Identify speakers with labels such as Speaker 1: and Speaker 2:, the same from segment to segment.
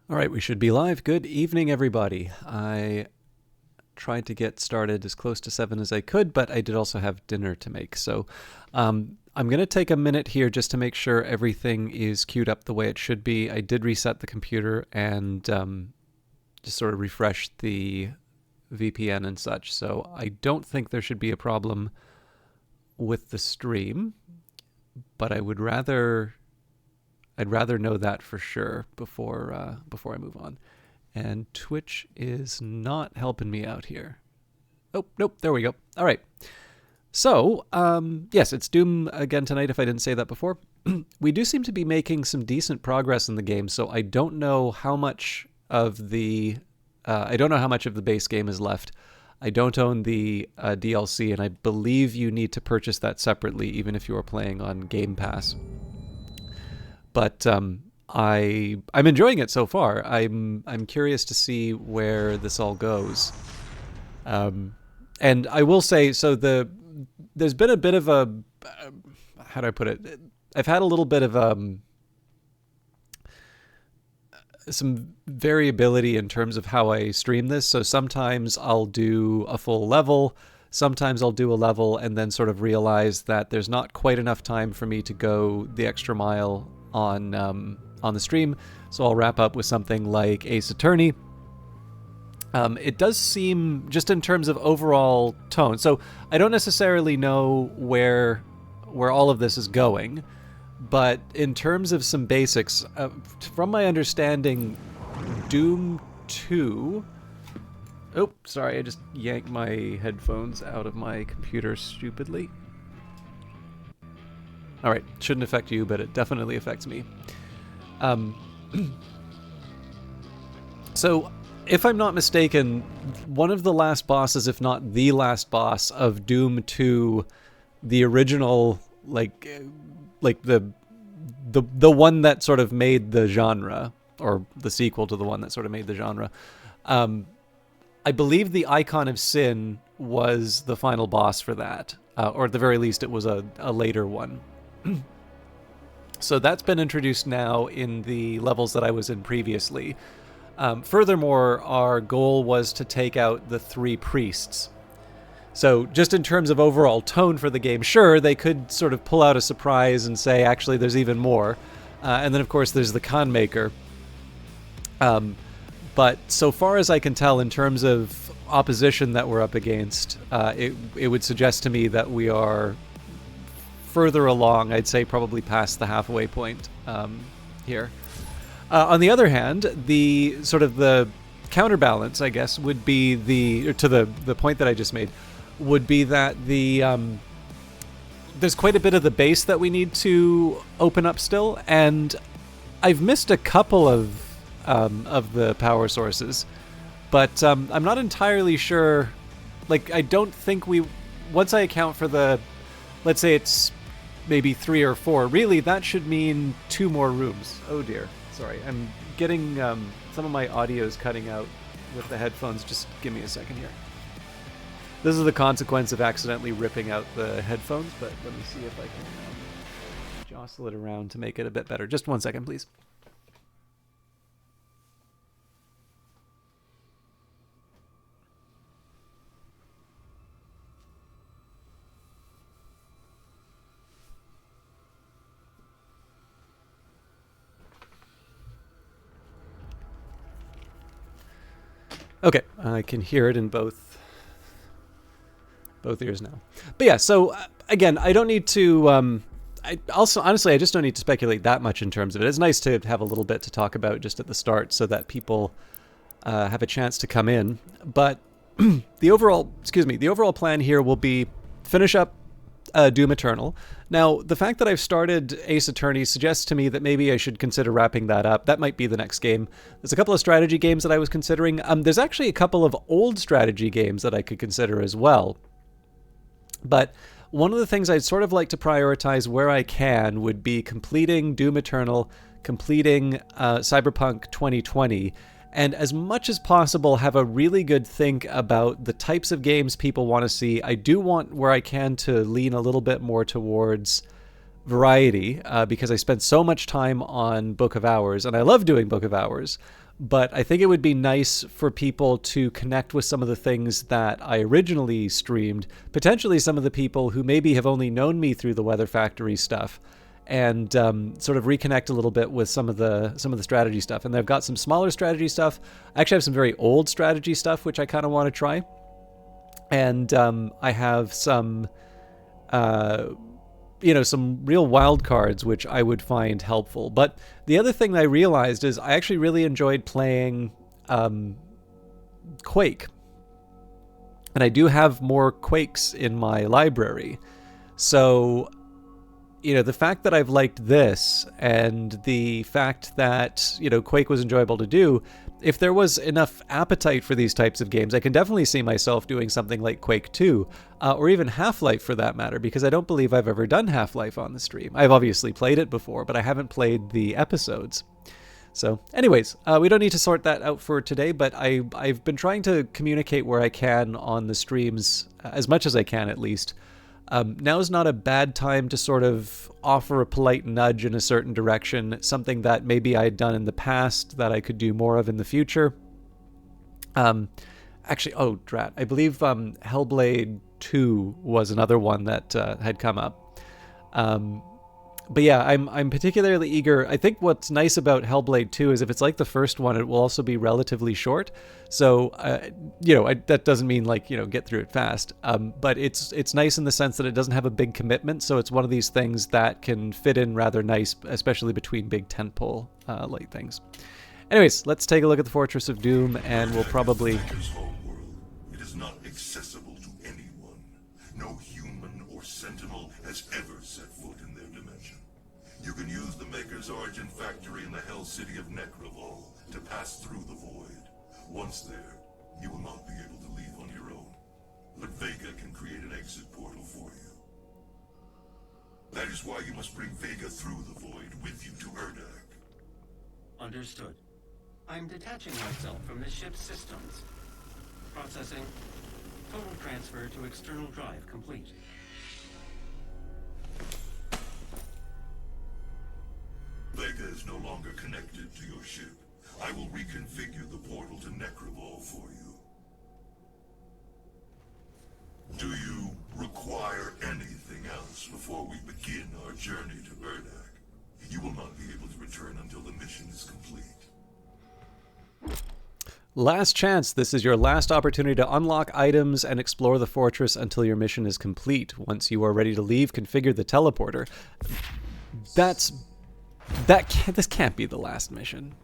Speaker 1: All right, we should be live. Good evening, everybody. I tried to get started as close to 7 as I could, but I did also have dinner to make. So I'm going to take a minute here just to make sure everything is queued up the way it should be. I did reset the computer and just sort of refresh the VPN and such. So I don't think there should be a problem with the stream, but I'd rather know that for sure before I move on. And Twitch is not helping me out here. Oh, nope, there we go. All right. So, yes, it's Doom again tonight, if I didn't say that before. We do seem to be making some decent progress in the game, so I don't know how much of the base game is left. I don't own the DLC, and I believe you need to purchase that separately, even if you are playing on Game Pass. But I'm enjoying it so far. I'm curious to see where this all goes. And I will say, so there's been a bit of a how do I put it? I've had a little bit of some variability in terms of how I stream this. So sometimes I'll do a full level. Sometimes I'll do a level and then sort of realize that there's not quite enough time for me to go the extra mile on the stream, so I'll wrap up with something like Ace Attorney. It does seem, just in terms of overall tone, so I don't necessarily know where all of this is going, but in terms of some basics, from my understanding, Doom 2... Oh, sorry, I just yanked my headphones out of my computer stupidly. All right, shouldn't affect you, but it definitely affects me. So, if I'm not mistaken, one of the last bosses, if not the last boss of Doom 2, the original, like the one that sort of made the genre, or the sequel to the one that sort of made the genre, I believe the Icon of Sin was the final boss for that, or at the very least, it was a later one. So that's been introduced now in the levels that I was in previously. Furthermore, our goal was to take out the 3 priests. So just in terms of overall tone for the game, sure, they could sort of pull out a surprise and say, actually, there's even more. And then, of course, there's the Con Maker. But so far as I can tell, in terms of opposition that we're up against, it would suggest to me that we are further along. I'd say probably past the halfway point here. On the other hand, the sort of the counterbalance, I guess, would be the point that I just made, would be that there's quite a bit of the base that we need to open up still, and I've missed a couple of the power sources, but I'm not entirely sure. Like, I don't think once I account for the, let's say it's maybe 3 or 4, really that should mean 2 more rooms. Oh dear, sorry, I'm getting some of my audio is cutting out with the headphones. Just give me a second here. This is the consequence of accidentally ripping out the headphones, but let me see if I can jostle it around to make it a bit better. Just 1 second, please. Okay, I can hear it in both ears now. But yeah, so again, I don't need to. Honestly, I just don't need to speculate that much in terms of it. It's nice to have a little bit to talk about just at the start, so that people have a chance to come in. But the overall plan here will be finish up Doom Eternal. Now, the fact that I've started Ace Attorney suggests to me that maybe I should consider wrapping that up. That might be the next game. There's a couple of strategy games that I was considering. There's actually a couple of old strategy games that I could consider as well. But one of the things I'd sort of like to prioritize where I can would be completing Doom Eternal, completing Cyberpunk 2020, and as much as possible have a really good think about the types of games people want to see. I do want, where I can, to lean a little bit more towards variety, because I spent so much time on Book of Hours, and I love doing Book of Hours, but I think it would be nice for people to connect with some of the things that I originally streamed, potentially some of the people who maybe have only known me through the Weather Factory stuff, and sort of reconnect a little bit with some of the strategy stuff. And they've got some smaller strategy stuff. I actually have some very old strategy stuff, which I kind of want to try. And I have some, some real wild cards, which I would find helpful. But the other thing that I realized is I actually really enjoyed playing Quake. And I do have more Quakes in my library. So, the fact that I've liked this and the fact that, Quake was enjoyable to do, if there was enough appetite for these types of games, I can definitely see myself doing something like Quake 2, or even Half-Life for that matter, because I don't believe I've ever done Half-Life on the stream. I've obviously played it before, but I haven't played the episodes. So anyways, we don't need to sort that out for today, but I've been trying to communicate where I can on the streams, as much as I can at least. Now is not a bad time to sort of offer a polite nudge in a certain direction, something that maybe I had done in the past that I could do more of in the future. Actually, oh, drat. I believe Hellblade 2 was another one that had come up. But yeah, I'm particularly eager. I think what's nice about Hellblade 2 is if it's like the first one, it will also be relatively short. So, that doesn't mean get through it fast. But it's nice in the sense that it doesn't have a big commitment. So it's one of these things that can fit in rather nice, especially between big tentpole like things. Anyways, let's take a look at the Fortress of Doom, and we'll probably...
Speaker 2: It is not accessible to anyone. No human or sentinel has ever set foot in their dimension. You can use the Maker's Origin Factory in the Hell City of Necrovol to pass through the void. Once there, you will not be able to leave on your own. But Vega can create an exit portal for you. That is why you must bring Vega through the void with you to Urdak.
Speaker 3: Understood. I'm detaching myself from the ship's systems. Processing. Total transfer to external drive complete.
Speaker 2: Vega is no longer connected to your ship. I will reconfigure the portal to Necrovol for you. Do you require anything else before we begin our journey to Urdak? You will not be able to return until the mission is complete.
Speaker 1: Last chance. This is your last opportunity to unlock items and explore the fortress until your mission is complete. Once you are ready to leave, configure the teleporter. This can't be the last mission.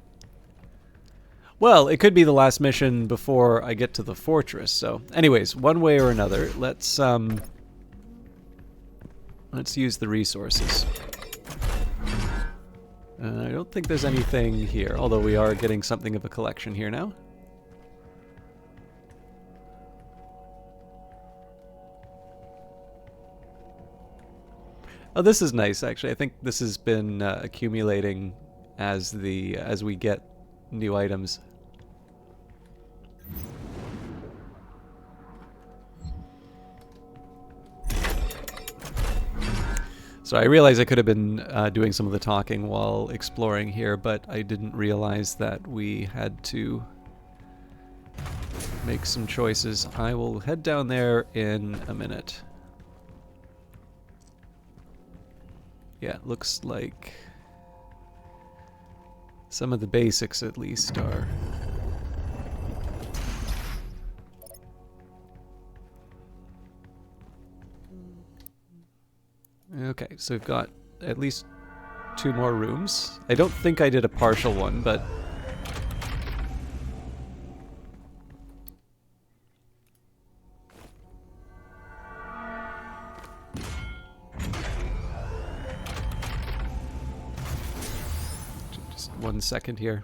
Speaker 1: Well, it could be the last mission before I get to the fortress. So, anyways, one way or another, let's use the resources. I don't think there's anything here, although we are getting something of a collection here now. Oh, this is nice, actually. I think this has been accumulating as we get new items. So I realize I could have been doing some of the talking while exploring here, but I didn't realize that we had to make some choices. I will head down there in a minute. Yeah, it looks like some of the basics at least are... Okay, so we've got at least 2 more rooms. I don't think I did a partial one, but... Just 1 second here.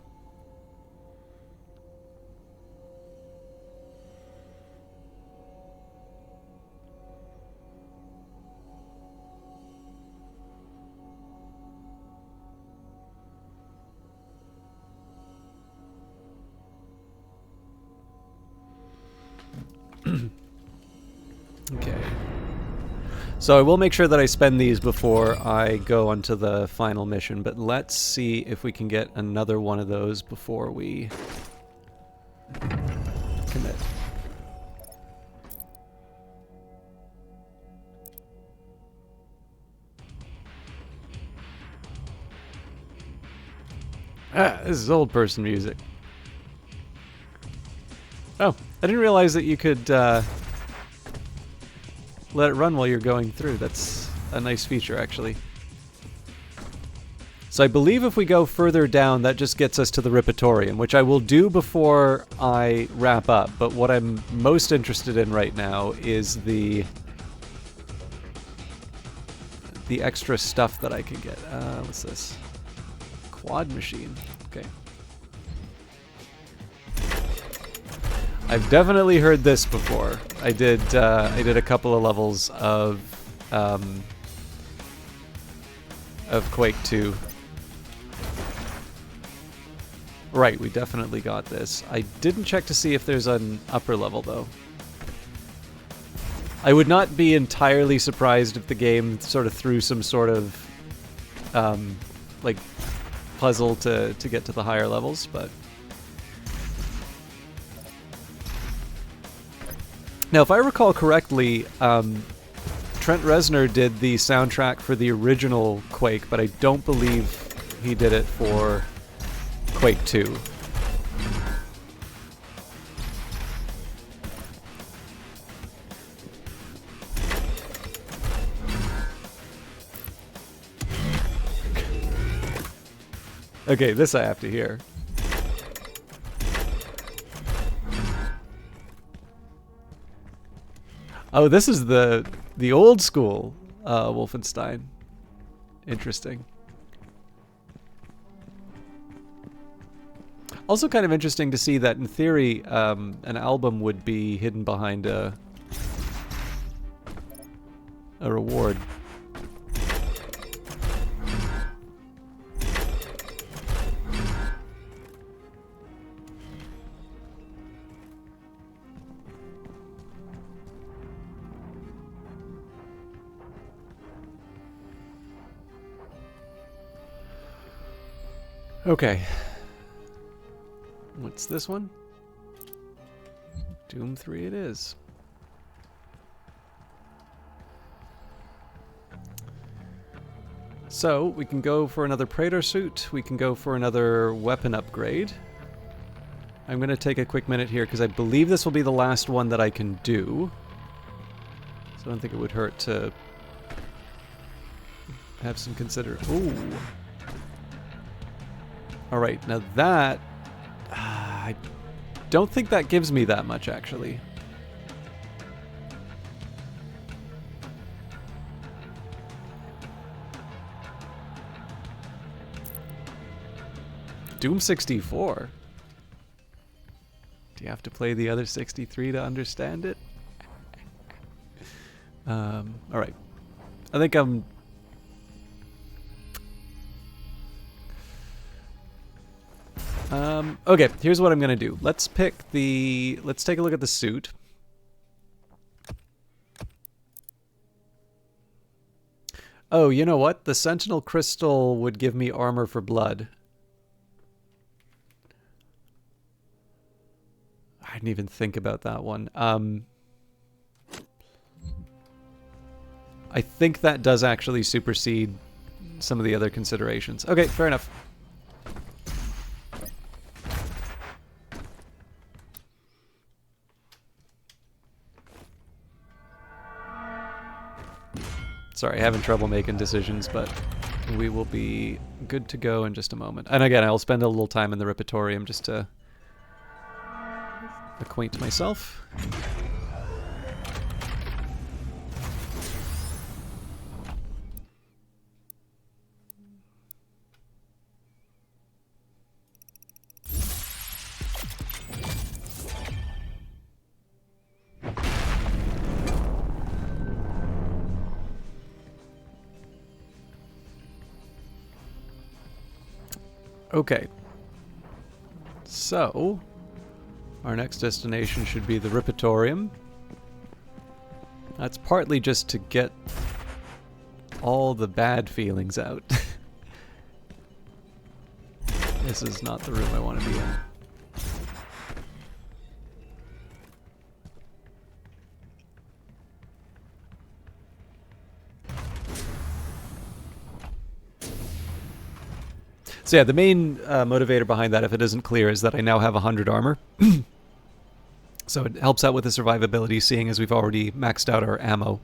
Speaker 1: Okay. So I will make sure that I spend these before I go onto the final mission, but let's see if we can get another one of those before we commit. Ah, this is old person music. Oh, I didn't realize that you could let it run while you're going through. That's a nice feature, actually. So I believe if we go further down, that just gets us to the Ripitorium, which I will do before I wrap up. But what I'm most interested in right now is the extra stuff that I can get. What's this? Quad machine. Okay. I've definitely heard this before. I did a couple of levels of Quake 2. Right, we definitely got this. I didn't check to see if there's an upper level though. I would not be entirely surprised if the game sort of threw some sort of like puzzle to get to the higher levels, but now if I recall correctly, Trent Reznor did the soundtrack for the original Quake, but I don't believe he did it for Quake 2. Okay, this I have to hear. Oh, this is the old school Wolfenstein. Interesting. Also kind of interesting to see that in theory an album would be hidden behind a reward. Okay. What's this one? Doom 3 it is. So, we can go for another Praetor suit. We can go for another weapon upgrade. I'm going to take a quick minute here because I believe this will be the last one that I can do. So I don't think it would hurt to have some Ooh. Alright, now that... I don't think that gives me that much, actually. Doom 64? Do you have to play the other 63 to understand it? Alright. I think I'm... okay, here's what I'm gonna do. Let's take a look at the suit. Oh, you know what? The Sentinel Crystal would give me armor for blood. I didn't even think about that one. I think that does actually supersede some of the other considerations. Okay, fair enough. Sorry, having trouble making decisions, but we will be good to go in just a moment. And again, I'll spend a little time in the Ripitorium just to acquaint myself. Okay, so our next destination should be the Ripitorium. That's partly just to get all the bad feelings out. This is not the room I want to be in. So yeah, the main motivator behind that, if it isn't clear, is that I now have 100 armor. So it helps out with the survivability, seeing as we've already maxed out our ammo.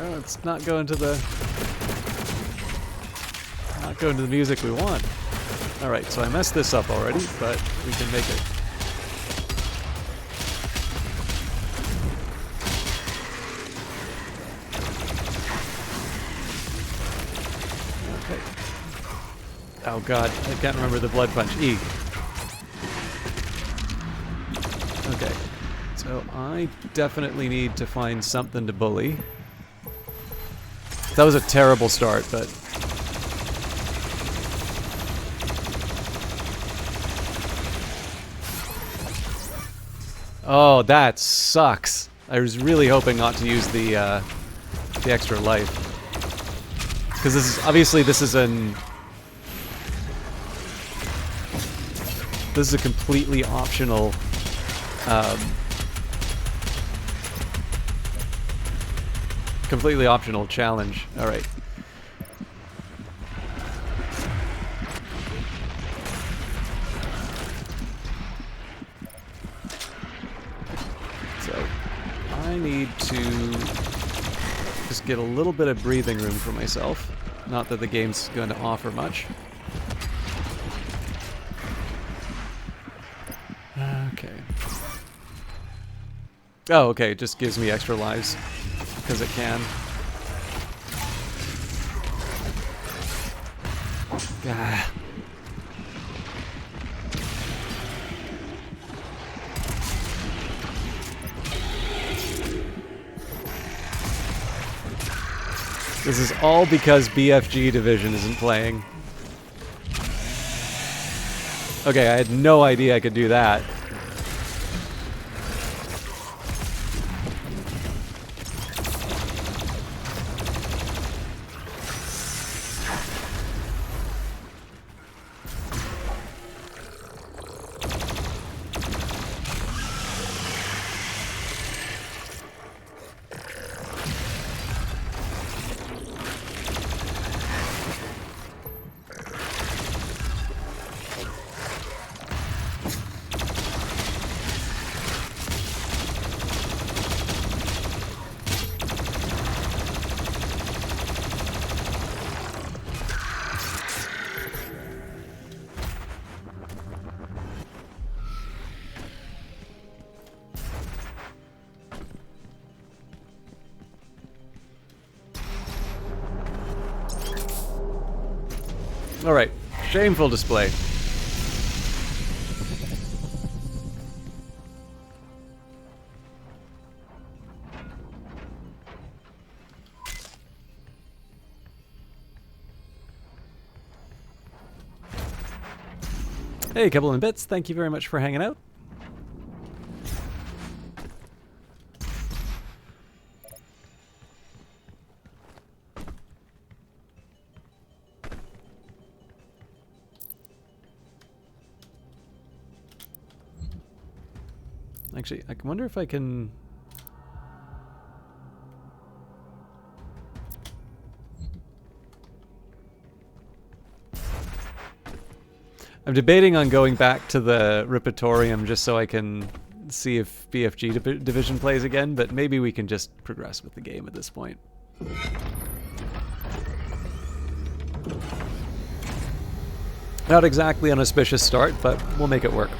Speaker 1: Oh, it's not going to the music we want. All right, so I messed this up already, but we can make it. Okay. Oh god, I can't remember the blood punch. E. Okay. So I definitely need to find something to bully. That was a terrible start, but... Oh, that sucks. I was really hoping not to use the extra life. Because this is... Obviously, this is an... This is a completely optional... completely optional challenge. Alright. So, I need to just get a little bit of breathing room for myself. Not that the game's going to offer much. Okay. Oh, okay, it just gives me extra lives. Because it can. Ah. This is all because BFG Division isn't playing. Okay, I had no idea I could do that. Alright, shameful display. Hey, Couple in Bits, thank you very much for hanging out. Actually, I wonder if I can... I'm debating on going back to the Ripitorium just so I can see if BFG Division plays again, but maybe we can just progress with the game at this point. Not exactly an auspicious start, but we'll make it work.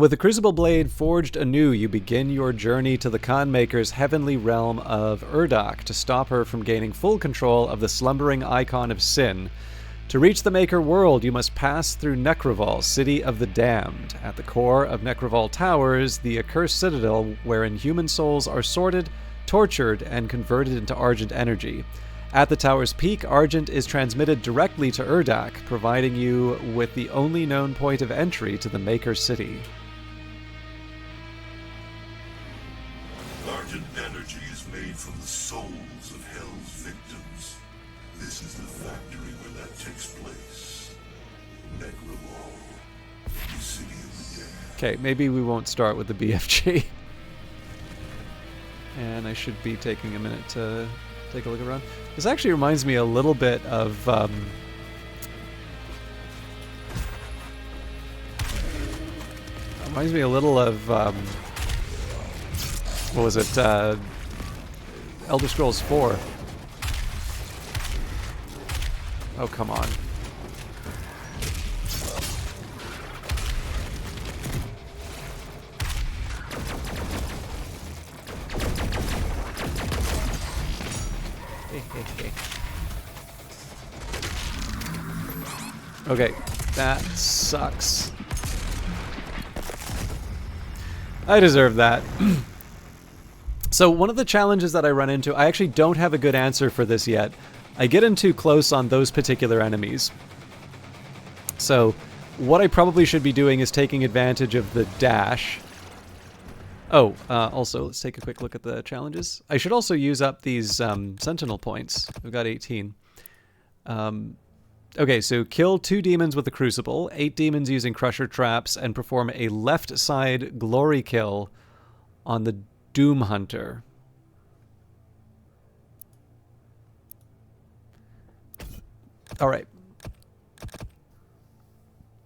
Speaker 1: With the Crucible Blade forged anew, you begin your journey to the Khan Maker's heavenly realm of Urdak to stop her from gaining full control of the slumbering icon of sin. To reach the Maker world, you must pass through Necroval, City of the Damned. At the core of Necroval towers the accursed citadel wherein human souls are sorted, tortured, and converted into Argent energy. At the tower's peak, Argent is transmitted directly to Urdak, providing you with the only known point of entry to the Maker City.
Speaker 2: Argent energy is made from the souls of Hell's victims. This is the factory where that takes place. Necroval, the City of the Damned.
Speaker 1: Okay, maybe we won't start with the BFG. And I should be taking a minute to take a look around. This actually reminds me a little bit of what was it? Elder Scrolls 4. Oh, come on. Okay, that sucks. I deserve that. So one of the challenges that I run into, I actually don't have a good answer for this yet. I get in too close on those particular enemies. So what I probably should be doing is taking advantage of the dash. Oh, also, let's take a quick look at the challenges. I should also use up these Sentinel points. We've got 18. Okay, so kill 2 demons with the Crucible, 8 demons using Crusher Traps, and perform a left side glory kill on the Doom Hunter. Alright.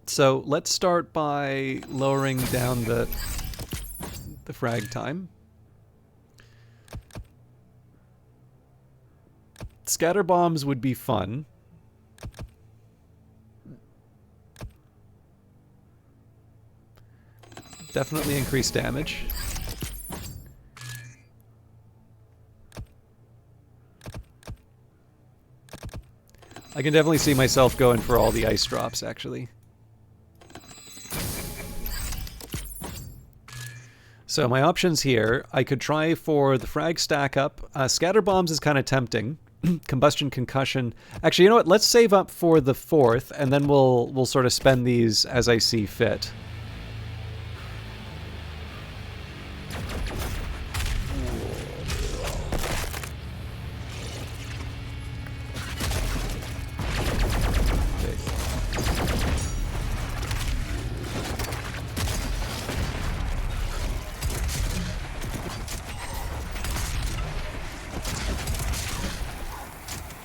Speaker 1: So let's start by lowering down the frag time. Scatter bombs would be fun. Definitely increase damage. I can definitely see myself going for all the ice drops, actually. So my options here, I could try for the frag stack up. Scatter bombs is kind of tempting. Combustion, concussion. Actually, you know what? Let's save up for the 4th, and then we'll sort of spend these as I see fit.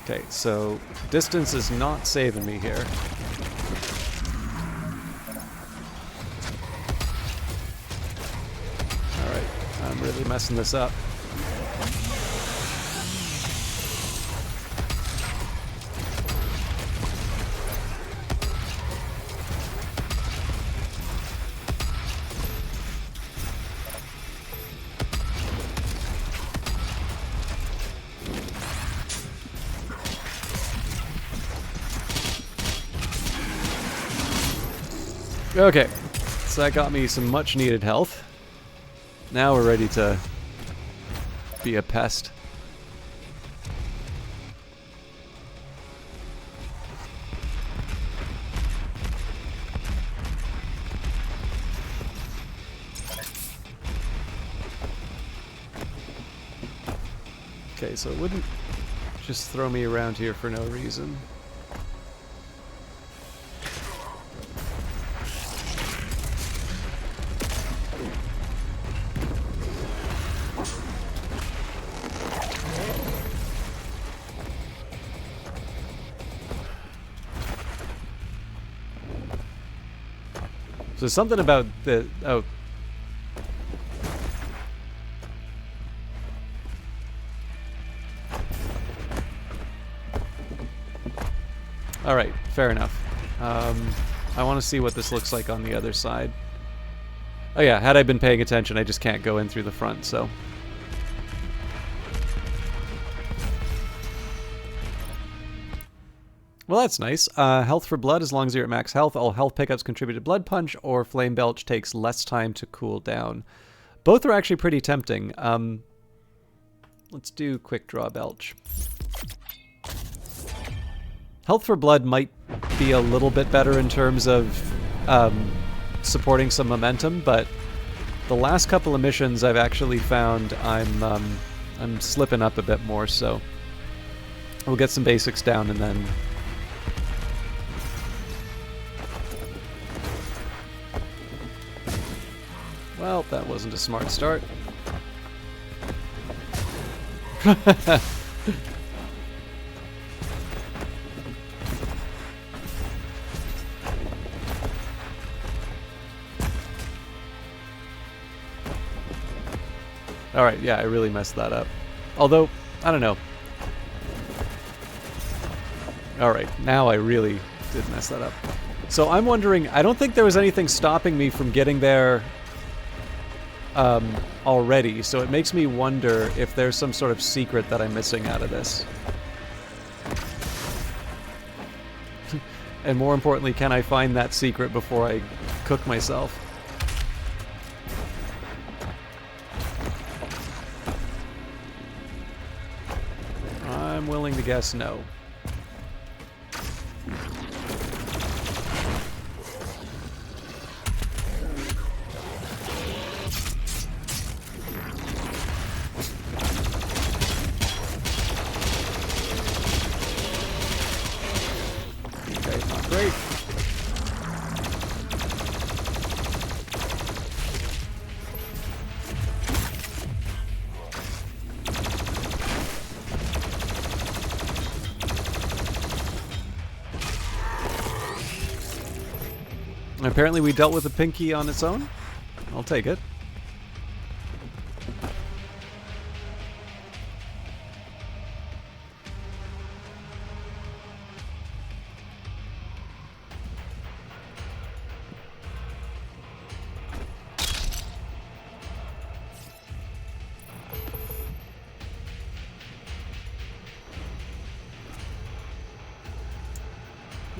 Speaker 1: Okay, so distance is not saving me here. Alright, I'm really messing this up. Okay, so that got me some much needed health. Now we're ready to be a pest. Okay, so it wouldn't just throw me around here for no reason. So something about the... oh. Alright, fair enough. I want to see what this looks like on the other side. Oh yeah, had I been paying attention, I just can't go in through the front, so... Well, that's nice. Health for blood, as long as you're at max health. All health pickups contribute to blood punch, or flame belch takes less time to cool down. Both are actually pretty tempting. Let's do quick draw belch. Health for blood might be a little bit better in terms of supporting some momentum, but the last couple of missions I've actually found I'm slipping up a bit more, so we'll get some basics down and then... Well, that wasn't a smart start. Alright, yeah, I really messed that up. Although, I don't know. Alright, now I really did mess that up. So I'm wondering, I don't think there was anything stopping me from getting there already, so it makes me wonder if there's some sort of secret that I'm missing out of this. And more importantly, can I find that secret before I cook myself? I'm willing to guess no. Great. Apparently we dealt with the pinky on its own. I'll take it.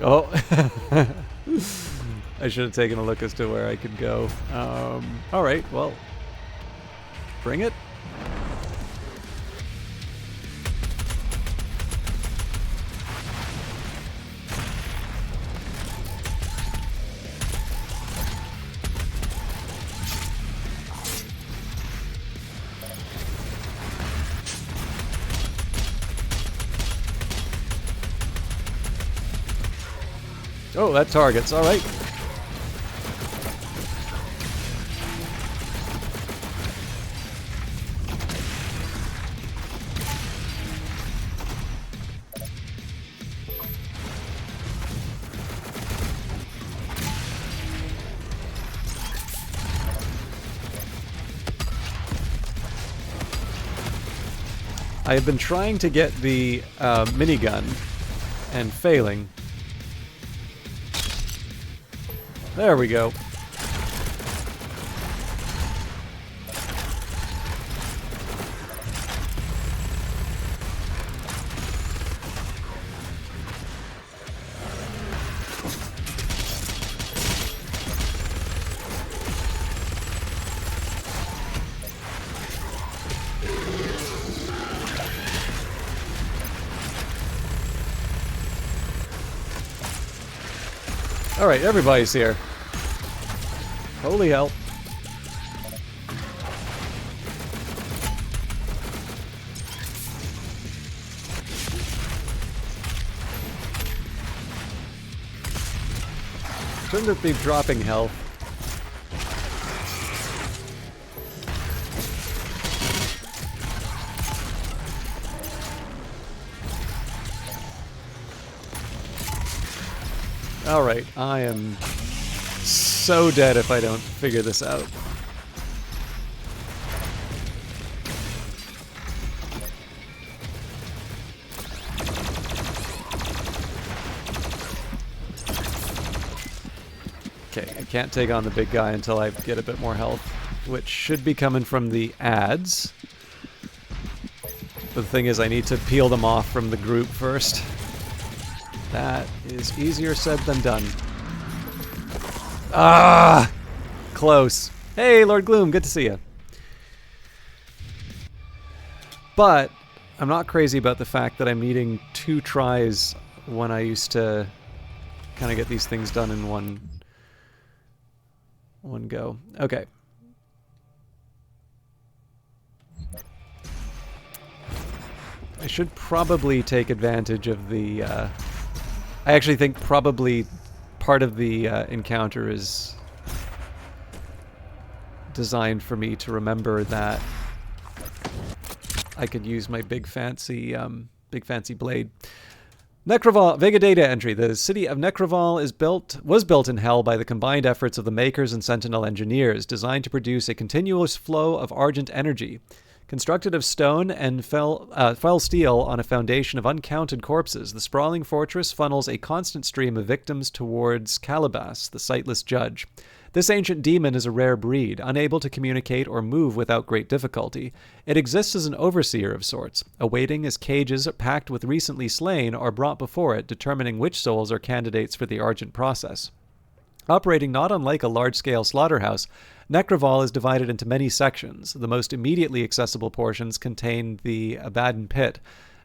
Speaker 1: Oh, I should have taken a look as to where I could go. All right, well, bring it. Oh, that targets. All right. I have been trying to get the minigun and failing. There we go. All right, everybody's here. Holy hell. Shouldn't it be dropping health? Alright, I am so dead if I don't figure this out. Okay, I can't take on the big guy until I get a bit more health, which should be coming from the ads. But the thing is, I need to peel them off from the group first. That is easier said than done. Ah! Close. Hey, Lord Gloom, good to see you. But I'm not crazy about the fact that I'm needing 2 tries when I used to kind of get these things done in one go. Okay. I should probably take advantage of the... I actually think probably part of the encounter is designed for me to remember that I could use my big fancy blade. Necroval, Vega data entry. The city of Necroval was built in hell by the combined efforts of the Makers and Sentinel engineers, designed to produce a continuous flow of Argent energy. Constructed of stone and fell steel on a foundation of uncounted corpses, the sprawling fortress funnels a constant stream of victims towards Calabas, the sightless judge. This ancient demon is a rare breed, unable to communicate or move without great difficulty. It exists as an overseer of sorts, awaiting as cages packed with recently slain are brought before it, determining which souls are candidates for the Argent process. Operating not unlike a large-scale slaughterhouse, Necroval is divided into many sections. The most immediately accessible portions contain the Abaddon Pit,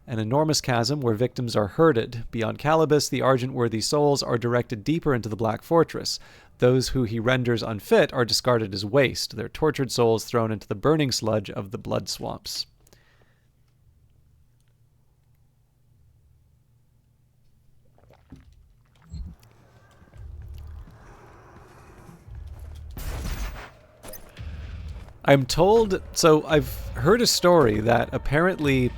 Speaker 1: an enormous chasm where victims are herded. Beyond Calabas, the Argent-worthy souls are directed deeper into the Black Fortress. Those who he renders unfit are discarded as waste, their tortured souls thrown into the burning sludge of the blood swamps. I'm told, so I've heard a story that apparently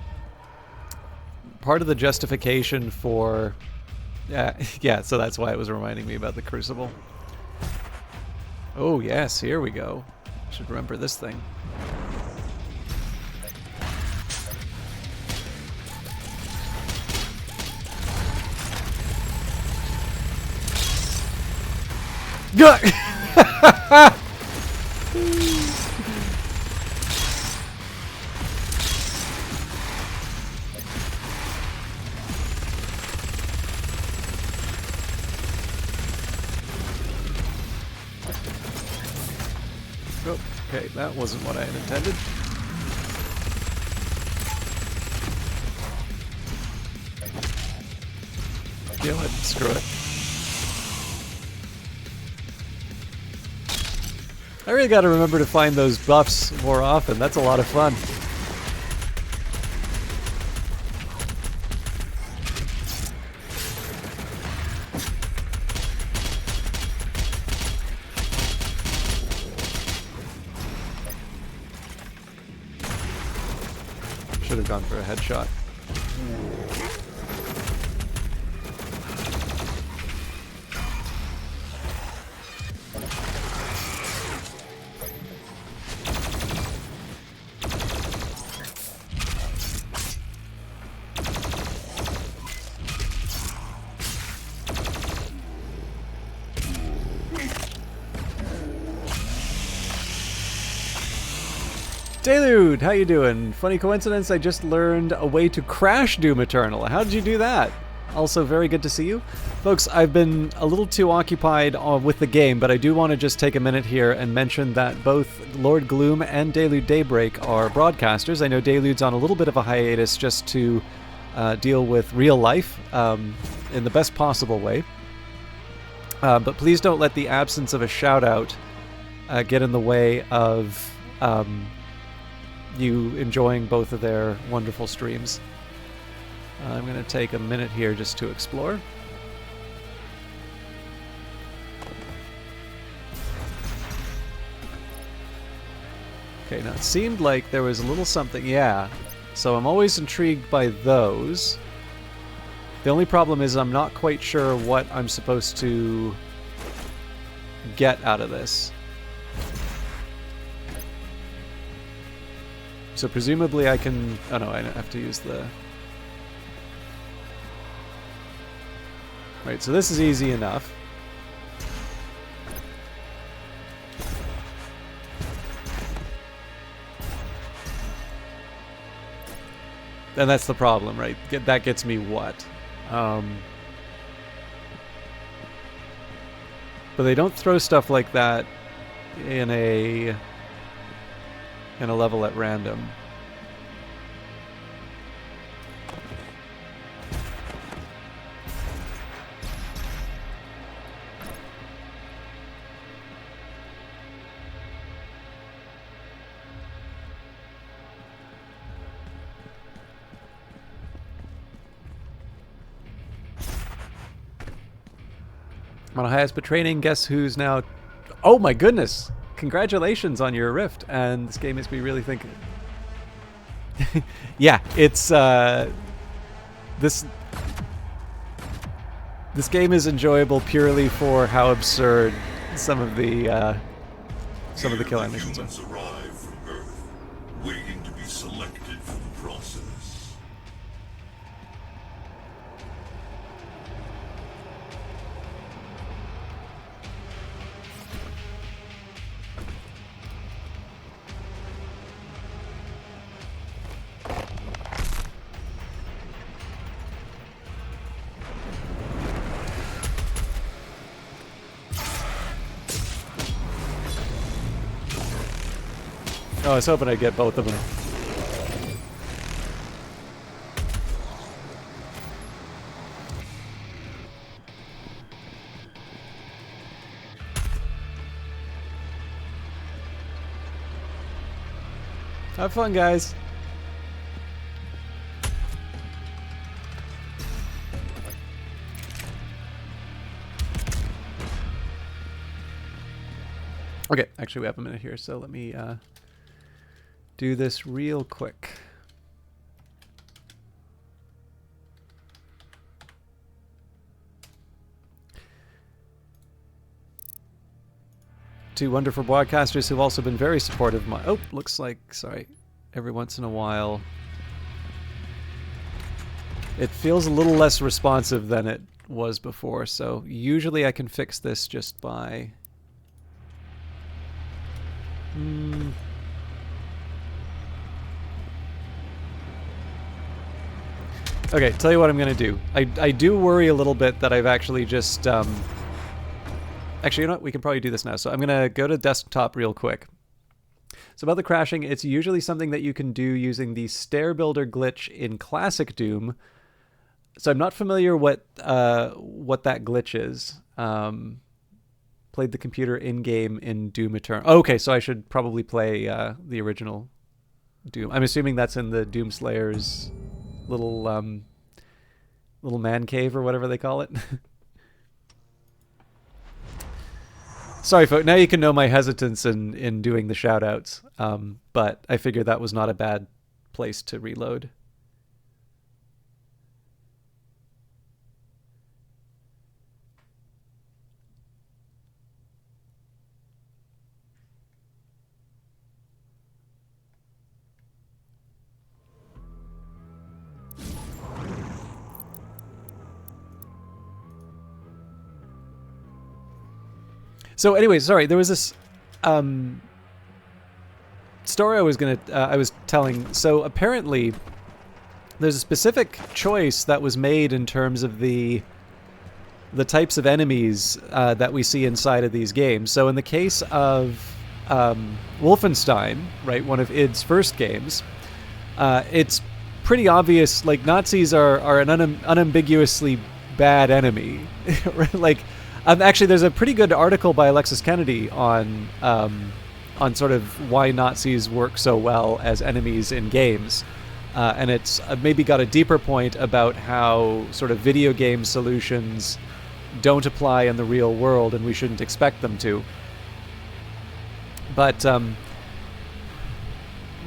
Speaker 1: part of the justification for, yeah, so that's why it was reminding me about the Crucible. Oh yes, here we go. Should remember this thing. Okay, that wasn't what I had intended. Kill it, screw it. I really gotta remember to find those buffs more often. That's a lot of fun. Should have gone for a headshot. Delude, how you doing? Funny coincidence, I just learned a way to crash Doom Eternal. How did you do that? Also, very good to see you. Folks, I've been a little too occupied with the game, but I do want to just take a minute here and mention that both Lord Gloom and Delude Daybreak are broadcasters. I know Delude's on a little bit of a hiatus just to deal with real life in the best possible way. But please don't let the absence of a shout-out get in the way of you enjoying both of their wonderful streams. I'm going to take a minute here just to explore. Okay, now it seemed like there was a little something, yeah. So I'm always intrigued by those. The only problem is I'm not quite sure what I'm supposed to get out of this. So presumably I can... Oh no, I have to use the... Right, so this is easy enough. And that's the problem, right? That gets me what? But they don't throw stuff like that in a level at random. On a highest but training, guess who's now... Oh my goodness! Congratulations on your rift, and this game makes me really think... yeah, it's... This game is enjoyable purely for how absurd some of the kill animations are.
Speaker 2: Humans arrive from Earth, waiting to be selected for the process.
Speaker 1: Oh, I was hoping I'd get both of them. Have fun, guys. Okay, actually we have a minute here, so let me do this real quick. Two wonderful broadcasters who've also been very supportive. Oh, looks like, sorry, every once in a while it feels a little less responsive than it was before, so usually I can fix this just by... Okay, tell you what I'm going to do. I do worry a little bit that I've actually just... Actually, you know what? We can probably do this now. So I'm going to go to desktop real quick. So about the crashing, it's usually something that you can do using the stair builder glitch in classic Doom. So I'm not familiar what that glitch is. Played the computer in-game in Doom Eternal. Oh, okay, so I should probably play the original Doom. I'm assuming that's in the Doom Slayer's little man cave or whatever they call it. Sorry, folks. Now you can know my hesitance in doing the shout-outs. But I figured that was not a bad place to reload. So anyway, sorry, there was this story I was telling. So apparently there's a specific choice that was made in terms of the types of enemies that we see inside of these games. So in the case of Wolfenstein, right, one of id's first games, it's pretty obvious, like, Nazis are an unambiguously bad enemy. Like, actually, there's a pretty good article by Alexis Kennedy on sort of why Nazis work so well as enemies in games. And it's maybe got a deeper point about how sort of video game solutions don't apply in the real world and we shouldn't expect them to. But then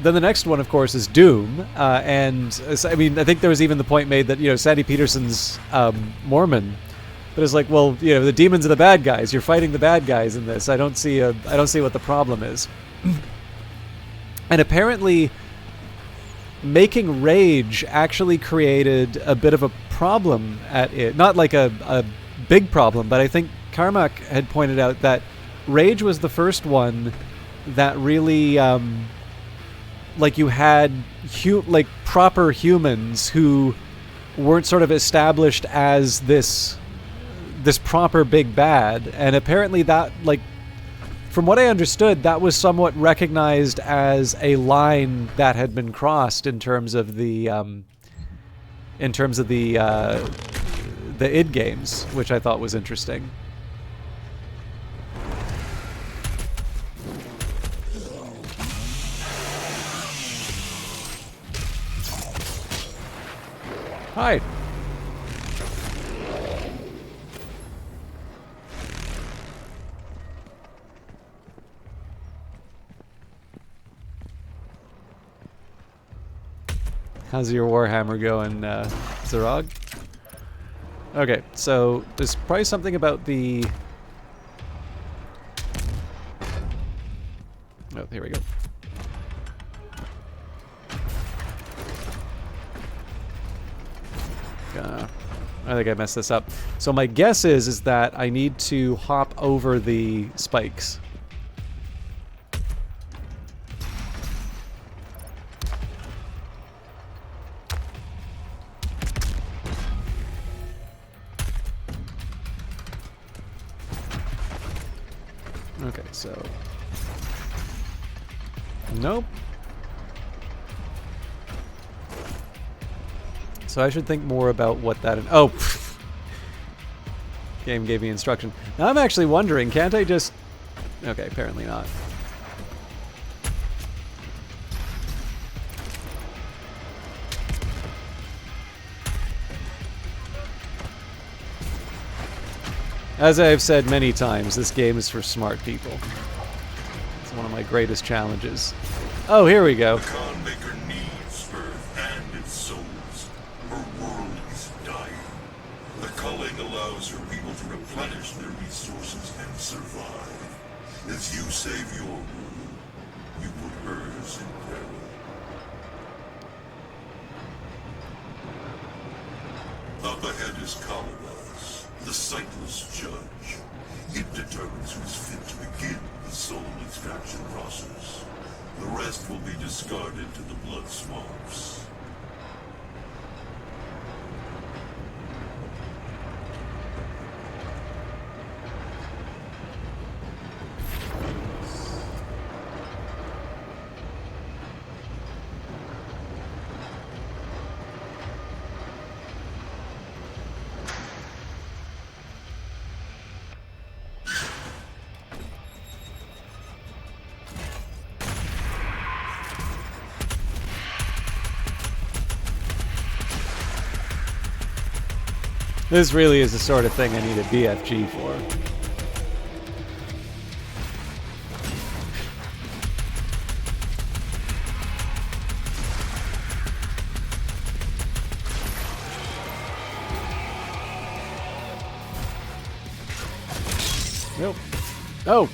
Speaker 1: the next one, of course, is Doom. And I mean, I think there was even the point made that, you know, Sandy Peterson's Mormon. But it's like, well, you know, the demons are the bad guys. You're fighting the bad guys in this. I don't see what the problem is. And apparently, making Rage actually created a bit of a problem at it. Not like a big problem, but I think Carmack had pointed out that Rage was the first one that really like you had like proper humans who weren't sort of established as this proper big bad, and apparently that, like, from what I understood, that was somewhat recognized as a line that had been crossed in terms of the id games, which I thought was interesting. Hi. How's your Warhammer going, Zarog? Okay, so there's probably something about the... Oh, here we go. I think I messed this up. So my guess is that I need to hop over the spikes. Okay, so... Nope. So I should think more about what that... Oh! Game gave me instruction. Now I'm actually wondering, can't I just... Okay, apparently not. As I've said many times, this game is for smart people. It's one of my greatest challenges. Oh, here we go.
Speaker 2: The Khan Maker needs Earth and its souls. Her world is dying. The culling allows her people to replenish their resources and survive. As you save your world, you put hers in peril. Up ahead is Kalaraz, the sightless judge. It determines who's fit to begin the soul extraction process. The rest will be discarded to the blood swamps.
Speaker 1: This really is the sort of thing I need a BFG for. Nope. Oh!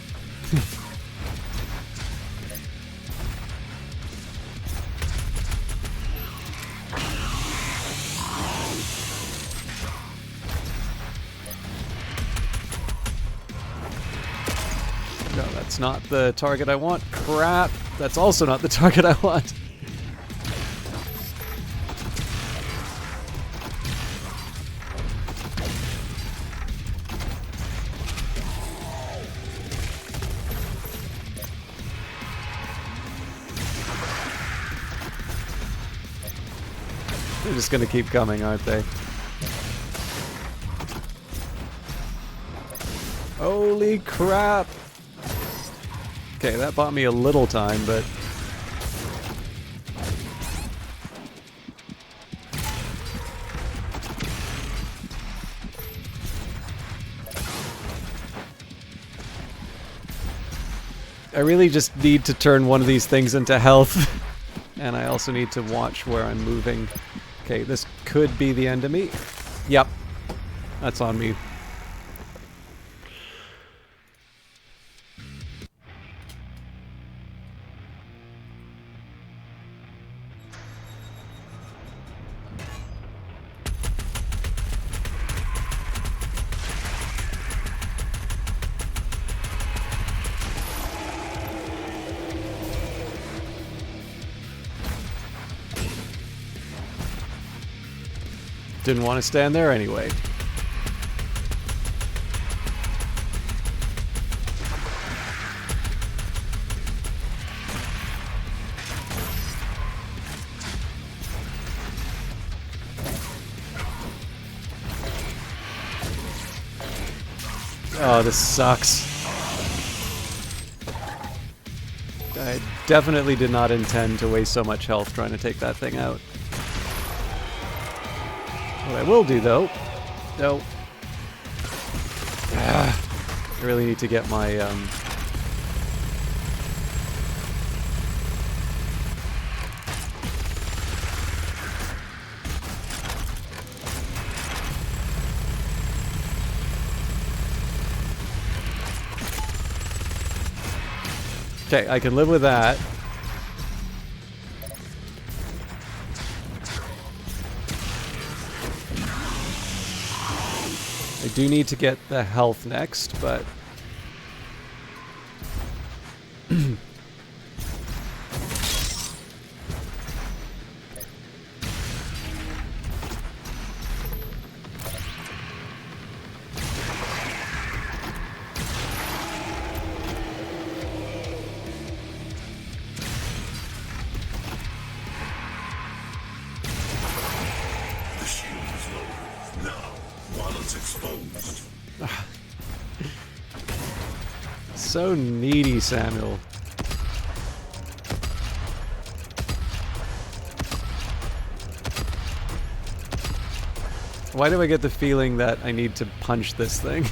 Speaker 1: No, that's not the target I want. Crap! That's also not the target I want. They're just gonna keep coming, aren't they? Holy crap! Okay, that bought me a little time, but... I really just need to turn one of these things into health. And I also need to watch where I'm moving. Okay, this could be the end of me. Yep. That's on me. didn't want to stand there anyway. Oh, this sucks. I definitely did not intend to waste so much health trying to take that thing out. What I will do, though... No. I really need to get my, Okay, I can live with that. I do need to get the health next, but...
Speaker 2: The shield is lowered. Now, while it's exposed.
Speaker 1: So needy, Samuel. Why do I get the feeling that I need to punch this thing?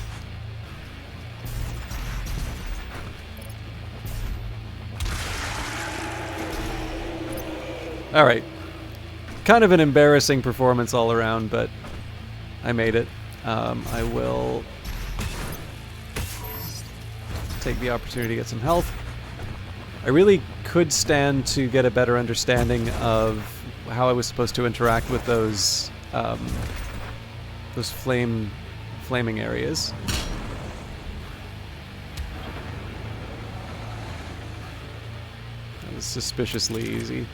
Speaker 1: Alright. Kind of an embarrassing performance all around, but I made it. I will take the opportunity to get some health. I really could stand to get a better understanding of how I was supposed to interact with those flaming areas. That was suspiciously easy.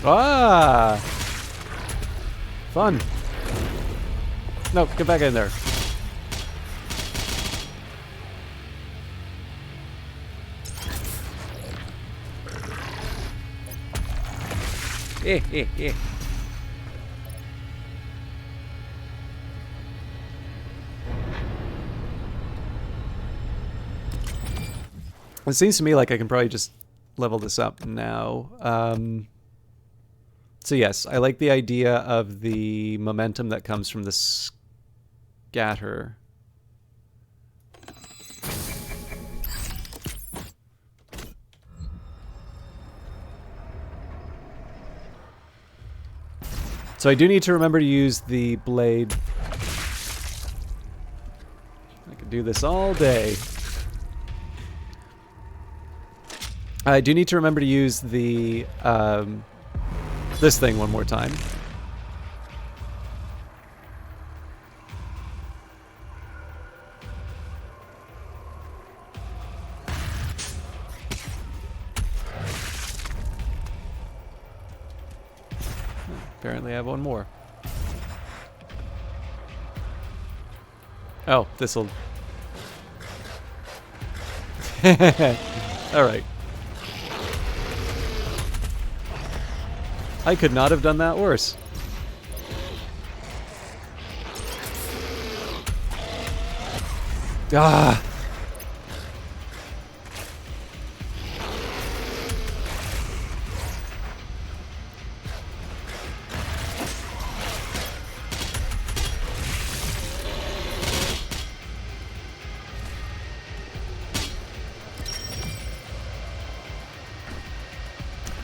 Speaker 1: Ah! Fun. No, get back in there. It seems to me like I can probably just level this up now. So yes, I like the idea of the momentum that comes from the scatter. So I do need to remember to use the blade. I could do this all day. I do need to remember to use the this thing one more time. Apparently I have one more. Oh, this'll... Alright. I could not have done that worse. Ah!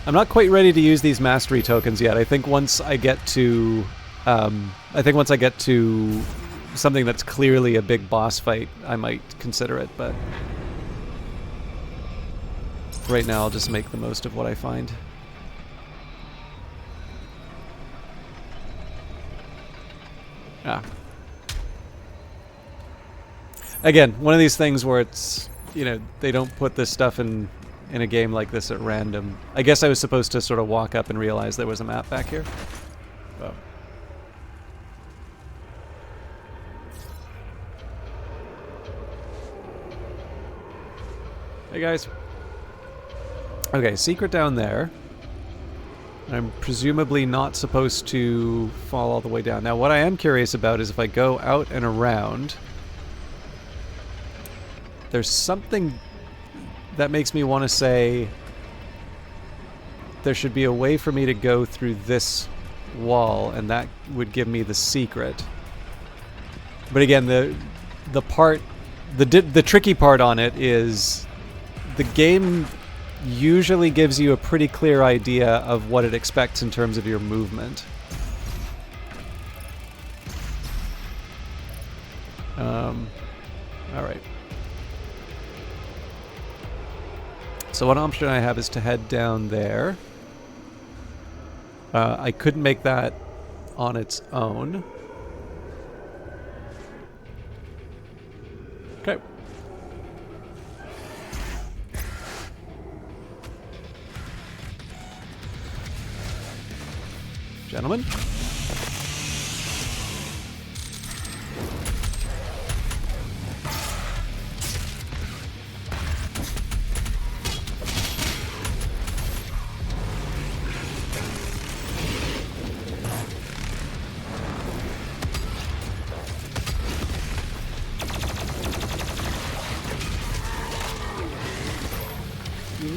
Speaker 1: I'm not quite ready to use these mastery tokens yet. I think once I get to, something that's clearly a big boss fight, I might consider it. But right now I'll just make the most of what I find. Ah. Again, one of these things where it's, you know, they don't put this stuff in a game like this at random. I guess I was supposed to sort of walk up and realize there was a map back here. Oh. Hey guys. Okay, secret down there. I'm presumably not supposed to fall all the way down. Now, what I am curious about is if I go out and around, there's something that makes me want to say there should be a way for me to go through this wall, and that would give me the secret. But again, the tricky part on it is the game usually gives you a pretty clear idea of what it expects in terms of your movement. All right. So one option I have is to head down there. I couldn't make that on its own. Okay. Gentlemen.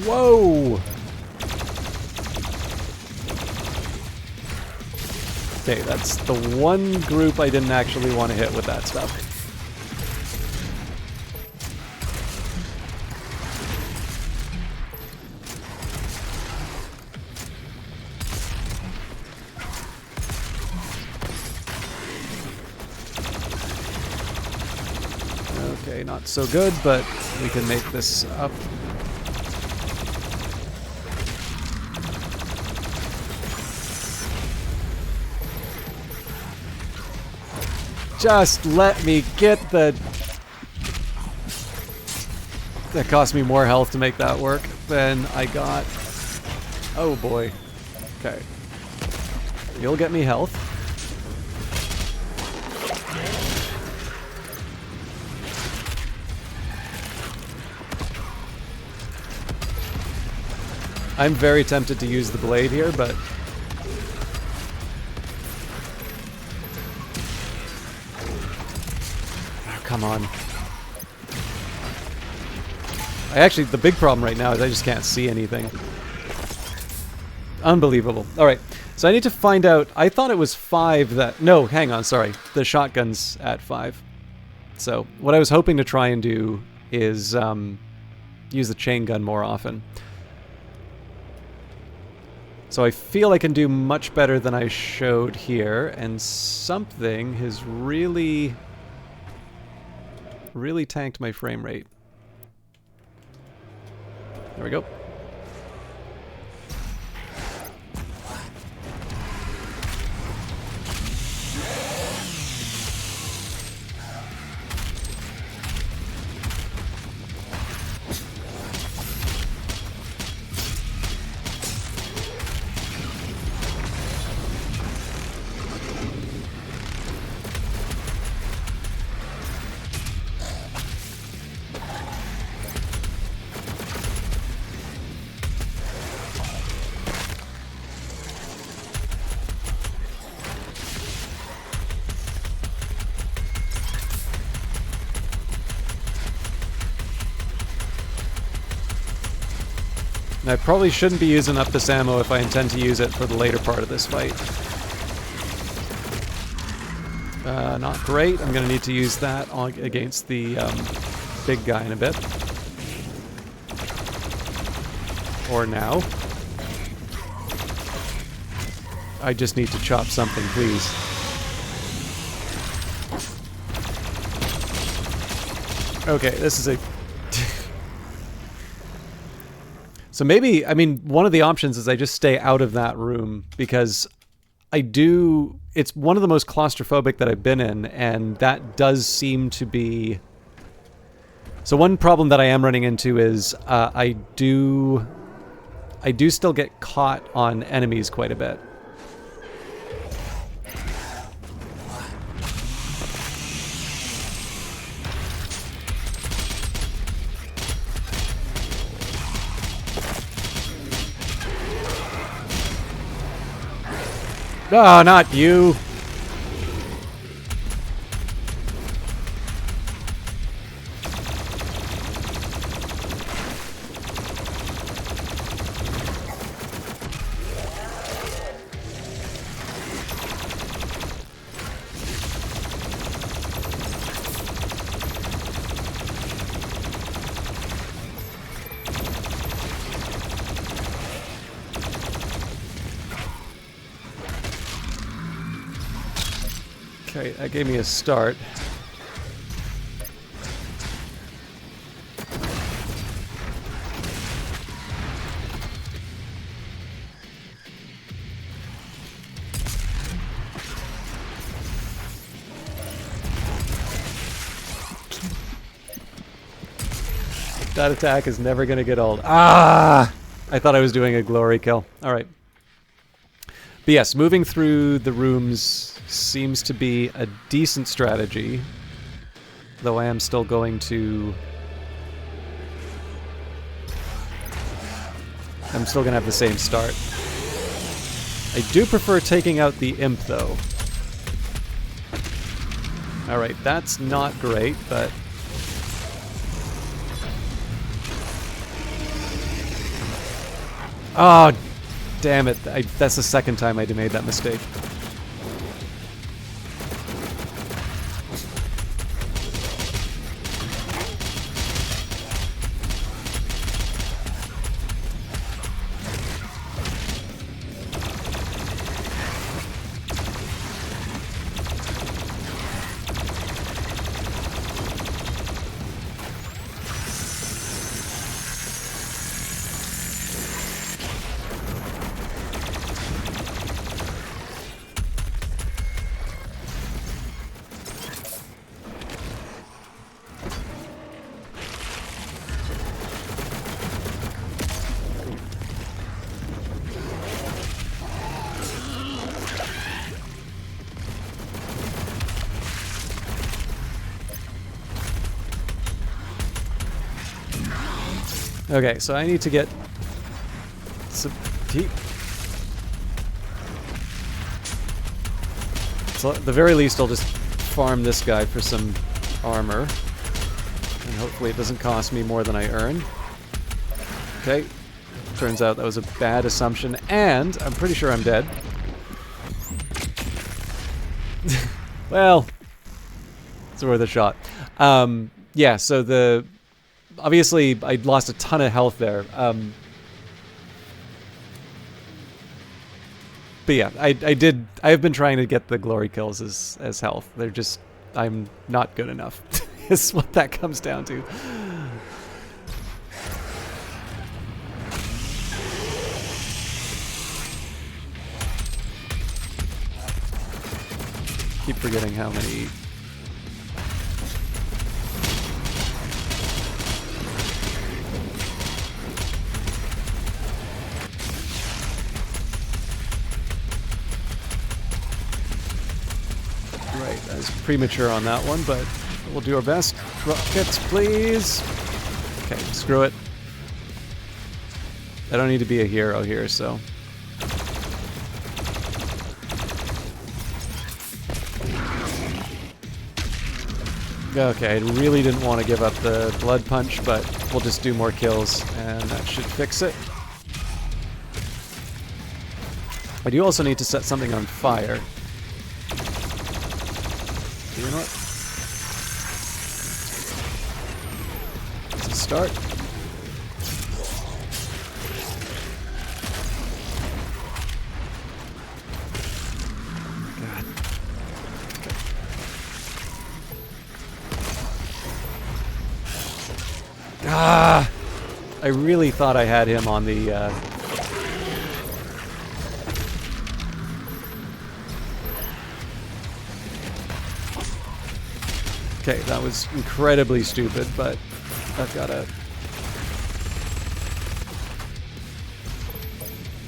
Speaker 1: Whoa! Okay, that's the one group I didn't actually want to hit with that stuff. Okay, not so good, but we can make this up. Just let me get the... That cost me more health to make that work than I got. Oh boy. Okay. You'll get me health. I'm very tempted to use the blade here, but... Come on. The big problem right now is I just can't see anything. Unbelievable. Alright, so I need to find out... I thought it was 5 that... No, hang on, sorry. The shotgun's at 5. So, what I was hoping to try and do is use the chain gun more often. So I feel I can do much better than I showed here, and something has really tanked my frame rate. There we go. I probably shouldn't be using up this ammo if I intend to use it for the later part of this fight. Not great. I'm going to need to use that against the big guy in a bit. Or now. I just need to chop something, please. Okay, this is a... So maybe, I mean, one of the options is I just stay out of that room because it's one of the most claustrophobic that I've been in, and that does seem to be... So one problem that I am running into is I do still get caught on enemies quite a bit. Oh, not you. Okay, that gave me a start. That attack is never going to get old. Ah! I thought I was doing a glory kill. All right. But yes, moving through the rooms seems to be a decent strategy, though I am still going to... I'm still going to have the same start. I do prefer taking out the imp, though. Alright, that's not great, but... Oh, damn it. That's the second time I made that mistake. Okay, so I need to get some deep. So at the very least, I'll just farm this guy for some armor. And hopefully it doesn't cost me more than I earn. Okay. Turns out that was a bad assumption, and I'm pretty sure I'm dead. Well, it's worth a shot. Yeah, so obviously, I lost a ton of health there. But yeah, I have been trying to get the glory kills as health. They're just, I'm not good enough. Is what that comes down to. Keep forgetting how many... I was premature on that one, but we'll do our best. Rockets, please! Okay, screw it. I don't need to be a hero here, so... Okay, I really didn't want to give up the blood punch, but we'll just do more kills, and that should fix it. I do also need to set something on fire. You know what? Let's start. God. Okay. Ah! I really thought I had him on the... Okay, that was incredibly stupid, but I've got to...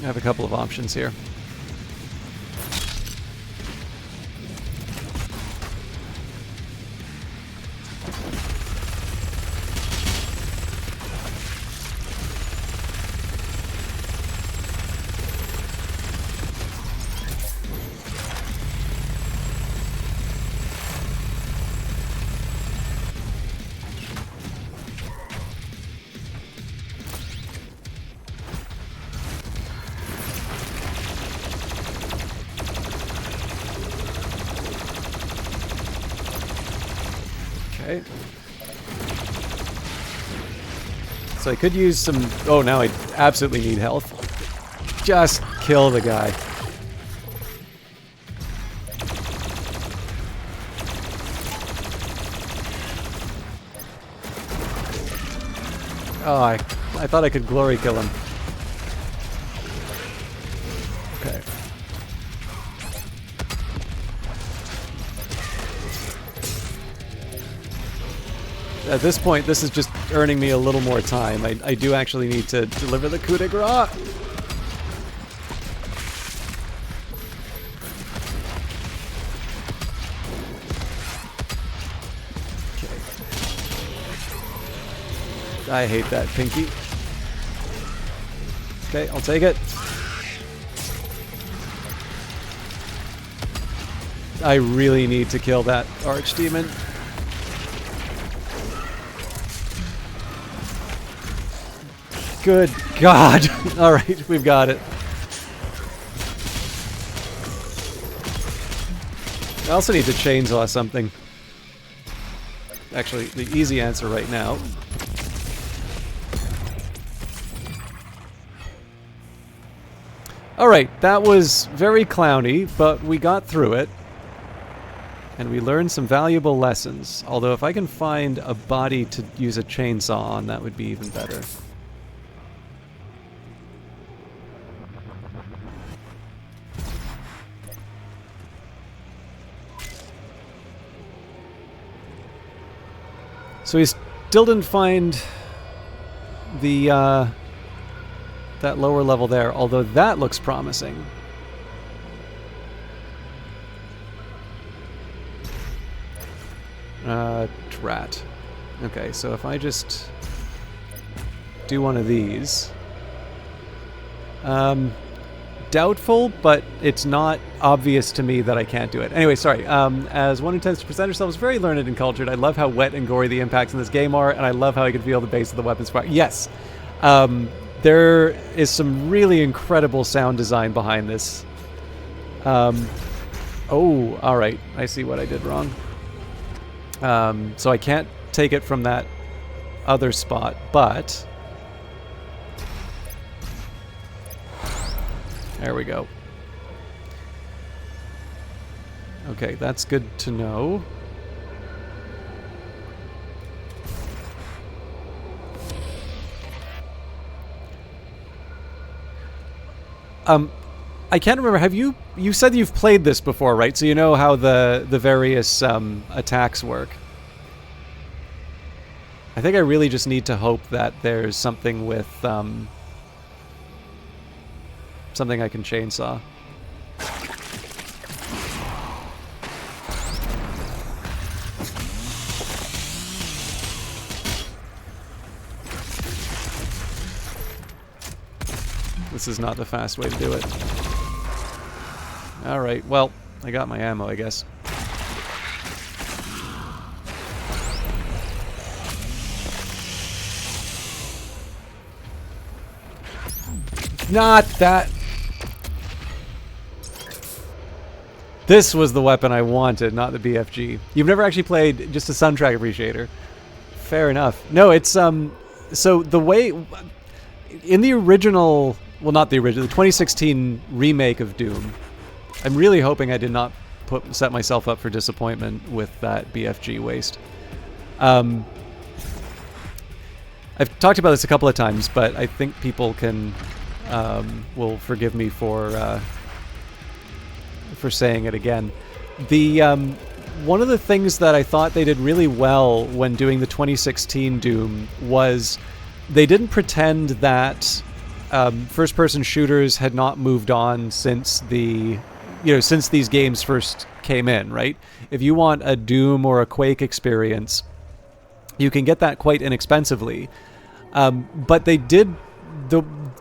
Speaker 1: I have a couple of options here. Okay. So I could use some... Oh, now I absolutely need health. Just kill the guy. Oh, I thought I could glory kill him. Okay. At this point, this is just earning me a little more time. I do actually need to deliver the coup de grace. Okay. I hate that pinky. Okay, I'll take it. I really need to kill that archdemon. Good God! Alright, we've got it. I also need to chainsaw something. Actually, the easy answer right now. Alright, that was very clowny, but we got through it. And we learned some valuable lessons. Although if I can find a body to use a chainsaw on, that would be even better. So we still didn't find the that lower level there, although that looks promising. Drat. Okay, so if I just do one of these. Doubtful, but it's not obvious to me that I can't do it. Anyway, sorry. As one intends to present herself as very learned and cultured, I love how wet and gory the impacts in this game are, and I love how I can feel the bass of the weapons fire. Yes! There is some really incredible sound design behind this. Oh, alright. I see what I did wrong. So I can't take it from that other spot, but... There we go. Okay, that's good to know. I can't remember, have you said you've played this before, right? So you know how the various attacks work. I think I really just need to hope that there's something with something I can chainsaw. This is not the fast way to do it. Alright, well, I got my ammo, I guess. Not that... This was the weapon I wanted, not the BFG. You've never actually played just a soundtrack appreciator. Fair enough. No, it's, so the way... In the original... Well, not the original, the 2016 remake of Doom, I'm really hoping I did not set myself up for disappointment with that BFG waste. I've talked about this a couple of times, but I think people will forgive me for saying it again. The one of the things that I thought they did really well when doing the 2016 Doom was they didn't pretend that first-person shooters had not moved on since since these games first came in, right? If you want a Doom or a Quake experience, you can get that quite inexpensively. But they did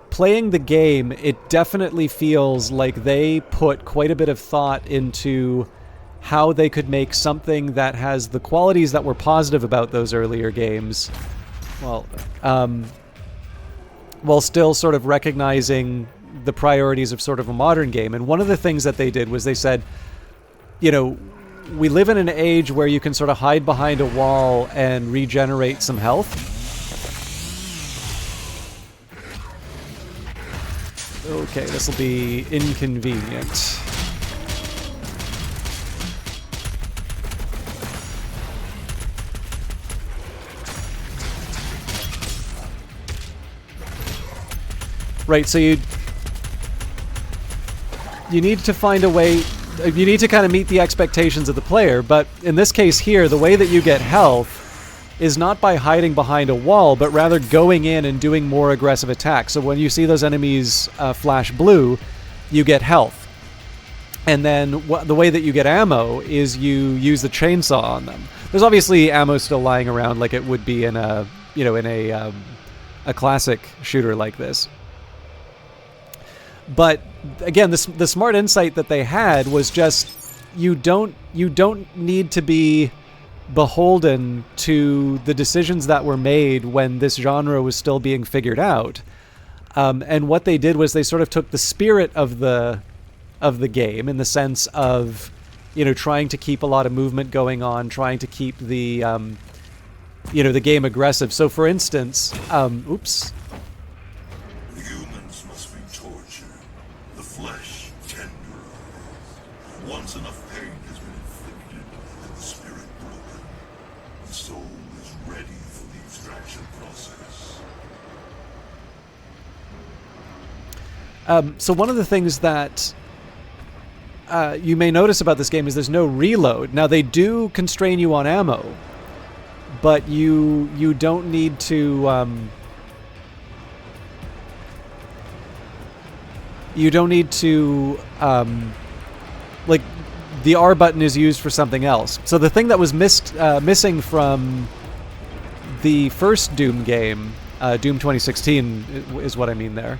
Speaker 1: playing the game, it definitely feels like they put quite a bit of thought into how they could make something that has the qualities that were positive about those earlier games, while still sort of recognizing the priorities of sort of a modern game. And one of the things that they did was they said, we live in an age where you can sort of hide behind a wall and regenerate some health. Okay, this will be inconvenient. Right, so you need to find a way, you need to kind of meet the expectations of the player, but in this case here, the way that you get health is not by hiding behind a wall, but rather going in and doing more aggressive attacks. So when you see those enemies flash blue, you get health. And then the way that you get ammo is you use the chainsaw on them. There's obviously ammo still lying around like it would be in a classic shooter like this. But again, the smart insight that they had was just you don't need to be beholden to the decisions that were made when this genre was still being figured out. And what they did was they sort of took the spirit of the game in the sense of trying to keep a lot of movement going on, trying to keep the the game aggressive. So for instance, oops.
Speaker 2: Humans must be tortured, the flesh tenderized. Once enough pain has been inflicted and the spirit broken, the soul is ready for the extraction process.
Speaker 1: So one of the things that you may notice about this game is there's no reload. Now they do constrain you on ammo, but you don't need to like the R button is used for something else. So the thing that was missing from the first Doom game, Doom 2016 is what I mean there,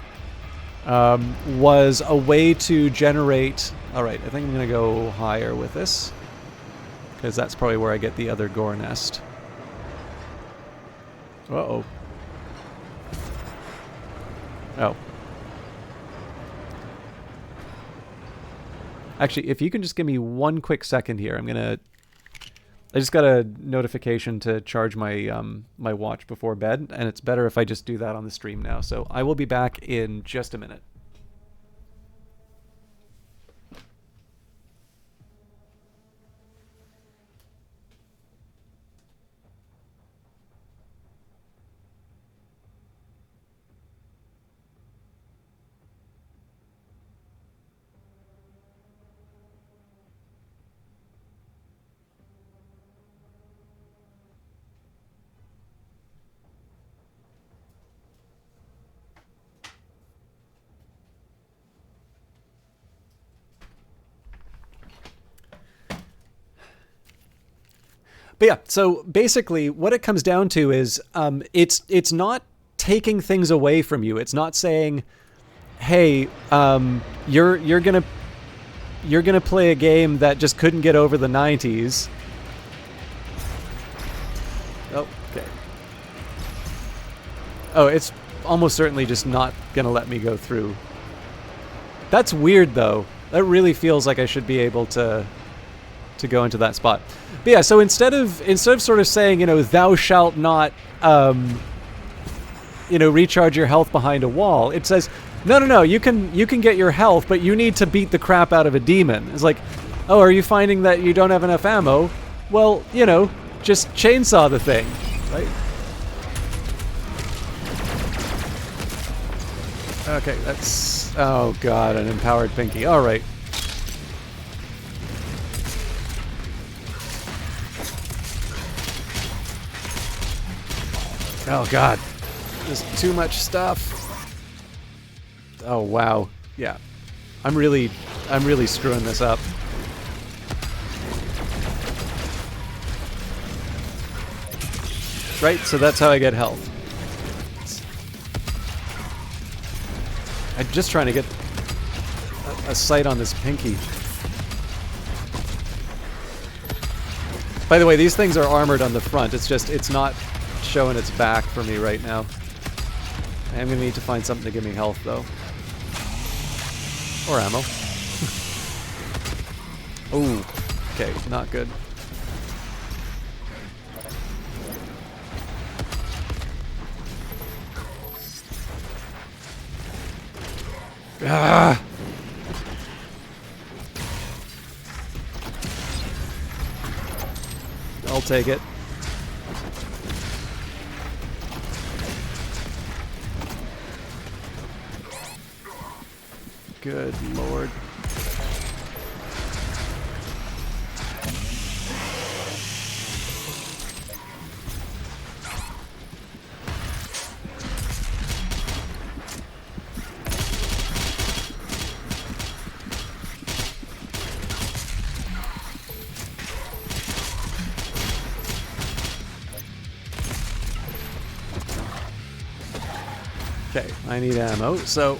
Speaker 1: was a way to generate... Alright, I think I'm going to go higher with this, because that's probably where I get the other gore nest. Uh-oh. Oh. Actually, if you can just give me one quick second here, I just got a notification to charge my my watch before bed, and it's better if I just do that on the stream now. So I will be back in just a minute. But yeah, so basically what it comes down to is it's not taking things away from you. It's not saying, hey, you're gonna play a game that just couldn't get over the 90s. Oh, okay. Oh, it's almost certainly just not gonna let me go through. That's weird though. That really feels like I should be able to go into that spot. But yeah, so instead of sort of saying, thou shalt not, recharge your health behind a wall, it says, no, you can get your health, but you need to beat the crap out of a demon. It's like, oh, are you finding that you don't have enough ammo? Well, just chainsaw the thing, right? Okay, that's... Oh god, an empowered pinky. Alright. Oh god. There's too much stuff. Oh wow. Yeah. I'm really screwing this up. Right, so that's how I get health. I'm just trying to get a sight on this pinky. By the way, these things are armored on the front. It's just, it's not showing its back for me right now. I am going to need to find something to give me health, though. Or ammo. Ooh. Okay, not good. Ah! I'll take it. Good lord. Okay, I need ammo, so...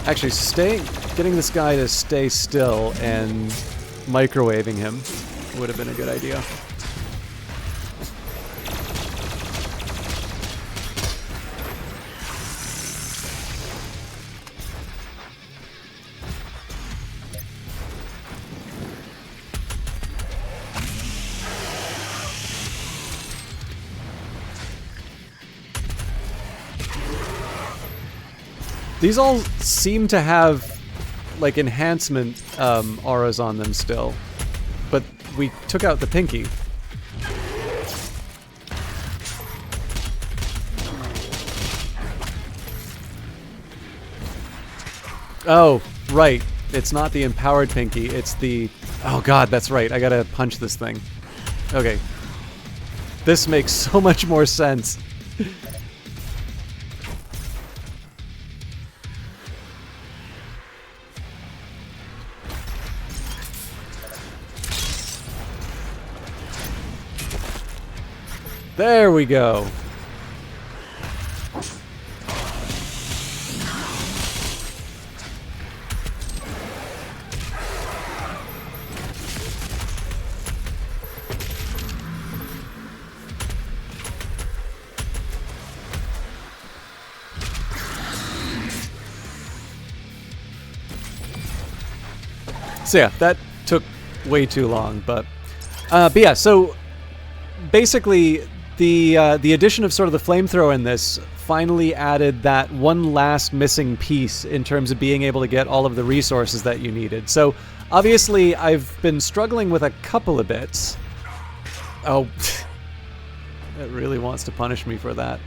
Speaker 1: Actually, getting this guy to stay still and microwaving him would have been a good idea. These all seem to have, like, enhancement auras on them still. But we took out the pinky. Oh, right. It's not the empowered pinky, it's the... Oh god, that's right. I gotta punch this thing. Okay. This makes so much more sense. There we go. So yeah, that took way too long, but yeah, so basically the addition of sort of the flamethrower in this finally added that one last missing piece in terms of being able to get all of the resources that you needed. So obviously I've been struggling with a couple of bits. Oh, it really wants to punish me for that.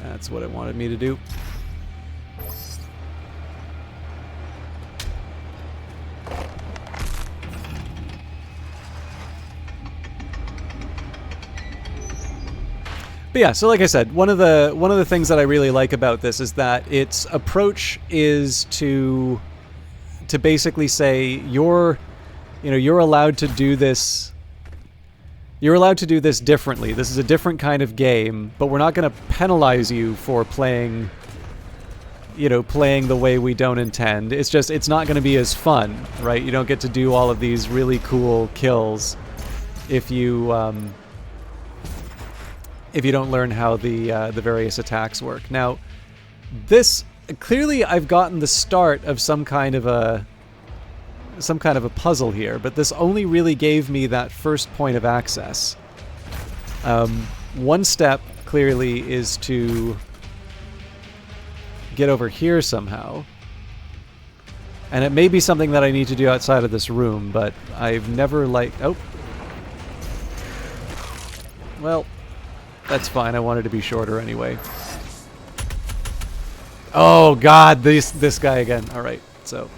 Speaker 1: That's what it wanted me to do. But yeah, so like I said, one of the things that I really like about this is that its approach is to basically say you're allowed to do this. You're allowed to do this differently. This is a different kind of game, but we're not going to penalize you for playing, playing the way we don't intend. It's just, it's not going to be as fun, right? You don't get to do all of these really cool kills if you don't learn how the various attacks work. Now, this clearly I've gotten the start of some kind of a puzzle here, but this only really gave me that first point of access. One step clearly is to get over here somehow. And it may be something that I need to do outside of this room, but I've never oh. Well, that's fine. I wanted to be shorter anyway. Oh god, this guy again. All right. So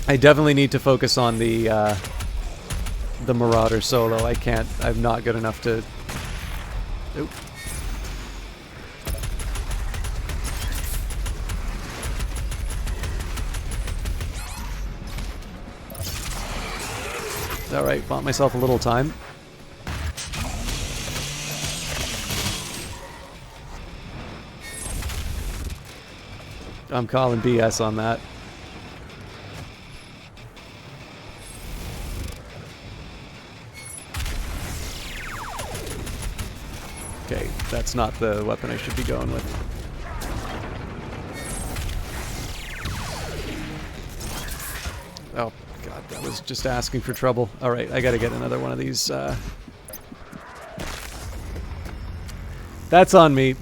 Speaker 1: I definitely need to focus on the Marauder solo. I can't. I'm not good enough to. Oop. All right, bought myself a little time. I'm calling BS on that. Okay, that's not the weapon I should be going with. Oh, God, that was just asking for trouble. Alright, I gotta get another one of these. That's on me.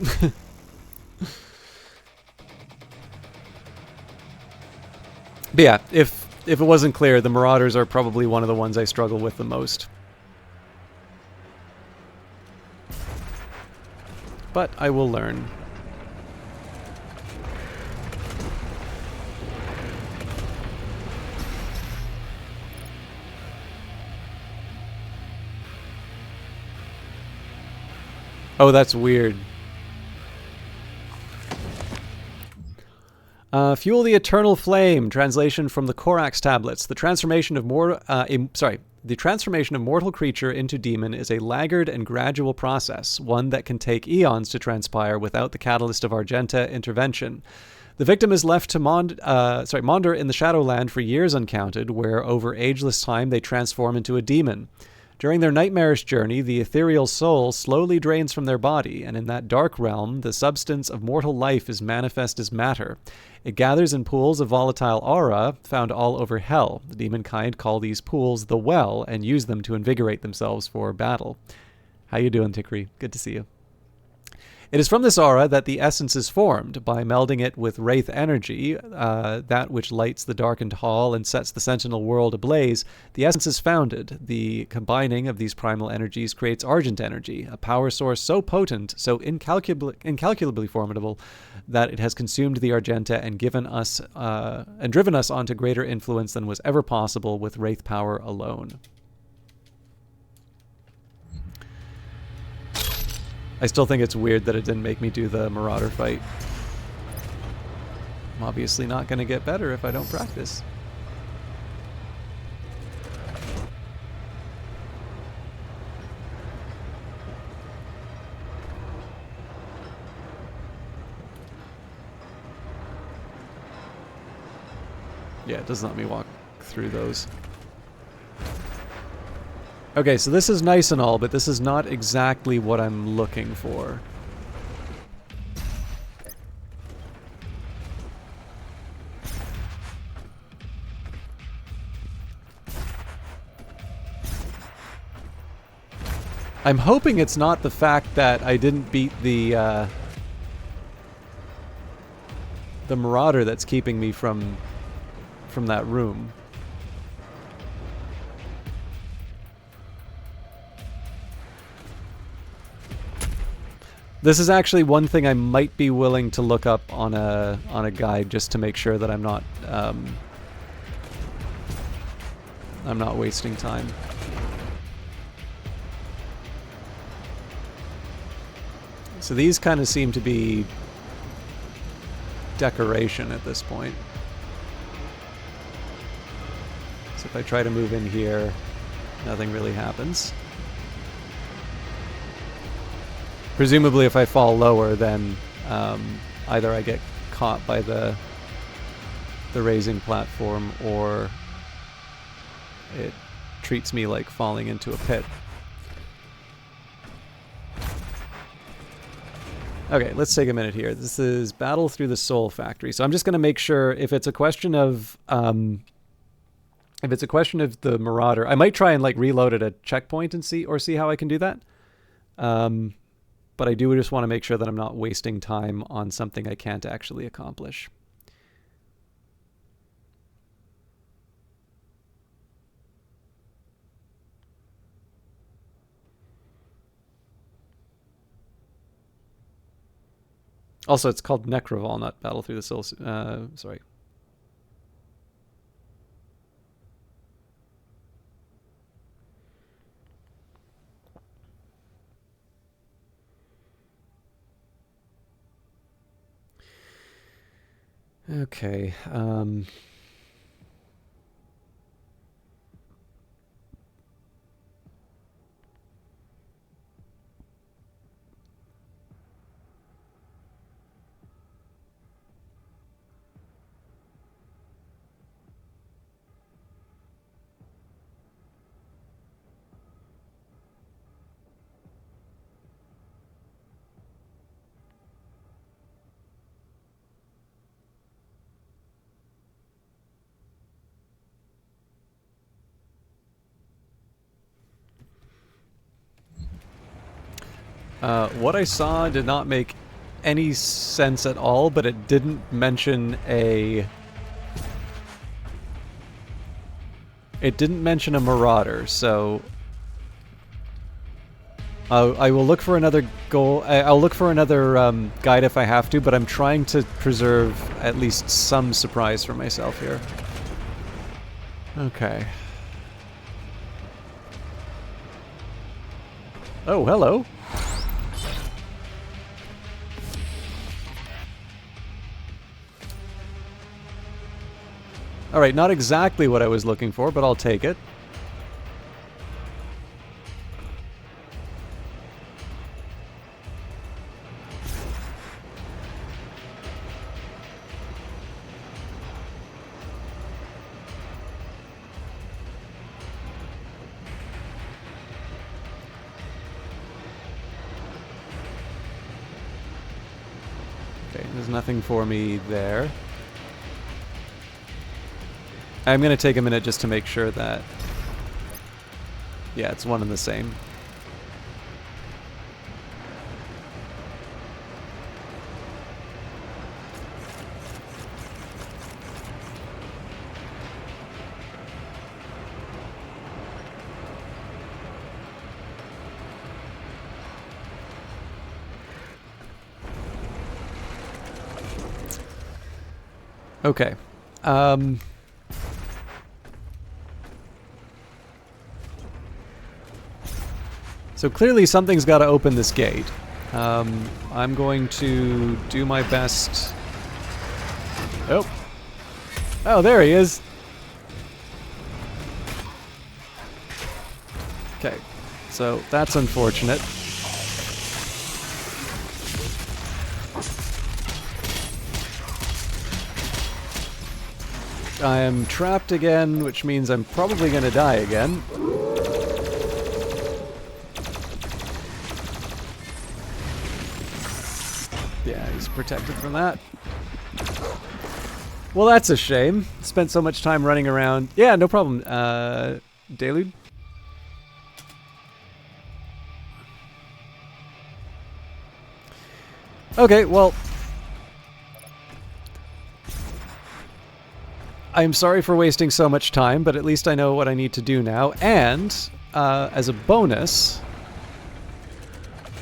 Speaker 1: But yeah, if it wasn't clear, the Marauders are probably one of the ones I struggle with the most. But I will learn. Oh, that's weird. Fuel the Eternal Flame. Translation from the Korax tablets. The transformation of The transformation of mortal creature into demon is a laggard and gradual process, one that can take eons to transpire without the catalyst of Argenta intervention. The victim is left to maunder in the Shadowland for years uncounted, where over ageless time they transform into a demon. During their nightmarish journey, the ethereal soul slowly drains from their body, and in that dark realm, the substance of mortal life is manifest as matter. It gathers in pools of volatile aura found all over hell. The demon kind call these pools the Well and use them to invigorate themselves for battle. How you doing, Tikri? Good to see you. It is from this aura that the essence is formed. By melding it with Wraith energy, that which lights the darkened hall and sets the sentinel world ablaze, the essence is founded. The combining of these primal energies creates Argent energy, a power source so potent, so incalculably formidable, that it has consumed the Argenta and driven us onto greater influence than was ever possible with Wraith power alone. I still think it's weird that it didn't make me do the Marauder fight. I'm obviously not going to get better if I don't practice. Yeah, it doesn't let me walk through those. Okay, so this is nice and all, but this is not exactly what I'm looking for. I'm hoping it's not the fact that I didn't beat the Marauder that's keeping me from that room. This is actually one thing I might be willing to look up on a guide just to make sure that I'm not I'm not wasting time. So these kind of seem to be decoration at this point. So if I try to move in here, nothing really happens. Presumably if I fall lower, then either I get caught by the raising platform, or it treats me like falling into a pit. Okay, let's take a minute here. This is Battle Through the Soul Factory. So I'm just going to make sure if it's a question of the Marauder, I might try and like reload at a checkpoint and see how I can do that. But I do just want to make sure that I'm not wasting time on something I can't actually accomplish. Also, it's called Necroval, not Battle Through the Soul. Sorry. Okay. What I saw did not make any sense at all, but it didn't mention a... It didn't mention a Marauder, so... I will look for another goal. I'll look for another guide if I have to, but I'm trying to preserve at least some surprise for myself here. Okay. Oh, hello. Alright, not exactly what I was looking for, but I'll take it. Okay, there's nothing for me there. I'm going to take a minute just to make sure that... Yeah, it's one and the same. Okay. So clearly something's got to open this gate. I'm going to do my best. Oh. Oh, there he is. Okay. So that's unfortunate. I am trapped again, which means I'm probably going to die again. Yeah, he's protected from that. Well, that's a shame. Spent so much time running around. Yeah, no problem. Delude? Okay, well... I'm sorry for wasting so much time, but at least I know what I need to do now. And, as a bonus,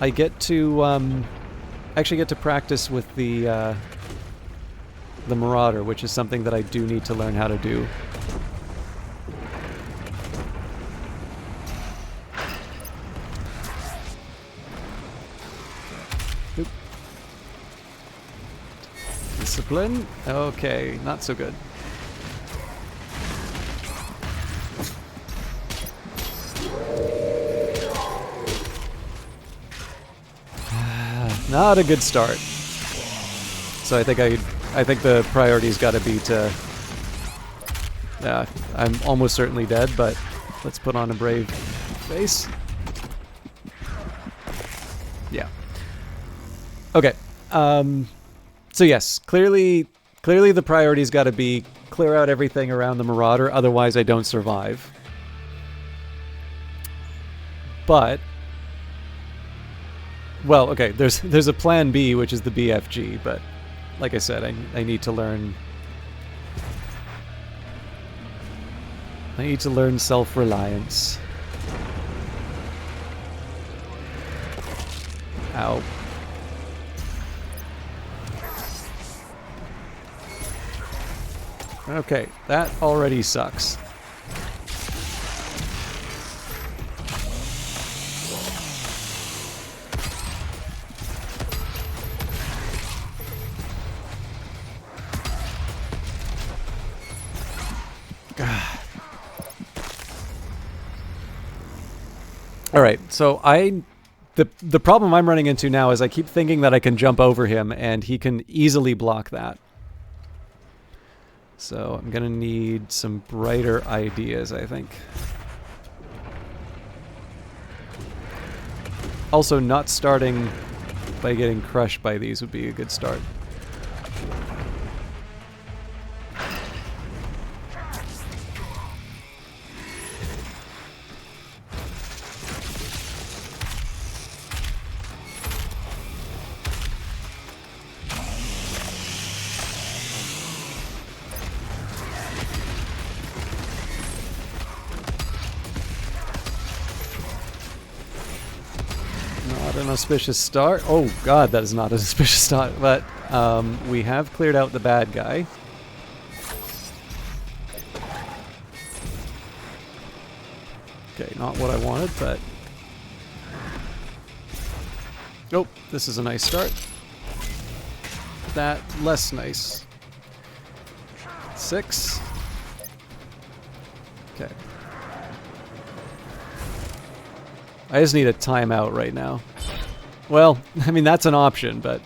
Speaker 1: I get to, actually get to practice with the Marauder, which is something that I do need to learn how to do. Oop. Discipline. Okay, not so good. Not a good start. So I think the priority's got to be to. Yeah, I'm almost certainly dead, but let's put on a brave face. Yeah. Okay. So yes, clearly the priority's got to be clear out everything around the Marauder, otherwise I don't survive. But well, okay, there's a plan B, which is the BFG, but like I said, I need to learn. I need to learn self-reliance. Ow. Okay, that already sucks. All right, so the problem I'm running into now is I keep thinking that I can jump over him, and he can easily block that. So I'm gonna need some brighter ideas, I think. Also, not starting by getting crushed by these would be a good start. Not an auspicious start. Oh god, that is not an auspicious start. But we have cleared out the bad guy. Okay, not what I wanted, but... Oh, this is a nice start. That, less nice. 6. Okay. I just need a timeout right now. Well, I mean, that's an option, but...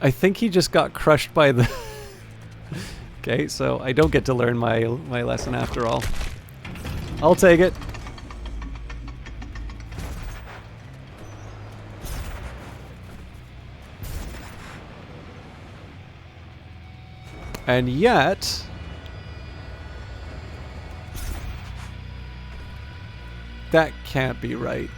Speaker 1: I think he just got crushed by the... Okay, so I don't get to learn my lesson after all. I'll take it. And yet... that can't be right.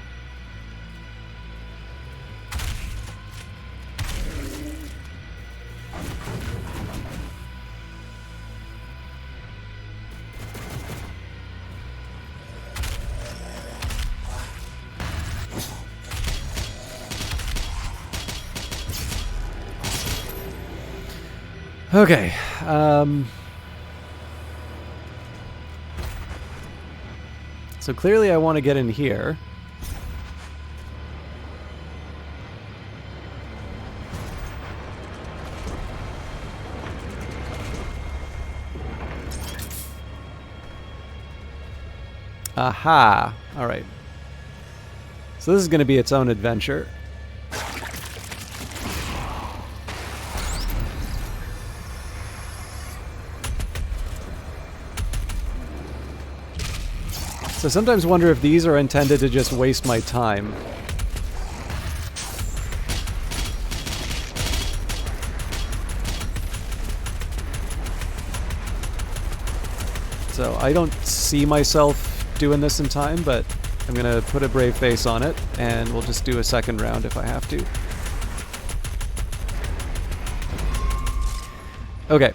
Speaker 1: Okay, so clearly I want to get in here. Aha! Alright. So this is going to be its own adventure. So I sometimes wonder if these are intended to just waste my time. So I don't see myself doing this in time, but I'm going to put a brave face on it, and we'll just do a second round if I have to. Okay.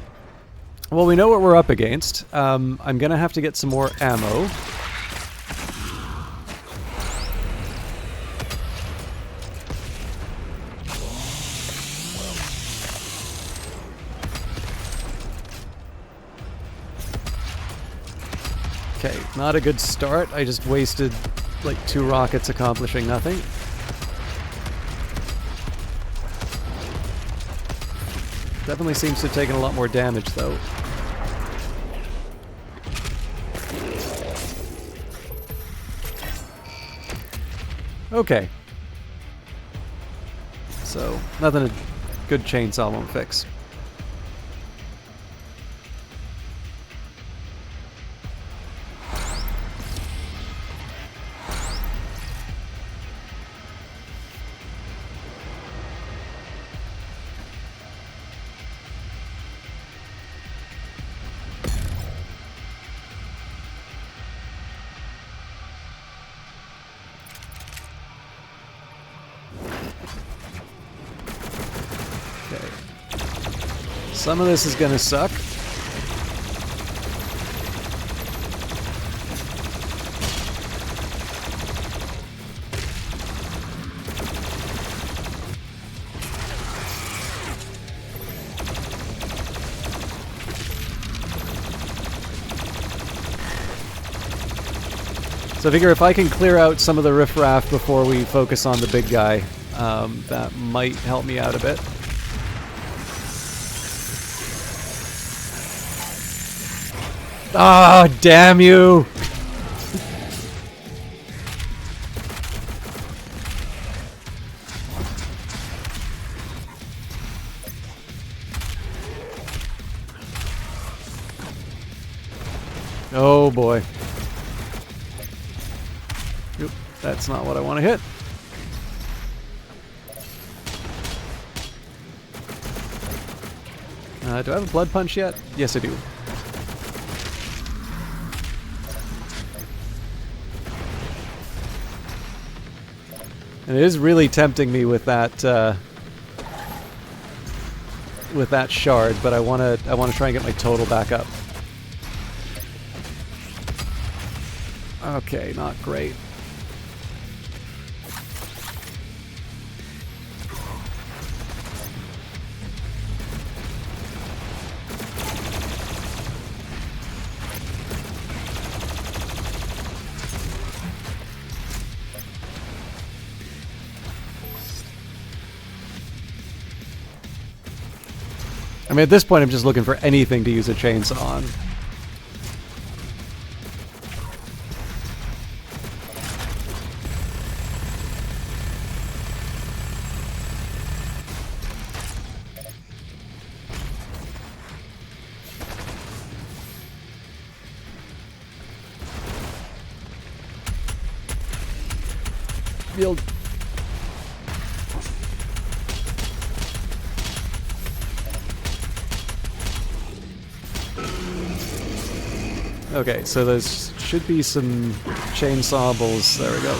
Speaker 1: Well, we know what we're up against. I'm going to have to get some more ammo. Okay, not a good start. I just wasted like 2 rockets accomplishing nothing. Definitely seems to have taken a lot more damage though. Okay. So, nothing a good chainsaw won't fix. Some of this is gonna suck. So I figure if I can clear out some of the riffraff before we focus on the big guy, that might help me out a bit. Ah, damn you! Oh boy. Oop, that's not what I want to hit. Do I have a blood punch yet? Yes, I do. And it is really tempting me with that shard, but I wanna try and get my total back up. Okay, not great. I mean, at this point, I'm just looking for anything to use a chainsaw on. Build. Okay, so there should be some chainsawbles. There we go.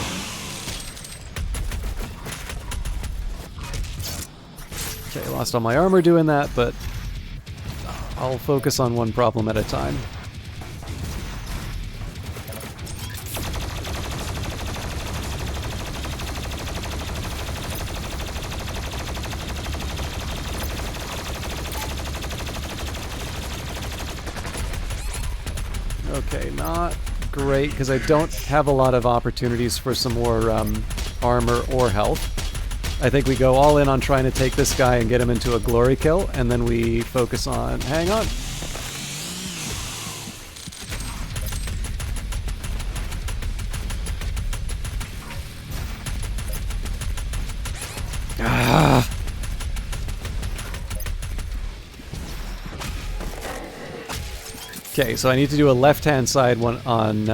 Speaker 1: Okay, lost all my armor doing that, but I'll focus on one problem at a time. Okay, not great, because I don't have a lot of opportunities for some more armor or health. I think we go all in on trying to take this guy and get him into a glory kill, and then we focus on... Hang on! Ah! Okay, so I need to do a left-hand side one on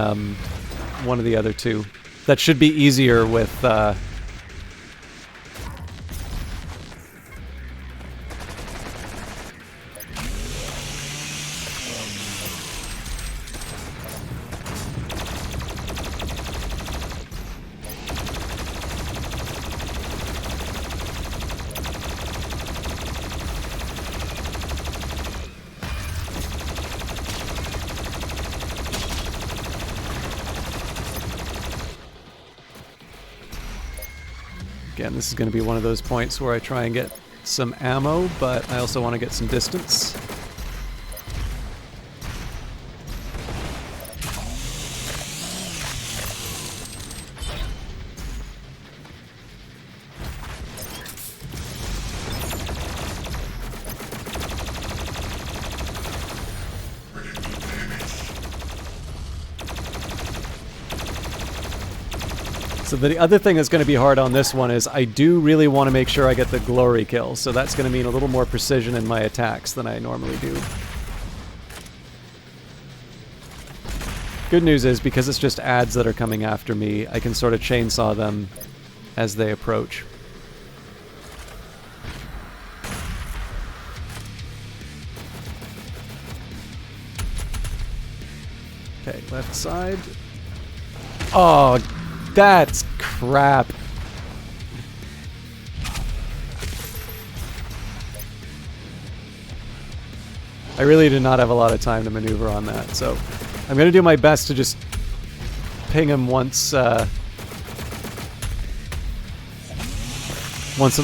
Speaker 1: one of the other two. That should be easier with... Again, this is going to be one of those points where I try and get some ammo, but I also want to get some distance. So the other thing that's going to be hard on this one is I do really want to make sure I get the glory kill, so that's going to mean a little more precision in my attacks than I normally do. Good news is, because it's just ads that are coming after me, I can sort of chainsaw them as they approach. Okay, left side. Oh, that's crap. I really did not have a lot of time to maneuver on that, so I'm going to do my best to just ping him once in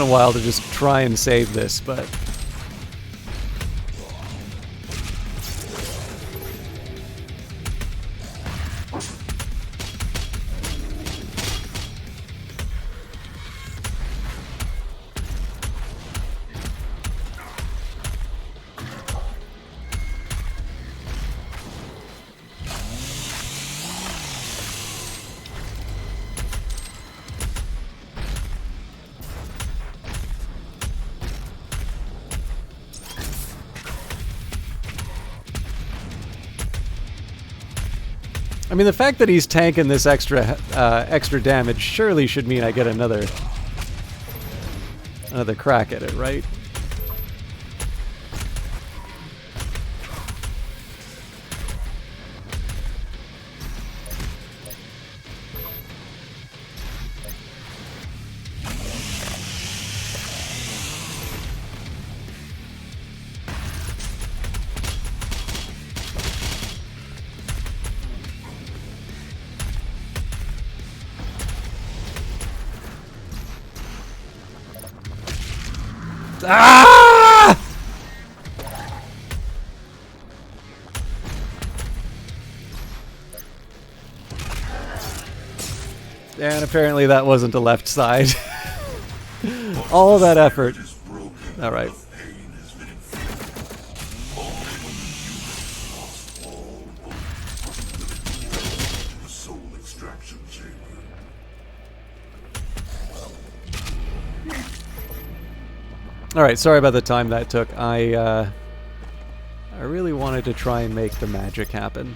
Speaker 1: a while to just try and save this, but... I mean, the fact that he's tanking this extra damage surely should mean I get another crack at it, right? Ah! And apparently that wasn't a left side. All that effort. All right. Alright, sorry about the time that took. I really wanted to try and make the magic happen.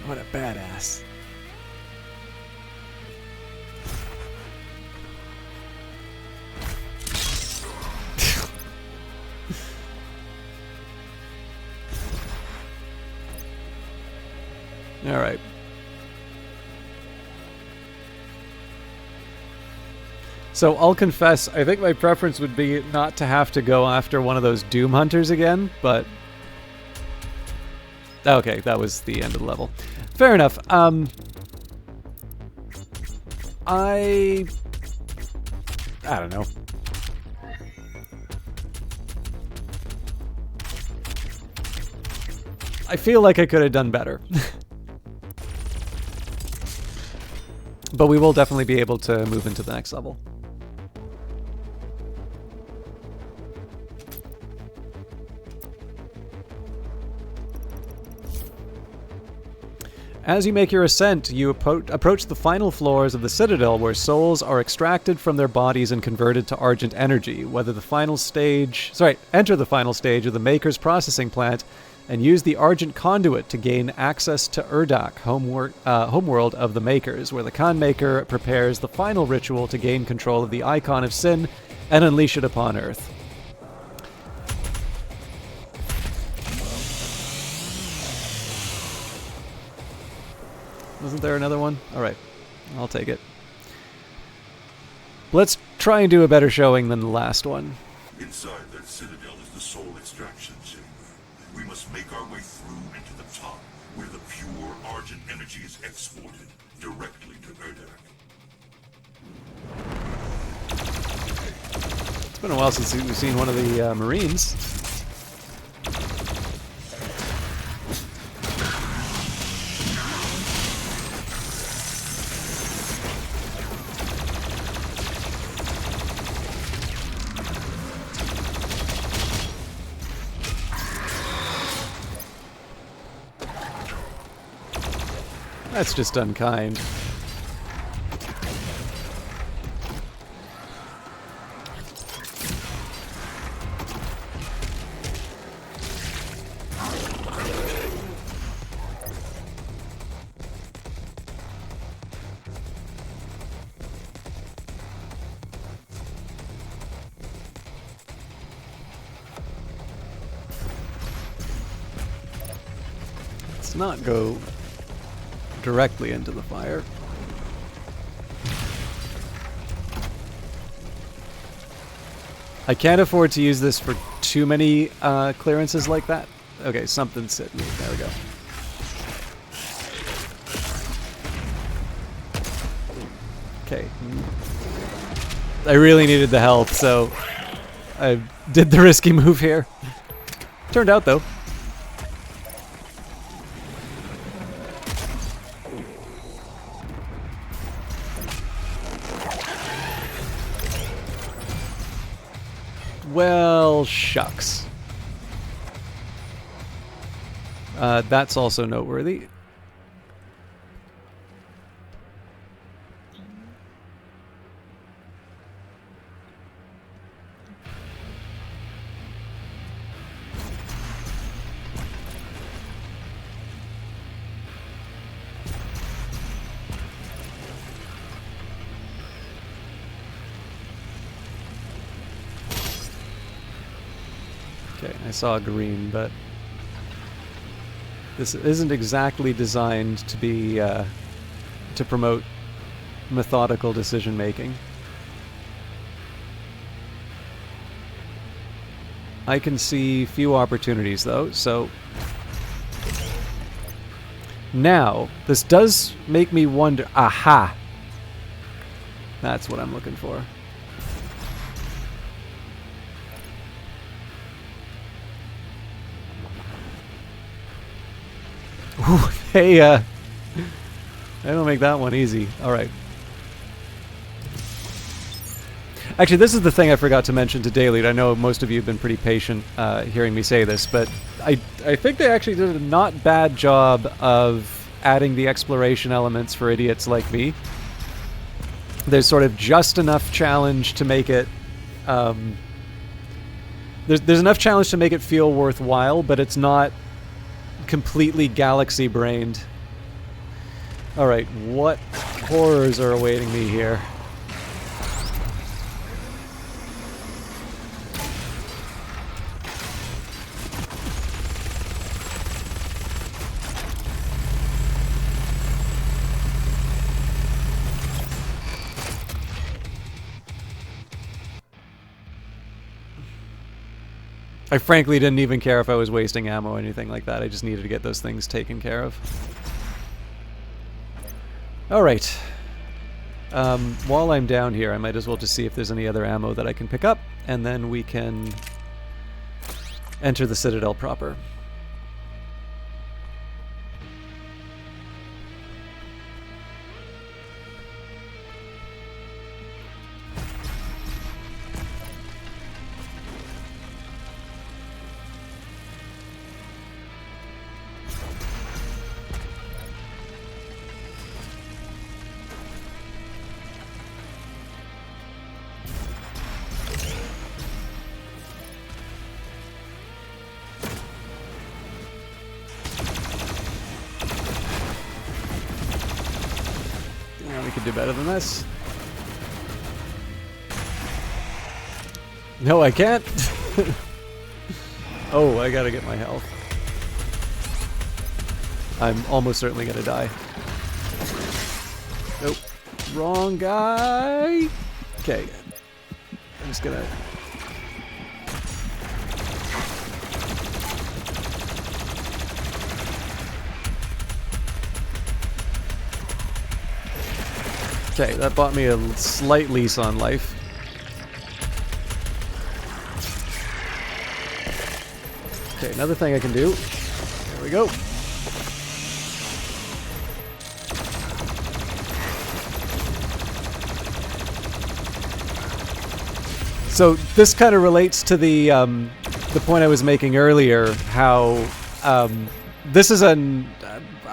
Speaker 1: What a badass. All right. So I'll confess, I think my preference would be not to have to go after one of those Doom Hunters again, but... Okay, that was the end of the level. Fair enough. I don't know. I feel like I could have done better. But we will definitely be able to move into the next level. As you make your ascent, you approach the final floors of the Citadel, where souls are extracted from their bodies and converted to Argent energy. Enter the final stage of the Maker's processing plant, and use the Argent conduit to gain access to Urdak, homeworld of the Makers, where the Khan Maker prepares the final ritual to gain control of the Icon of Sin and unleash it upon Earth. Wasn't there another one? Alright, I'll take it. Let's try and do a better showing than the last one.
Speaker 2: Inside that citadel is the soul extraction chamber. We must make our way through into the top, where the pure Argent energy is exported directly to Erdak.
Speaker 1: It's been a while since we've seen one of the Marines. That's just unkind. Let's not go directly into the fire. I can't afford to use this for too many clearances like that. Okay, something's hit me. There we go. Okay. I really needed the health, so I did the risky move here. Turned out, though. Well, shucks. That's also noteworthy. Okay, I saw green, but this isn't exactly designed to be to promote methodical decision making. I can see few opportunities though, so now this does make me wonder. Aha! That's what I'm looking for. Ooh, hey, they don't make that one easy. Alright. Actually, this is the thing I forgot to mention to Daily. I know most of you have been pretty patient hearing me say this, but I think they actually did a not bad job of adding the exploration elements for idiots like me. There's sort of just enough challenge to make it... there's enough challenge to make it feel worthwhile, but it's not completely galaxy-brained. Alright, what horrors are awaiting me here? I frankly didn't even care if I was wasting ammo or anything like that. I just needed to get those things taken care of. Alright. While I'm down here, I might as well just see if there's any other ammo that I can pick up, and then we can enter the Citadel proper. We could do better than this. No, I can't. Oh, I gotta get my health. I'm almost certainly gonna die. Nope. Wrong guy. Okay. I'm just gonna... Okay, that bought me a slight lease on life. Okay, another thing I can do. There we go. So this kind of relates to the point I was making earlier, how this is a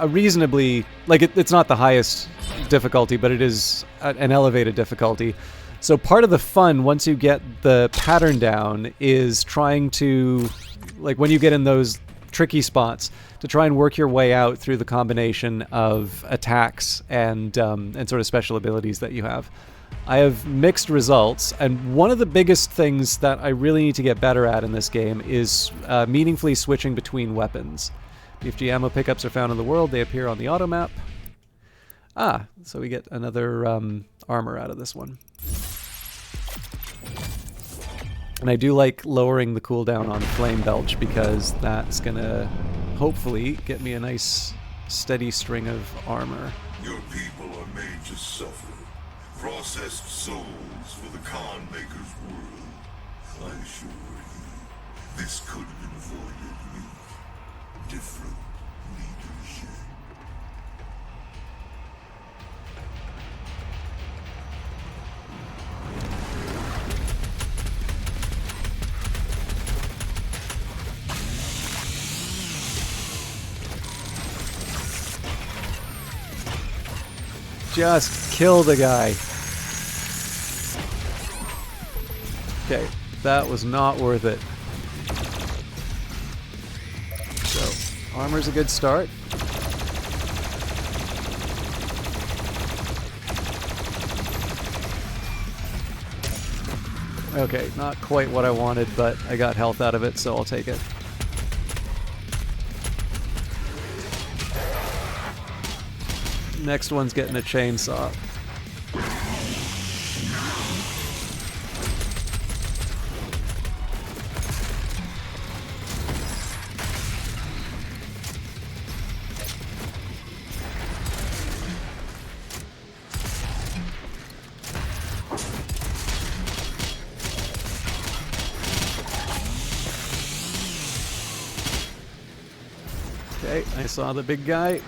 Speaker 1: reasonably, like, it's not the highest difficulty, but it is an elevated difficulty. So part of the fun, once you get the pattern down, is trying to, like, when you get in those tricky spots, to try and work your way out through the combination of attacks and sort of special abilities that you have. I have mixed results, and one of the biggest things that I really need to get better at in this game is meaningfully switching between weapons. BFG ammo pickups are found in the world. They appear on the auto map. Ah, so we get another armor out of this one. And I do like lowering the cooldown on Flame Belch, because that's going to hopefully get me a nice steady string of armor.
Speaker 2: Your people are made to suffer. Processed souls for the Khan Maker's world. I assure you, this could have been avoided with different leadership.
Speaker 1: Just kill the guy. Okay, that was not worth it. So, armor's a good start. Okay, not quite what I wanted, but I got health out of it, so I'll take it. Next one's getting a chainsaw. Okay, I saw the big guy.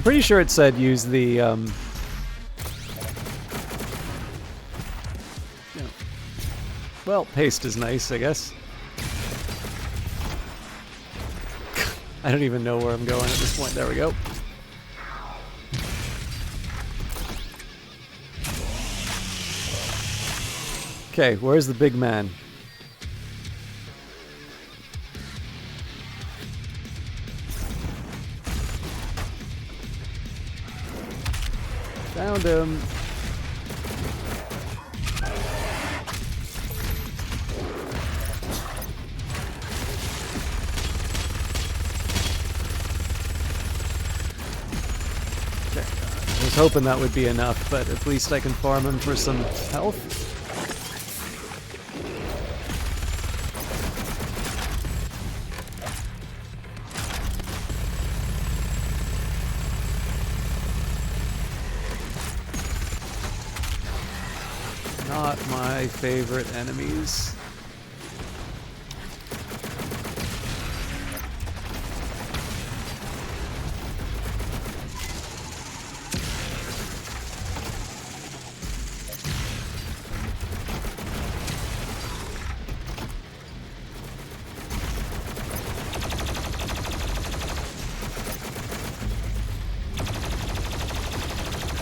Speaker 1: Pretty sure it said use the well, paste is nice, I guess. I don't even know where I'm going at this point. There we go. Okay, where's the big man? Found him. Okay. I was hoping that would be enough, but at least I can farm him for some health. Not my favorite enemies.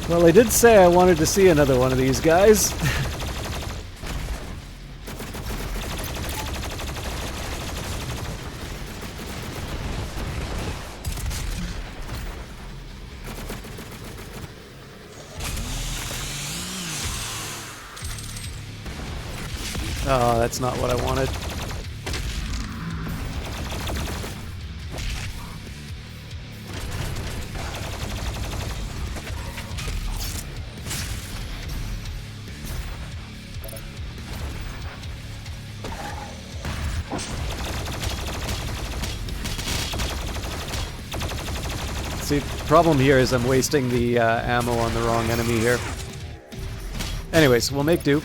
Speaker 1: Well, I did say I wanted to see another one of these guys. Oh, that's not what I wanted. See, the problem here is I'm wasting the ammo on the wrong enemy here. Anyways, we'll make do.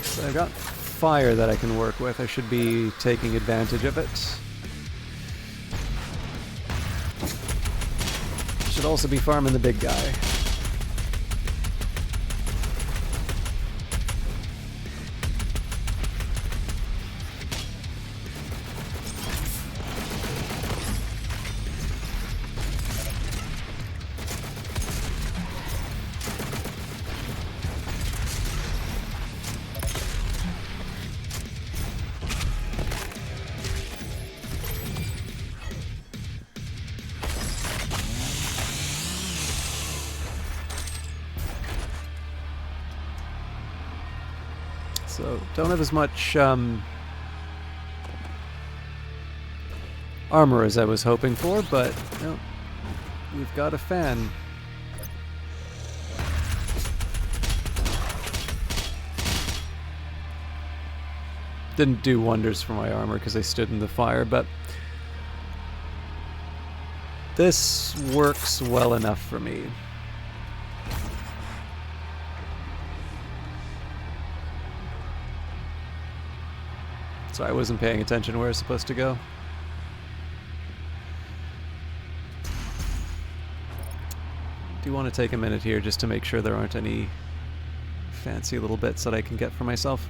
Speaker 1: So I've got fire that I can work with. I should be taking advantage of it. Should also be farming the big guy. So, don't have as much armor as I was hoping for, but no, we've got a fan. Didn't do wonders for my armor because I stood in the fire, but this works well enough for me. So I wasn't paying attention where I was supposed to go. Do want to take a minute here just to make sure there aren't any fancy little bits that I can get for myself.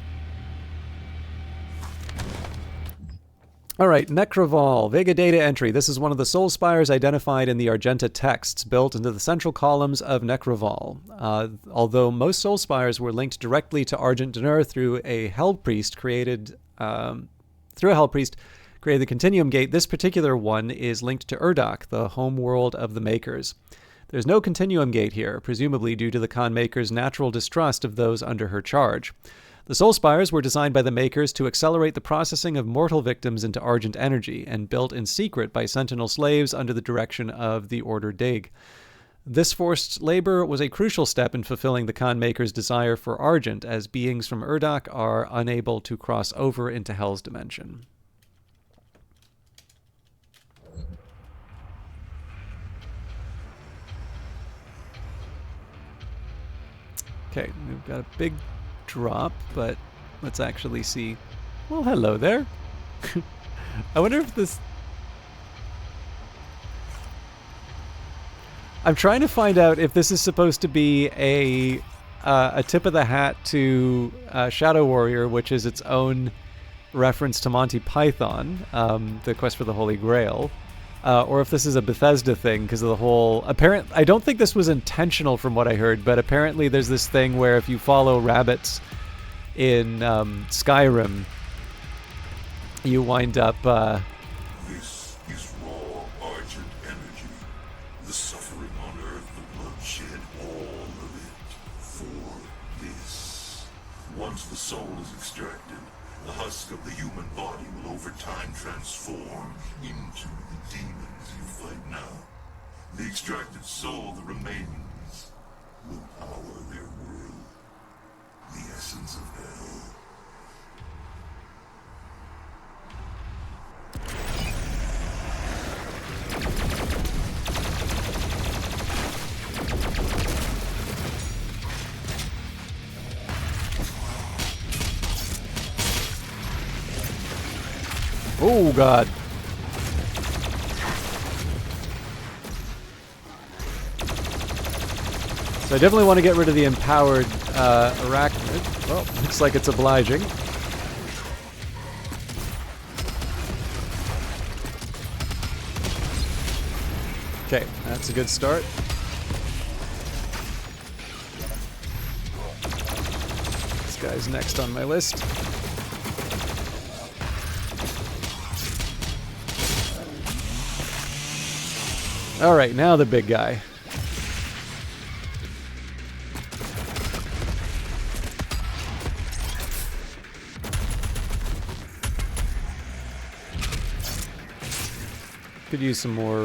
Speaker 1: Alright, Necroval, Vega data entry. This is one of the soul spires identified in the Argenta texts, built into the central columns of Necroval. Although most soul spires were linked directly to Argent D'Nur through a Hell Priest created the Continuum Gate, this particular one is linked to Urdak, the home world of the Makers. There's no Continuum Gate here, presumably due to the Khan Maker's natural distrust of those under her charge. The Soul Spires were designed by the Makers to accelerate the processing of mortal victims into Argent energy, and built in secret by Sentinel slaves under the direction of the Order Dig. This forced labor was a crucial step in fulfilling the Khan Maker's desire for Argent, as beings from Urdak are unable to cross over into Hell's dimension. Okay, we've got a big drop, but let's actually see. Well, hello there. I wonder if this... I'm trying to find out if this is supposed to be a tip of the hat to Shadow Warrior, which is its own reference to Monty Python, the Quest for the Holy Grail, or if this is a Bethesda thing because of the whole... I don't think this was intentional from what I heard, but apparently there's this thing where if you follow rabbits in Skyrim, you wind up...
Speaker 2: This is raw Argent energy. The suffering on Earth, the bloodshed, all of it for this. Once the soul is extracted, the husk of the human body will over time transform into the demons you fight now. The extracted soul that remains will power their world. The essence of hell.
Speaker 1: Oh, God. So I definitely want to get rid of the empowered arachnid. Well, looks like it's obliging. Okay, that's a good start. This guy's next on my list. Alright, now the big guy. Could use some more,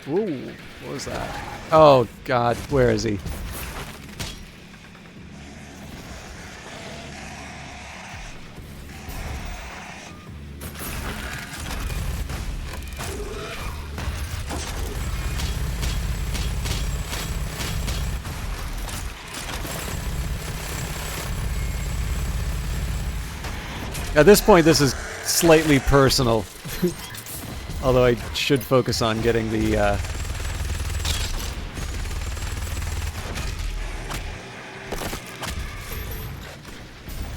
Speaker 1: Ooh, what was that? Oh, God, where is he? At this point, this is slightly personal. Although I should focus on getting the,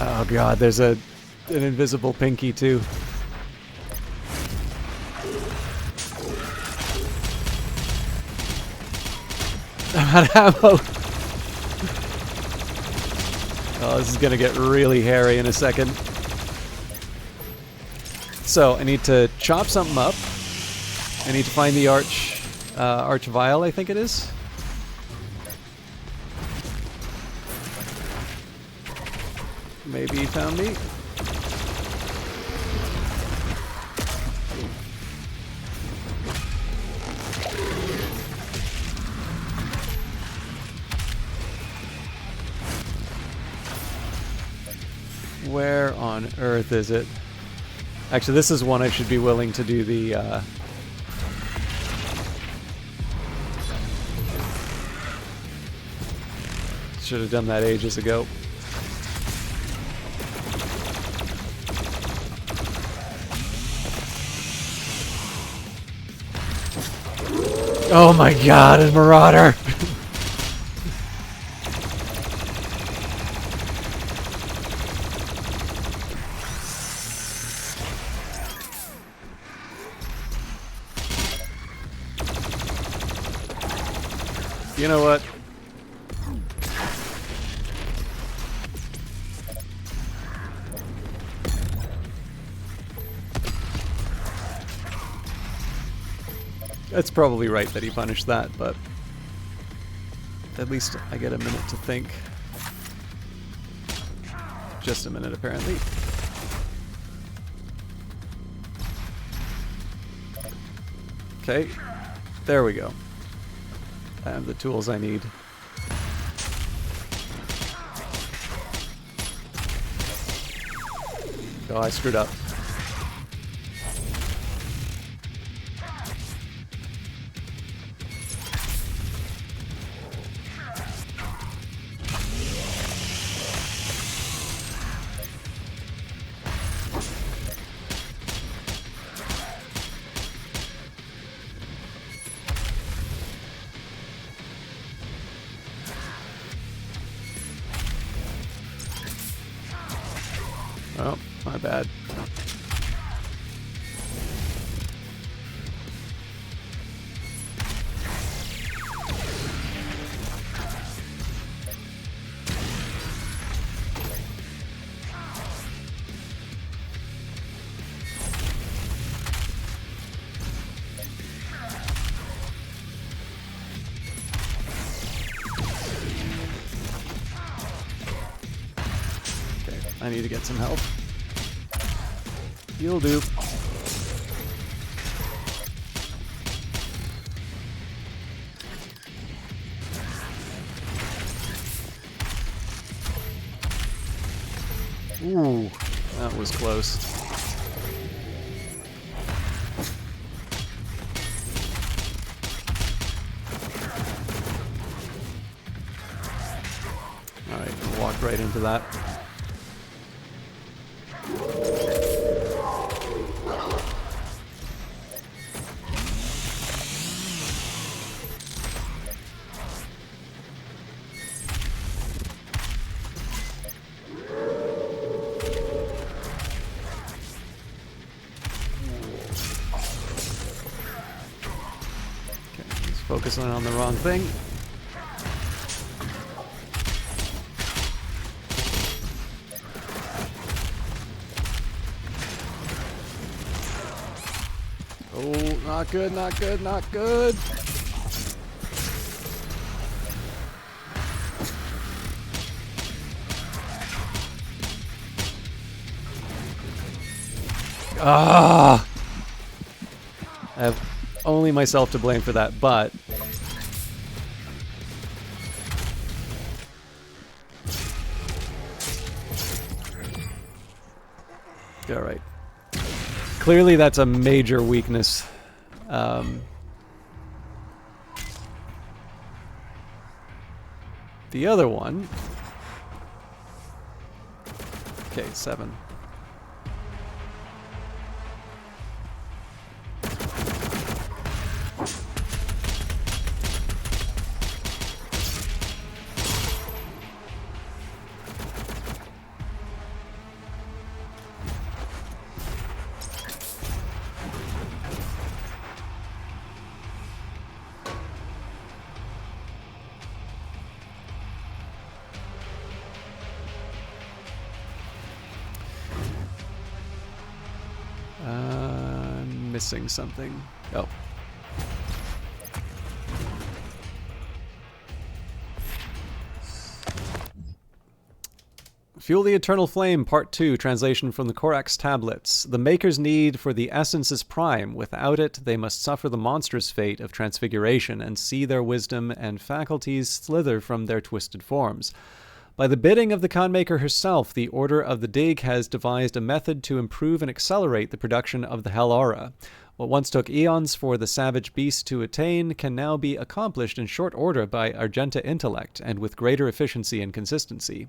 Speaker 1: Oh God, there's an invisible pinky too. I'm out of ammo. Oh, this is gonna get really hairy in a second. So, I need to chop something up. I need to find the arch vial, I think it is. Maybe he found me. Where on earth is it? Actually, this is one I should be willing to do the, Should have done that ages ago. Oh my God, a marauder! You know what? It's probably right that he punished that, but at least I get a minute to think. Just a minute, apparently. Okay, there we go. I have the tools I need. Oh, I screwed up. Oh, my bad. I need to get some help. You'll do. Ooh, that was close. Alright, walk right into that. focusing on the wrong thing. Oh, not good, not good, not good. Ah! I have only myself to blame for that, but all right. Clearly, that's a major weakness. The other one. Okay, 7. Missing something. Oh. Fuel the Eternal Flame, Part 2, translation from the Korax tablets. The Maker's need for the essence is prime. Without it, they must suffer the monstrous fate of transfiguration and see their wisdom and faculties slither from their twisted forms. By the bidding of the Khanmaker herself, the Order of the Dig has devised a method to improve and accelerate the production of the Hell Aura. What once took eons for the savage beast to attain can now be accomplished in short order by Argenta intellect and with greater efficiency and consistency.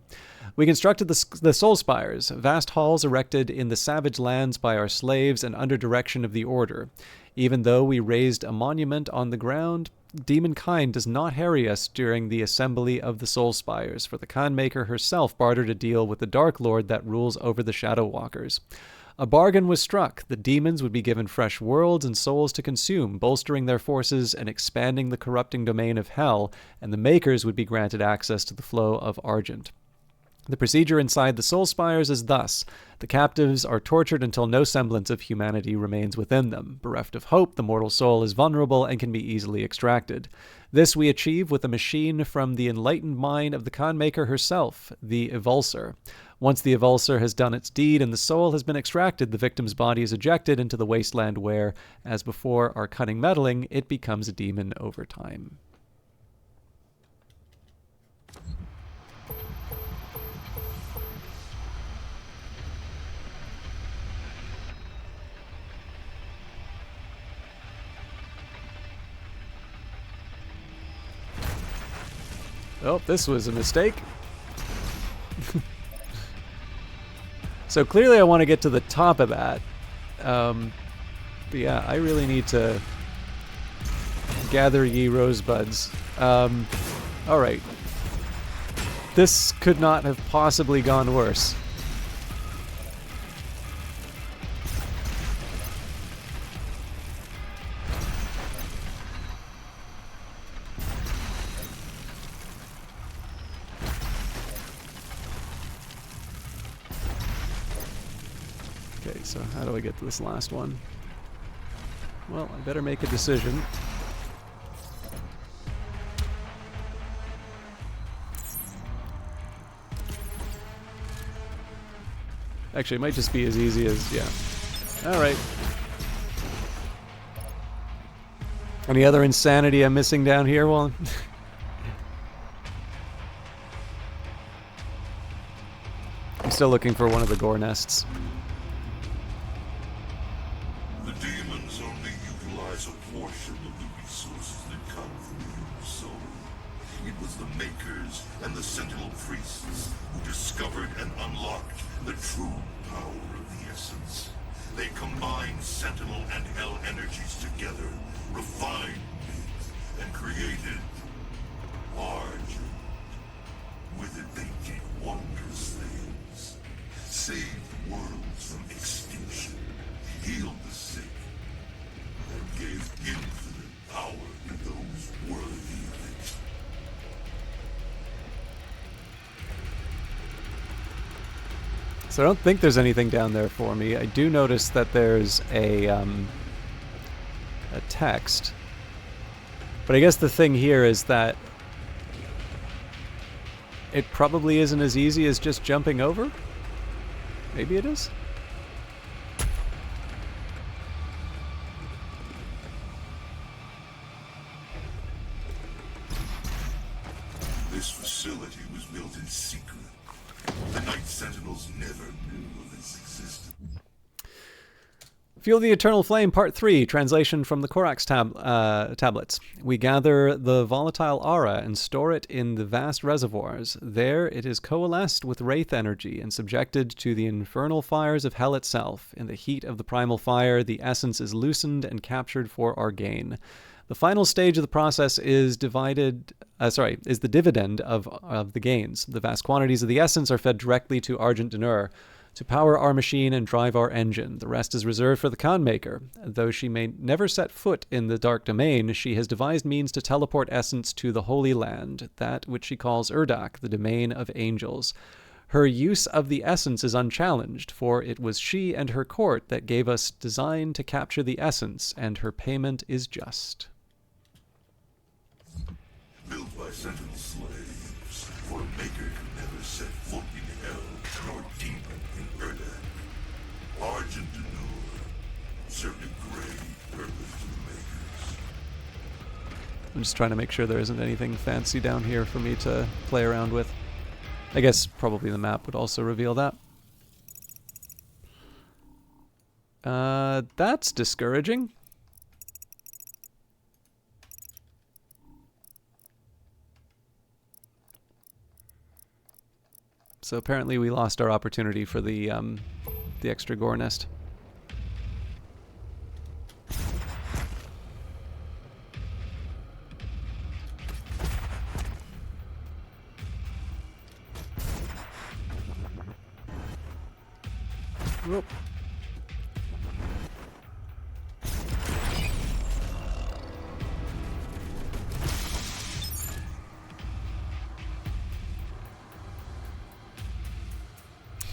Speaker 1: We constructed the Soul Spires, vast halls erected in the savage lands by our slaves and under direction of the Order. Even though we raised a monument on the ground, demonkind does not harry us during the assembly of the Soul Spires, for the Khanmaker herself bartered a deal with the Dark Lord that rules over the Shadow Walkers. A bargain was struck. The demons would be given fresh worlds and souls to consume, bolstering their forces and expanding the corrupting domain of hell, and the Makers would be granted access to the flow of Argent. The procedure inside the Soul Spires is thus. The captives are tortured until no semblance of humanity remains within them. Bereft of hope, the mortal soul is vulnerable and can be easily extracted. This we achieve with a machine from the enlightened mind of the Khanmaker herself, the Evulsor. Once the Evulsor has done its deed and the soul has been extracted, the victim's body is ejected into the wasteland where, as before our cunning meddling, it becomes a demon over time. Oh, this was a mistake. So clearly I want to get to the top of that. But yeah, I really need to gather ye rosebuds. Alright. This could not have possibly gone worse. Okay, so how do I get to this last one? Well, I better make a decision. Actually, it might just be as easy as, yeah. Alright. Any other insanity I'm missing down here? Well, I'm still looking for one of the gore nests.
Speaker 2: The demons only utilize a portion of the resources that come from the human soul. It was the Makers and the Sentinel Priests who discovered and unlocked the true power of the essence. They combined Sentinel and Hell energies together, refined it, and created Argent. With it they did wondrous things. Saved worlds from extinction, healed the sick, and gave infinite power to those
Speaker 1: So I don't think there's anything down there for me. I do notice that there's a text. But I guess the thing here is that it probably isn't as easy as just jumping over. Maybe it is?
Speaker 2: This facility was built in secret. The Night Sentinels never knew of its existence.
Speaker 1: Fuel the Eternal Flame, Part 3, translation from the Korax tablets. We gather the volatile aura and store it in the vast reservoirs. There it is coalesced with wraith energy and subjected to the infernal fires of hell itself. In the heat of the primal fire, the essence is loosened and captured for our gain. The final stage of the process is the dividend of the gains. The vast quantities of the essence are fed directly to Argent Denur to power our machine and drive our engine. The rest is reserved for the Khan Maker. Though she may never set foot in the Dark Domain, she has devised means to teleport essence to the Holy Land, that which she calls Urdak, the domain of angels. Her use of the essence is unchallenged, for it was she and her court that gave us design to capture the essence, and her payment is just.
Speaker 2: Built by Sentinel slaves, for a maker who never set foot in hell, nor demon in Urdak. Argent Denur served a grave purpose to the makers.
Speaker 1: I'm just trying to make sure there isn't anything fancy down here for me to play around with. I guess probably the map would also reveal that. That's discouraging. So apparently we lost our opportunity for the extra gore nest. Whoop.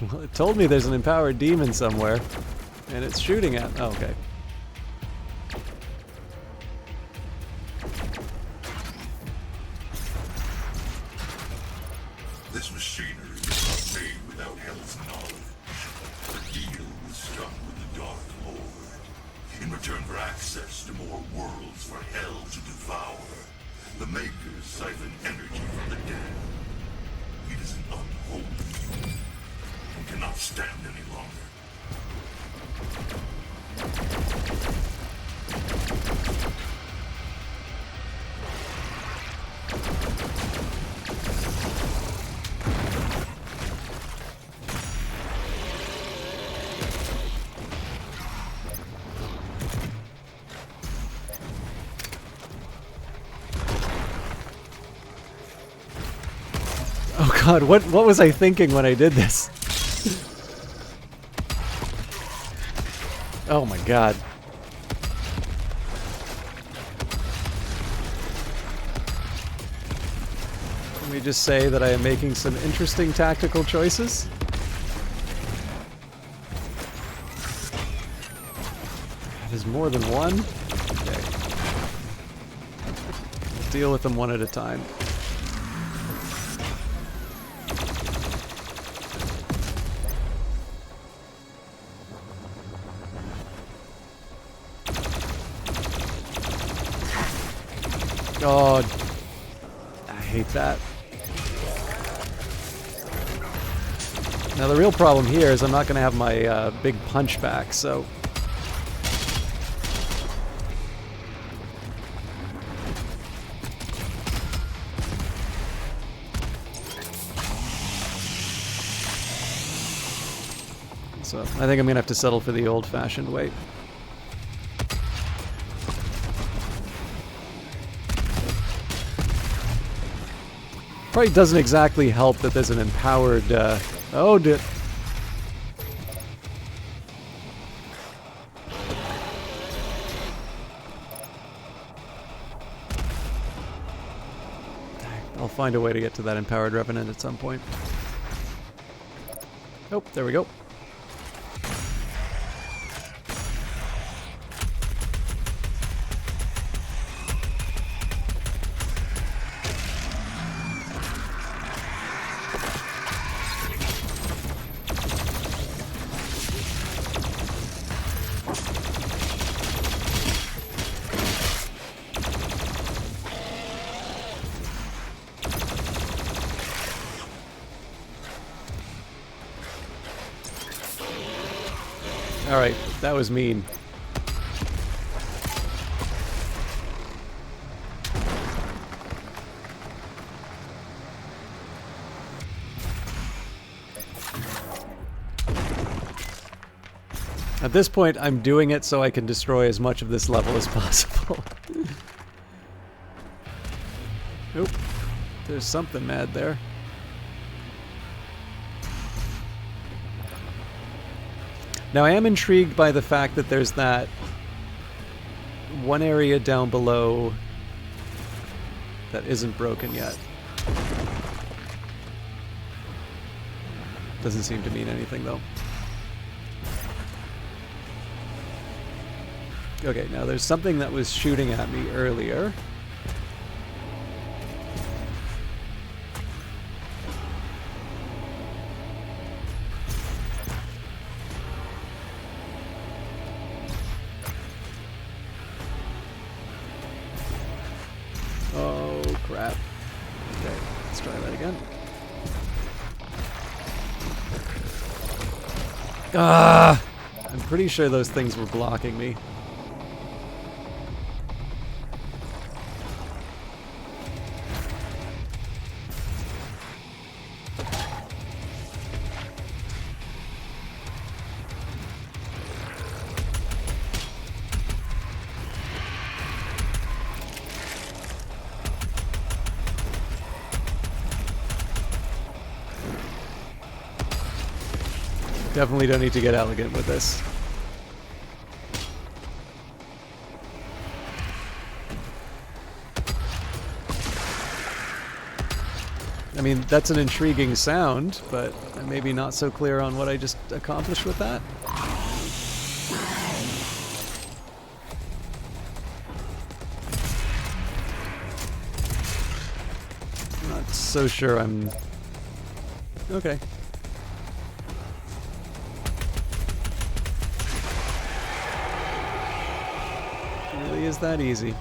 Speaker 1: Well, it told me there's an empowered demon somewhere, and it's shooting at... Oh, okay.
Speaker 2: This machinery is not made without Hell's knowledge. The deal was struck with the Dark Lord. In return for access to more worlds for Hell to devour, the Makers siphon energy from the dead. It is an unholy union and cannot stand any longer.
Speaker 1: Oh god, what was I thinking when I did this? Oh my god. Let me just say that I am making some interesting tactical choices. There's more than one? Okay. We'll deal with them one at a time. God, I hate that. Now the real problem here is I'm not going to have my big punch back, so... So I think I'm going to have to settle for the old-fashioned way. Probably doesn't exactly help that there's an empowered, oh, dude. I'll find a way to get to that empowered revenant at some point. Oh, there we go. Alright, that was mean. At this point, I'm doing it so I can destroy as much of this level as possible. Oop. There's something mad there. Now, I am intrigued by the fact that there's that one area down below that isn't broken yet. Doesn't seem to mean anything, though. Okay, now there's something that was shooting at me earlier. Oh, crap. Okay, let's try that again. Ah! I'm pretty sure those things were blocking me. Definitely don't need to get elegant with this. I mean, that's an intriguing sound, but I'm maybe not so clear on what I just accomplished with that. Not so sure I'm... Okay. Really is that easy.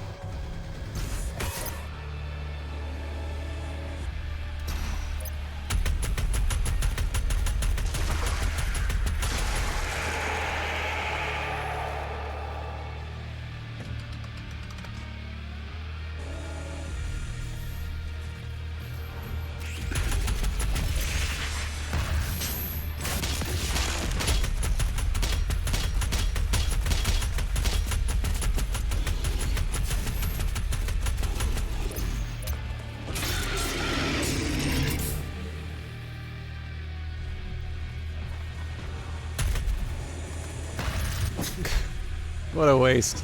Speaker 1: What a waste.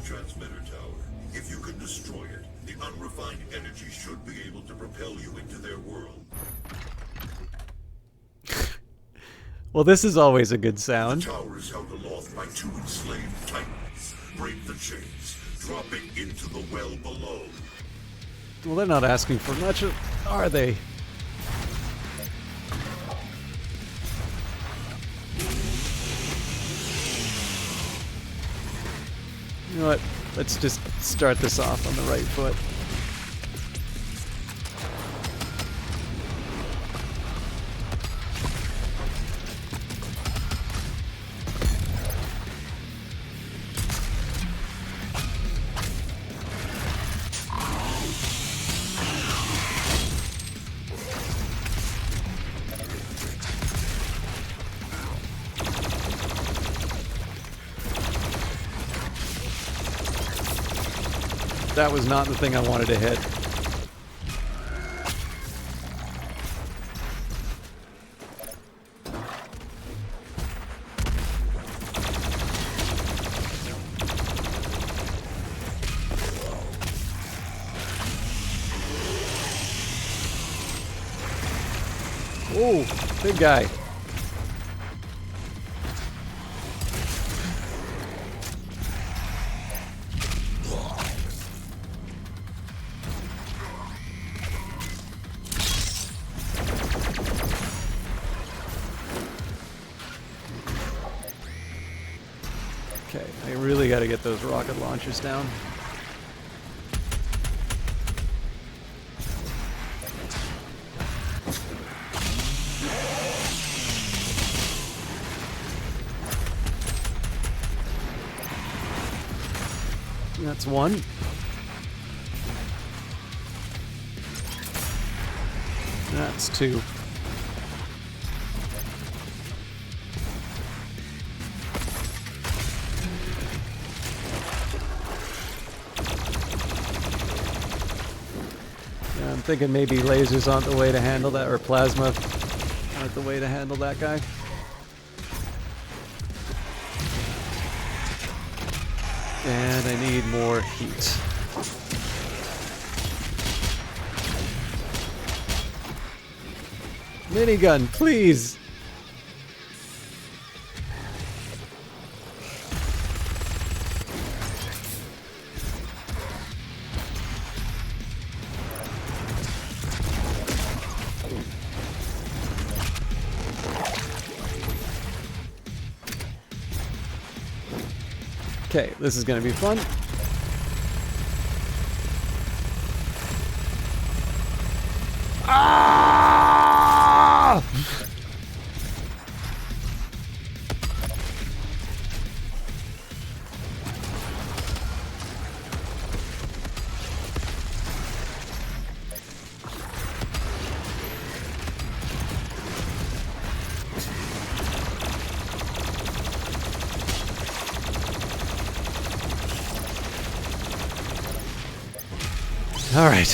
Speaker 2: Transmitter tower. If you can destroy it, the unrefined energy should be able to propel you into their world.
Speaker 1: Well, this is always a good
Speaker 2: The
Speaker 1: sound.
Speaker 2: tower is held aloft by two enslaved titans. Break the chains, dropping into the well below.
Speaker 1: Well, they're not asking for much, are they? You know what? Let's just start this off on the right foot. That was not the thing I wanted to hit. Oh, big guy. Okay, I really got to get those rocket launchers down. That's one. That's two. Yeah, I'm thinking maybe lasers aren't the way to handle that, or plasma aren't the way to handle that guy. And I need more heat. Minigun, please! Okay, this is gonna be fun. Ah! All right.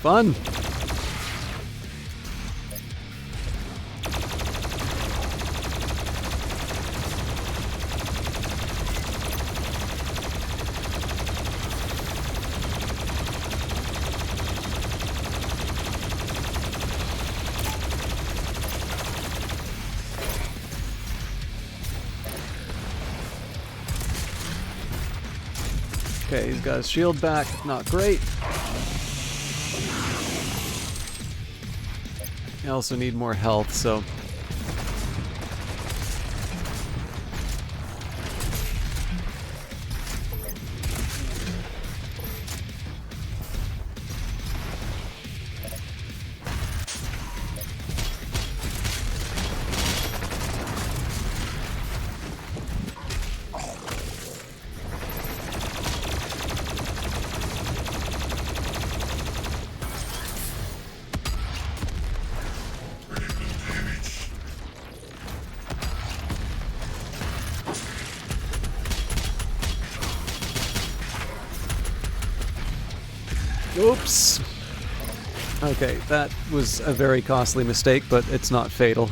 Speaker 1: Fun. Okay, he's got his shield back. Not great. I also need more health, so... Oops. Okay, that was a very costly mistake, but it's not fatal.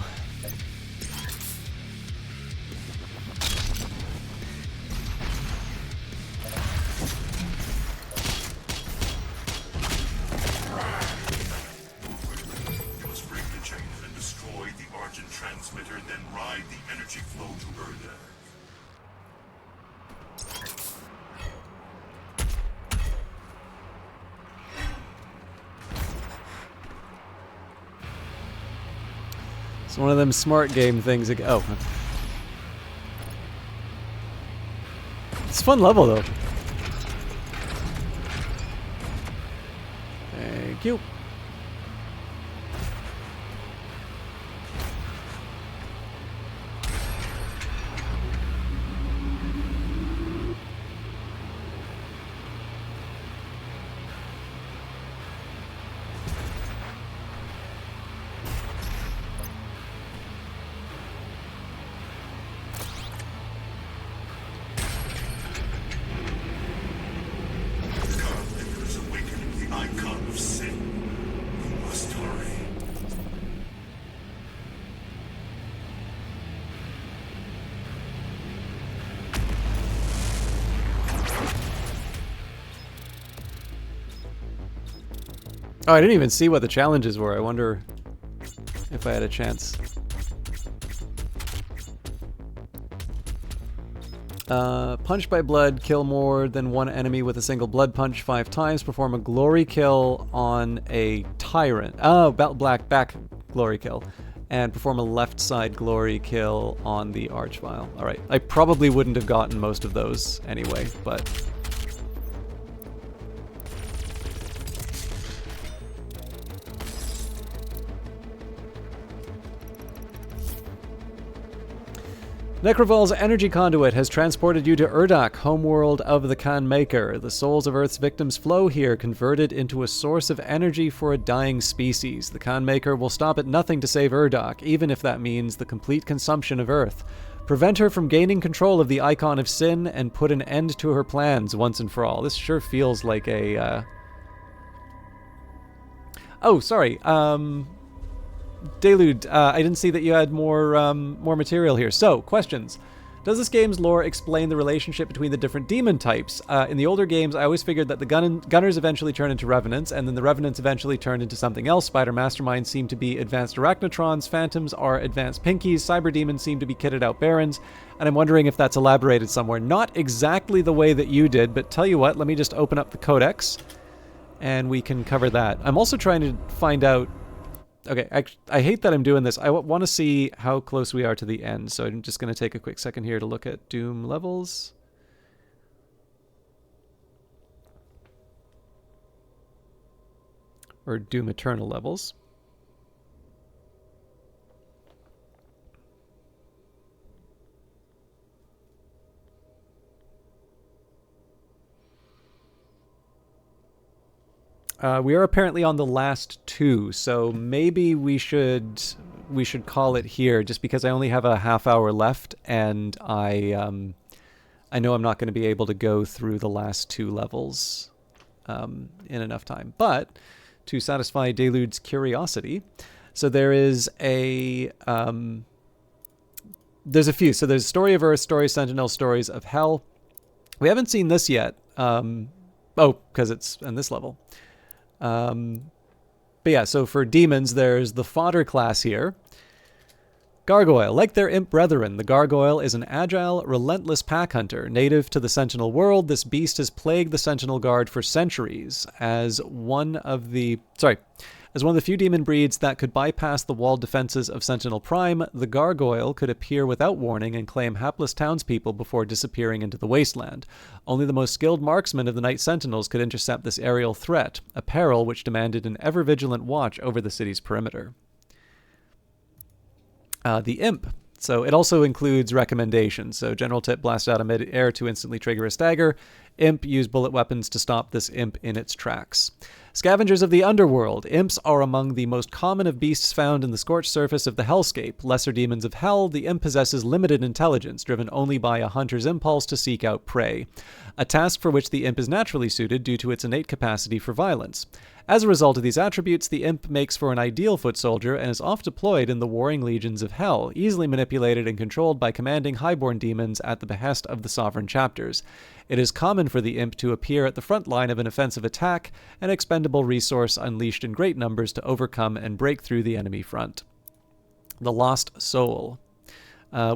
Speaker 2: You must break the chains and destroy the Argent transmitter, then ride the energy flow to Erda.
Speaker 1: It's one of them smart game things. Oh. It's a fun level, though. Thank you.
Speaker 2: icon of sin. You must hurry.
Speaker 1: Oh, I didn't even see what the challenges were. I wonder if I had a chance. Punch by blood, kill more than one enemy with a single blood punch 5 times, perform a glory kill on a tyrant. Oh, black back glory kill. And perform a left side glory kill on the archvile. Alright, I probably wouldn't have gotten most of those anyway, but... Necroval's energy conduit has transported you to Urdak, homeworld of the Khan Maker. The souls of Earth's victims flow here, converted into a source of energy for a dying species. The Khan Maker will stop at nothing to save Urdak, even if that means the complete consumption of Earth. Prevent her from gaining control of the icon of sin and put an end to her plans once and for all. This sure feels like a... Oh, sorry. Delude, I didn't see that you had more material here. So, questions. Does this game's lore explain the relationship between the different demon types? In the older games, I always figured that the gunners eventually turn into revenants, and then the revenants eventually turned into something else. Spider masterminds seem to be advanced arachnotrons, phantoms are advanced pinkies, cyber demons seem to be kitted out barons, and I'm wondering if that's elaborated somewhere. Not exactly the way that you did, but tell you what, let me just open up the codex, and we can cover that. I'm also trying to find out... Okay, I hate that I'm doing this. I want to see how close we are to the end, so I'm just going to take a quick second here to look at Doom levels. Or Doom Eternal levels. We are apparently on the last 2, so maybe we should call it here, just because I only have a half hour left, and I know I'm not going to be able to go through the last 2 levels in enough time. But to satisfy Delude's curiosity, so there is there's a few. So there's Story of Earth, Story of Sentinel, Stories of Hell. We haven't seen this yet. Because it's in this level. But yeah, so for demons, there's the fodder class here. Gargoyle. Like their imp brethren, the Gargoyle is an agile, relentless pack hunter. Native to the Sentinel world, this beast has plagued the Sentinel Guard for centuries. As one of the few demon breeds that could bypass the walled defenses of Sentinel Prime, the Gargoyle could appear without warning and claim hapless townspeople before disappearing into the wasteland. Only the most skilled marksmen of the Night Sentinels could intercept this aerial threat, a peril which demanded an ever-vigilant watch over the city's perimeter. The Imp. So it also includes recommendations. So General Tip blast out of mid-air to instantly trigger a stagger. Imp use bullet weapons to stop this imp in its tracks. Scavengers of the Underworld. Imps are among the most common of beasts found in the scorched surface of the hellscape. Lesser demons of hell, the imp possesses limited intelligence, driven only by a hunter's impulse to seek out prey. A task for which the imp is naturally suited due to its innate capacity for violence. As a result of these attributes, the imp makes for an ideal foot soldier and is oft deployed in the warring legions of hell, easily manipulated and controlled by commanding highborn demons at the behest of the sovereign chapters. It is common for the imp to appear at the front line of an offensive attack, an expendable resource unleashed in great numbers to overcome and break through the enemy front. The Lost Soul.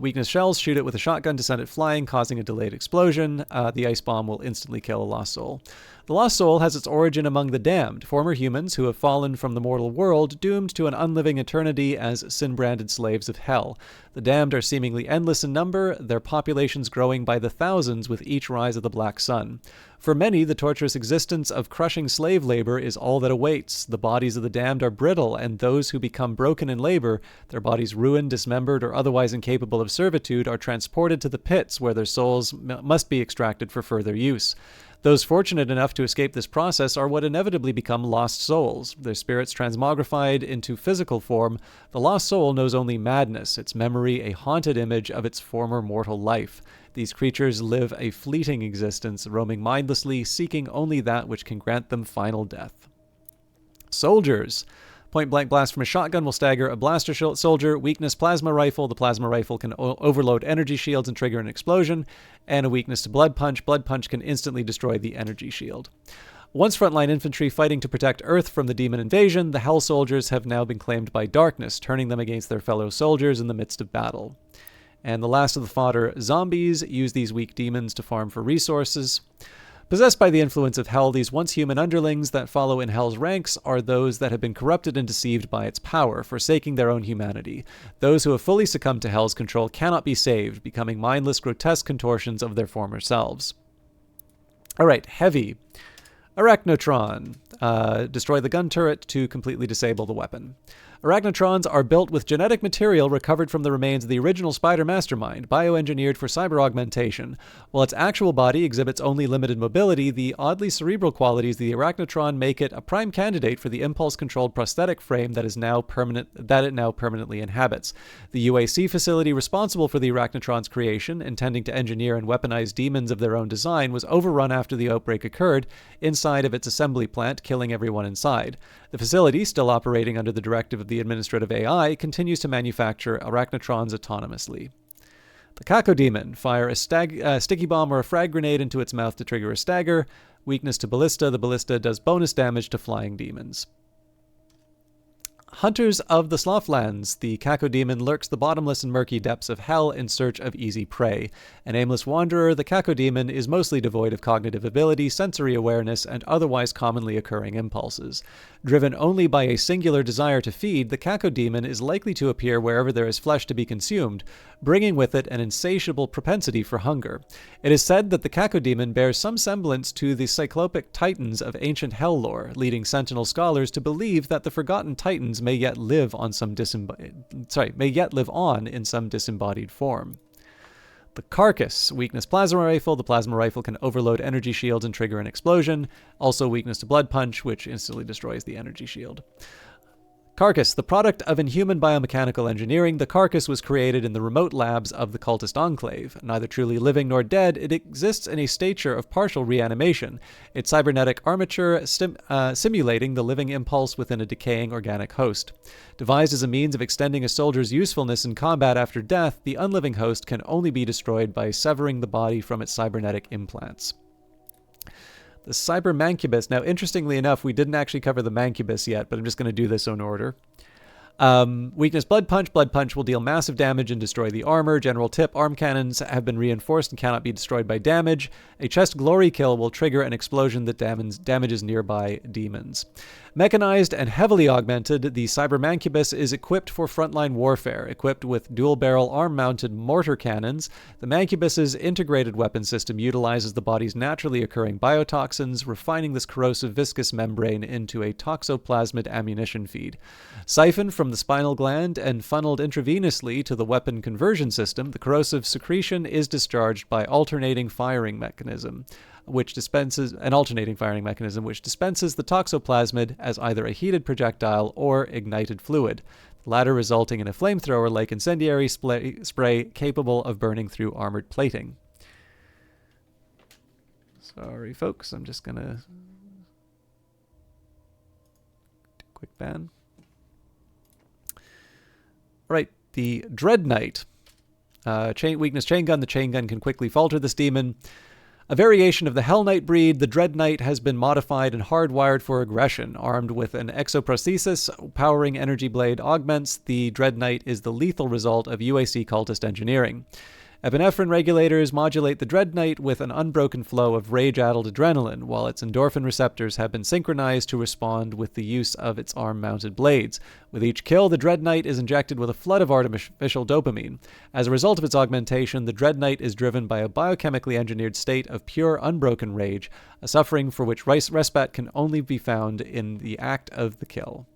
Speaker 1: Weakness shells, shoot it with a shotgun to send it flying, causing a delayed explosion. The ice bomb will instantly kill a Lost Soul. The Lost Soul has its origin among the damned, former humans who have fallen from the mortal world, doomed to an unliving eternity as sin-branded slaves of hell. The damned are seemingly endless in number, their populations growing by the thousands with each rise of the black sun. For many, the torturous existence of crushing slave labor is all that awaits. The bodies of the damned are brittle, and those who become broken in labor, their bodies ruined, dismembered, or otherwise incapable of servitude, are transported to the pits where their souls must be extracted for further use. Those fortunate enough to escape this process are what inevitably become lost souls. Their spirits transmogrified into physical form, the lost soul knows only madness, its memory a haunted image of its former mortal life. These creatures live a fleeting existence, roaming mindlessly, seeking only that which can grant them final death. Soldiers. Point blank blast from a shotgun will stagger a blaster soldier. Weakness plasma rifle. The plasma rifle can overload energy shields and trigger an explosion. And a weakness to blood punch. Blood punch can instantly destroy the energy shield. Once frontline infantry fighting to protect Earth from the demon invasion, the Hell Soldiers have now been claimed by darkness, turning them against their fellow soldiers in the midst of battle. And the last of the fodder, zombies, use these weak demons to farm for resources. Possessed by the influence of Hell, these once human underlings that follow in Hell's ranks are those that have been corrupted and deceived by its power, forsaking their own humanity. Those who have fully succumbed to Hell's control cannot be saved, becoming mindless, grotesque contortions of their former selves. Alright, heavy. Arachnotron. Destroy the gun turret to completely disable the weapon. Arachnotrons are built with genetic material recovered from the remains of the original Spider Mastermind, bioengineered for cyber augmentation. While its actual body exhibits only limited mobility, the oddly cerebral qualities of the Arachnotron make it a prime candidate for the impulse-controlled prosthetic frame that it now permanently inhabits. The UAC facility responsible for the Arachnotron's creation, intending to engineer and weaponize demons of their own design, was overrun after the outbreak occurred inside of its assembly plant, killing everyone inside. The facility, still operating under the directive of the administrative AI, continues to manufacture Arachnotrons autonomously. The Cacodemon. Fire a sticky bomb or a frag grenade into its mouth to trigger a stagger. Weakness to Ballista. The Ballista does bonus damage to flying demons. Hunters of the Slothlands. The Cacodemon lurks the bottomless and murky depths of hell in search of easy prey. An aimless wanderer, the Cacodemon is mostly devoid of cognitive ability, sensory awareness, and otherwise commonly occurring impulses. Driven only by a singular desire to feed, the Cacodemon is likely to appear wherever there is flesh to be consumed, bringing with it an insatiable propensity for hunger. It is said that the Cacodemon bears some semblance to the cyclopic titans of ancient hell lore, leading Sentinel scholars to believe that the forgotten titans may yet live on in some disembodied form. The Carcass. Weakness plasma rifle. The plasma rifle can overload energy shields and trigger an explosion. Also weakness to blood punch, which instantly destroys the energy shield. Carcass. The product of inhuman biomechanical engineering, the Carcass was created in the remote labs of the cultist enclave. Neither truly living nor dead, it exists in a stature of partial reanimation, its cybernetic armature simulating the living impulse within a decaying organic host. Devised as a means of extending a soldier's usefulness in combat after death, the unliving host can only be destroyed by severing the body from its cybernetic implants. The Cyber Mancubus. Now, interestingly enough, we didn't actually cover the Mancubus yet, but I'm just going to do this in order. Weakness Blood Punch. Blood Punch will deal massive damage and destroy the armor. General tip, arm cannons have been reinforced and cannot be destroyed by damage. A chest glory kill will trigger an explosion that damages nearby demons. Mechanized and heavily augmented, the Cyber Mancubus is equipped for frontline warfare. Equipped with dual-barrel arm-mounted mortar cannons, the Mancubus's integrated weapon system utilizes the body's naturally occurring biotoxins, refining this corrosive viscous membrane into a toxoplasmid ammunition feed. Siphoned from the spinal gland and funneled intravenously to the weapon conversion system, the corrosive secretion is discharged by alternating firing mechanism, which dispenses the toxoplasmid as either a heated projectile or ignited fluid, the latter resulting in a flamethrower-like incendiary spray capable of burning through armored plating. Sorry, folks, I'm just gonna do a quick ban. All right, the Dread Knight. Weakness Chain Gun. The Chain Gun can quickly falter this demon. A variation of the Hell Knight breed, the Dread Knight has been modified and hardwired for aggression. Armed with an exoprosthesis powering energy blade augments, the Dread Knight is the lethal result of UAC cultist engineering. Epinephrine regulators modulate the Dread Knight with an unbroken flow of rage-addled adrenaline, while its endorphin receptors have been synchronized to respond with the use of its arm-mounted blades. With each kill, the Dread Knight is injected with a flood of artificial dopamine. As a result of its augmentation, the Dread Knight is driven by a biochemically engineered state of pure, unbroken rage, a suffering for which respite can only be found in the act of the kill.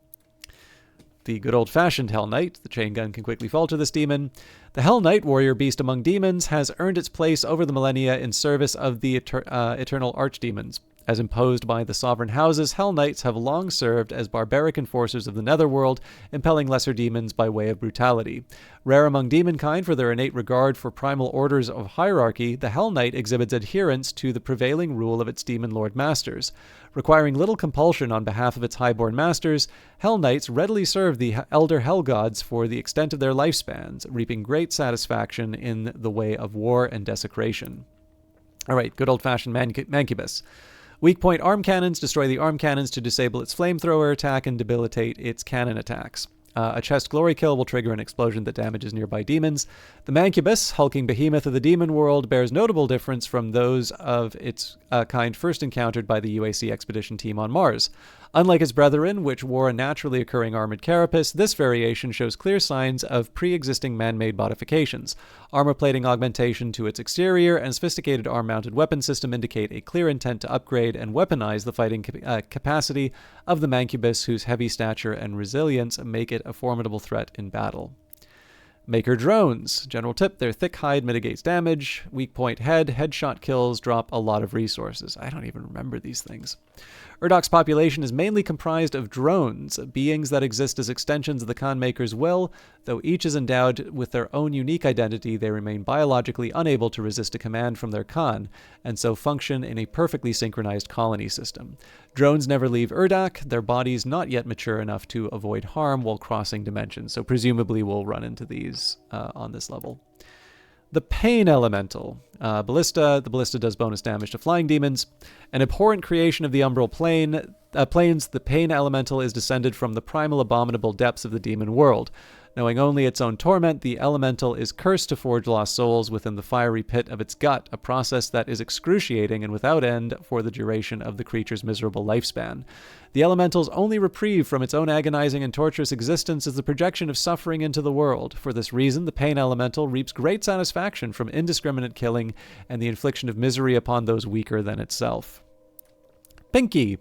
Speaker 1: The good old-fashioned Hell Knight. The chain gun can quickly falter this demon. The Hell Knight, warrior beast among demons, has earned its place over the millennia in service of the eternal archdemons. As imposed by the sovereign houses, Hell Knights have long served as barbaric enforcers of the netherworld, impelling lesser demons by way of brutality. Rare among demonkind for their innate regard for primal orders of hierarchy, the Hell Knight exhibits adherence to the prevailing rule of its demon lord masters. Requiring little compulsion on behalf of its highborn masters, Hell Knights readily serve the elder Hell Gods for the extent of their lifespans, reaping great satisfaction in the way of war and desecration. All right, good old-fashioned Mancubus. Weak point arm cannons destroy the arm cannons to disable its flamethrower attack and debilitate its cannon attacks. A chest glory kill will trigger an explosion that damages nearby demons. The Mancubus, hulking behemoth of the demon world, bears notable difference from those of its kind first encountered by the UAC expedition team on Mars. Unlike its brethren, which wore a naturally occurring armored carapace, this variation shows clear signs of pre-existing man-made modifications. Armor plating augmentation to its exterior and sophisticated arm-mounted weapon system indicate a clear intent to upgrade and weaponize the fighting capacity of the Mancubus, whose heavy stature and resilience make it a formidable threat in battle. Maker drones. General tip, their thick hide mitigates damage. Weak point headshot kills drop a lot of resources. I don't even remember these things. Urdok's population is mainly comprised of drones, beings that exist as extensions of the Khan Maker's will. Though each is endowed with their own unique identity, they remain biologically unable to resist a command from their Khan, and so function in a perfectly synchronized colony system. Drones never leave Urdok, their bodies not yet mature enough to avoid harm while crossing dimensions, so presumably we'll run into these on this level. The Pain Elemental. Ballista. The Ballista does bonus damage to flying demons. An abhorrent creation of the Umbral Planes, the Pain Elemental is descended from the primal abominable depths of the demon world. Knowing only its own torment, the elemental is cursed to forge lost souls within the fiery pit of its gut, a process that is excruciating and without end for the duration of the creature's miserable lifespan. The elemental's only reprieve from its own agonizing and torturous existence is the projection of suffering into the world. For this reason, the Pain Elemental reaps great satisfaction from indiscriminate killing and the infliction of misery upon those weaker than itself. Pinky.